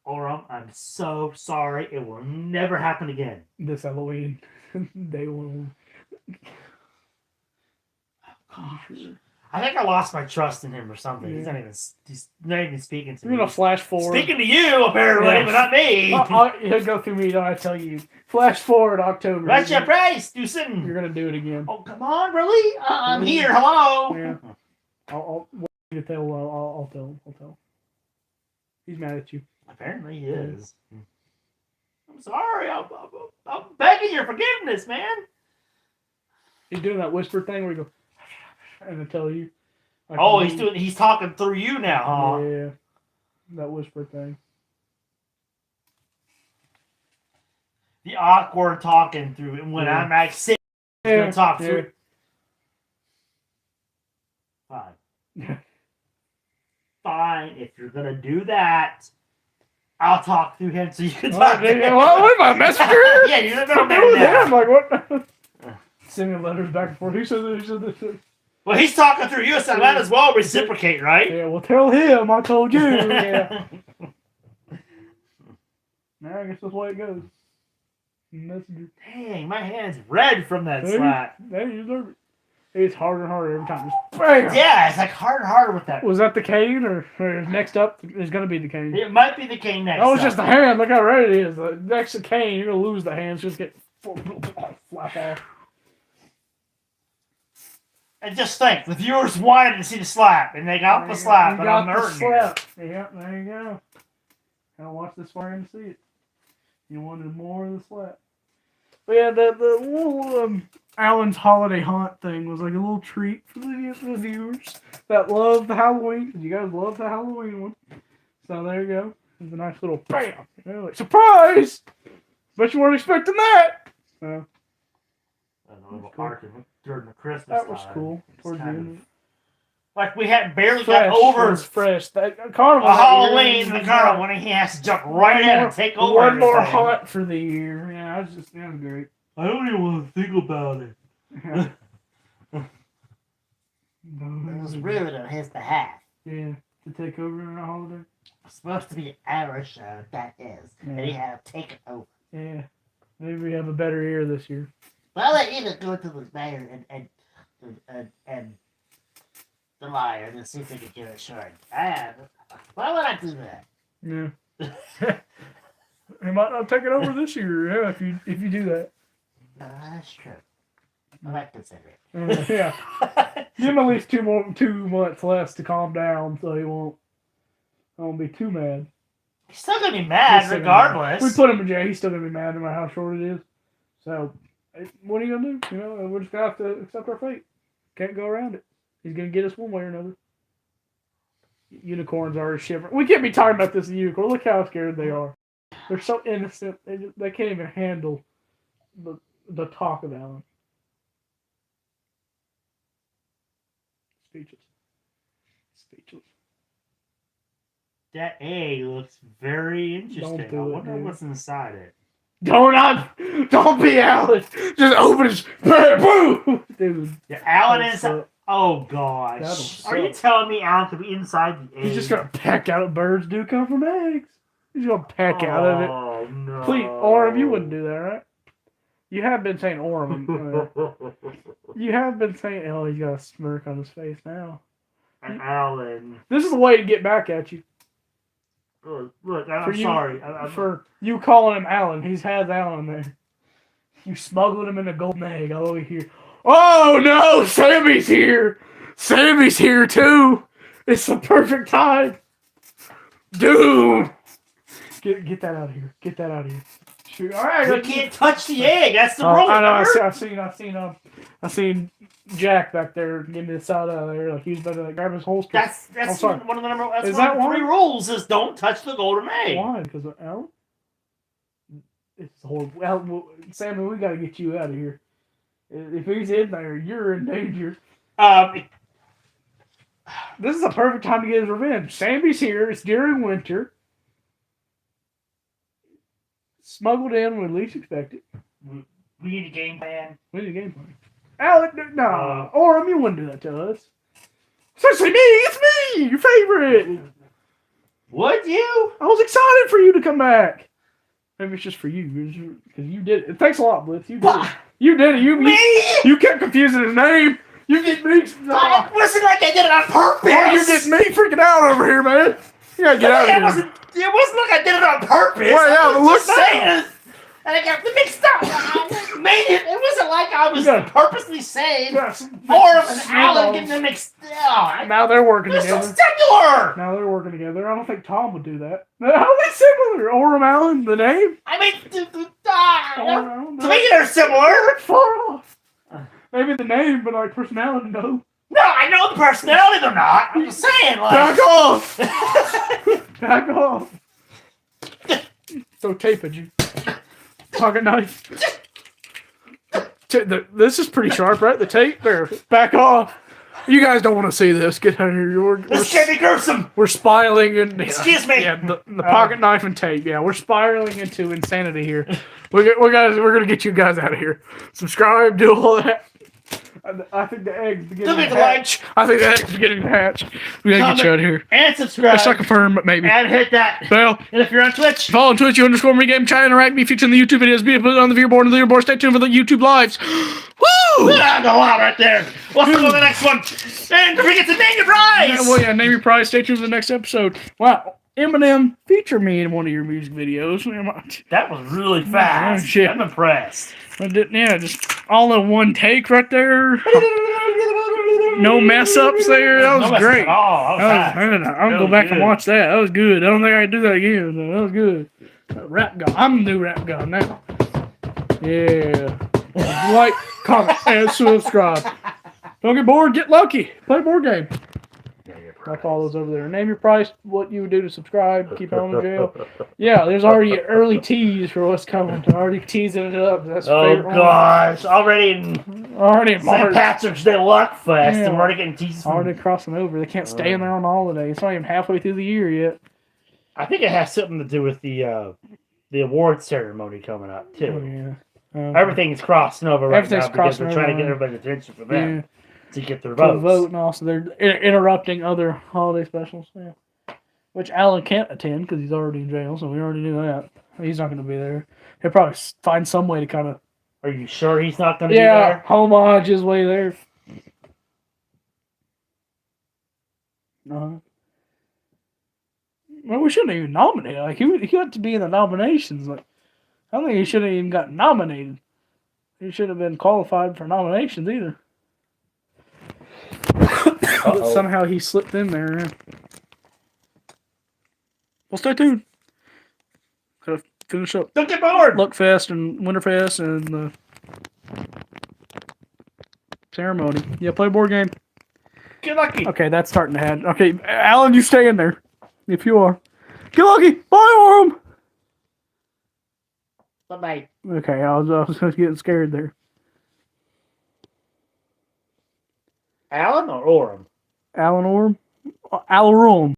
Oram, I'm so sorry. It will never happen again. This Halloween, day one. Gosh. I think I lost my trust in him or something. Yeah. He's not even speaking to We're me. gonna flash forward. Speaking to you, apparently, Yeah. but not me. He'll go through me, don't I tell you? Flash forward October. What's your price, You're Doosan? gonna do it again. Oh, come on, really? I'm here. Hello. Yeah. I'll wait to tell. I'll tell him. I'll tell him. He's mad at you. Apparently he is. I'm sorry. I'm begging your forgiveness, man. He's doing that whisper thing where he goes, and I tell you. Like, Oh, he's talking through you now, huh? Yeah. That whisper thing. The awkward talking through it when I'm like sitting gonna talk through. Fine. Fine. If you're gonna do that, I'll talk through him so you can talk to him. What am I, messenger? Yeah, you're the I'm man doing now. him. Like what? Sending letters back and forth. Who said this? Who said this? Well, he's talking through you, so I might as well reciprocate, right? Yeah. Well, tell him I told you. Yeah. Now I guess that's the way it goes. Messenger. Dang, my hand's red from that Hey, slap. hey, you deserve it. It's harder and harder every time. Just bam! Yeah, it's like harder and harder with that. Was that the cane or next up is going to be the cane? It might be the cane next. Oh, it's up. just the hand. Look how red it is. Next to cane, you're going to lose the hands. Just get flap off. And just think, the viewers wanted to see the slap, and they got the slap, but I'm hurting here. Yeah, there you go. Gotta watch this far in to see it. You wanted more of the slap. But yeah, the little Alan's holiday haunt thing was like a little treat for the viewers that love the Halloween. Because you guys love the Halloween one. So there you go. It's a nice little bam. You know, like, surprise! Bet you weren't expecting that. So, A little arc during the Christmas that was time. cool. It's Towards the kind end. of, like we had barely Fresh, got over it's fresh. That carnival. a Halloween, the carnival, when he has to jump right in and take over. One more everything. haunt for the year. Yeah, that was great. I don't even want to think about it. It was rude on his behalf. Yeah, to take over on a holiday. It's supposed to be our show, that is. And he had to take it over. Yeah, maybe we have a better year this year. Well, I'll let you go to the mayor and the liar and see if we can get it short. Why would I do that? Yeah. He might not take it over this year. Yeah, if you do that. No, that's true. I might consider it. Yeah. Give him at least 2 months less to calm down, so he won't be too mad. He's still gonna be mad regardless. We put him in jail. He's still gonna be mad no matter how short it is. So, what are you gonna do? You know, we're just gonna have to accept our fate. Can't go around it. He's gonna get us one way or another. Unicorns are shivering. We can't be talking about this unicorn. Look how scared they are. They're so innocent. They can't even handle the talk of Alan. Speechless. That egg looks very interesting. Don't do I it, wonder dude. what's inside it. Don't be Alan. Just open his boom, dude. Yeah, Alan That'll inside. suck. Oh gosh. That'll Are you suck. telling me Alan could be inside the egg? He's just gonna peck out of birds. Do come from eggs. He's gonna peck out of it. Oh no. Please, Orem, you wouldn't do that, right? You have been saying Orem. You have been saying, oh, he's got a smirk on his face now. And Alan. This is the way to get back at you. Look, I'm sorry. For you calling him Alan. He has Alan there. You smuggled him in a golden egg all over here. Oh no, Sammy's here. Sammy's here too. It's the perfect time. Dude. Get that out of here. Get that out of here. Shoot. All right. You can't touch the egg. That's the rule. I know. remember? I seen Jack back there getting this out of there. Like he was about to grab his holster. That's sorry. one of the number. That's Is one that of the one? 3 rules. Is don't touch the golden egg. Why? Because Alan. It's horrible. Well, Sammy, we gotta get you out of here. If he's in there, you're in danger. This is the perfect time to get his revenge. Sammy's here. It's during winter. Smuggled in when least expected. We need a game plan. We need a game plan. Alec, no. Orem, you wouldn't do that to us. Especially me. It's me, your favorite. Would you? I was excited for you to come back. Maybe it's just for you, because you did it. Thanks a lot, Blitz. You did it. You did it. You kept confusing his name. You get me. It wasn't like I did it on purpose. Oh, you're getting me freaking out over here, man. You gotta get out of here. It wasn't like I did it on purpose. Well, yeah, but look saying, and I got mixed up. I made it. It wasn't like I was purposely saying Orem and Alan getting them mixed up. Now they're working They're together. so similar. Now they're working together. I don't think Tom would do that. How are they similar? Orem Allen, the name? I mean, To to me they're similar. Far off. Maybe the name, but like personality, no. No, I know the personality. They're not. I'm just saying, like. Back off! Back off! Throw tape at you. Pocket knife. This is pretty sharp, right? The tape there. Back off. You guys don't want to see this. Get out of here. This can't be gruesome. We're spiraling in. Excuse me. Yeah, the pocket knife and tape. Yeah, we're spiraling into insanity here. We're gonna get you guys out of here. Subscribe, do all that. I think the egg's beginning to hatch. I think the egg's beginning to hatch. We gotta get you out of here. And subscribe. It's not confirmed, but maybe. And hit that. Well, and if you're on Twitch, follow on Twitch, _me game, chat, interact, be featured in the YouTube videos, be put on the leaderboard and the leaderboard. Stay tuned for the YouTube lives. Woo! That's a lot right there. We'll see you on the next one. And don't forget to name your prize. Yeah, well, yeah, name your prize. Stay tuned for the next episode. Wow. Eminem, feature me in one of your music videos. That was really fast. Shit. I'm impressed. Yeah, just all in one take right there. No mess ups there. That was great. I'm gonna go back and watch that. That was good. I don't think I can do that again. That was good. Rap God. I'm the new rap God now. Yeah. Like, comment, and subscribe. Don't get bored. Get lucky. Play a board game. I'll follow those over there. Name your price, what you would do to subscribe, keep on in jail. Yeah, there's already an early tease for what's coming. Already teasing it up. That's gosh. Already in March. St. Patrick's Day Luckfest, Yeah. and we're already getting teased. Already crossing over. They can't stay in there on holiday. It's not even halfway through the year yet. I think it has something to do with the award ceremony coming up, too. Oh, yeah. Everything's crossing over right now because they're trying to get over. everybody's attention for them. Yeah. To get their To votes. vote, and also they're interrupting other holiday specials. Yeah. Which Alan can't attend because he's already in jail, so we already knew that. He's not going to be there. He'll probably find some way to kind of... Are you sure he's not going to be there? Yeah, homage his way there. Well, we shouldn't even nominate. Like he had to be in the nominations. Like, I don't think he should have even got nominated. He should have been qualified for nominations either. But somehow he slipped in there. Yeah. Well, stay tuned. Gotta finish up Don't get bored. Luckfest and Winterfest and the ceremony. Yeah, play a board game. Get lucky. Okay, that's starting to head. Okay, Alan, you stay in there. If you are. Get lucky. Bye, Orem. Bye-bye. Okay, I was getting scared there. Alan or Orem? Alan Orem? Alarum.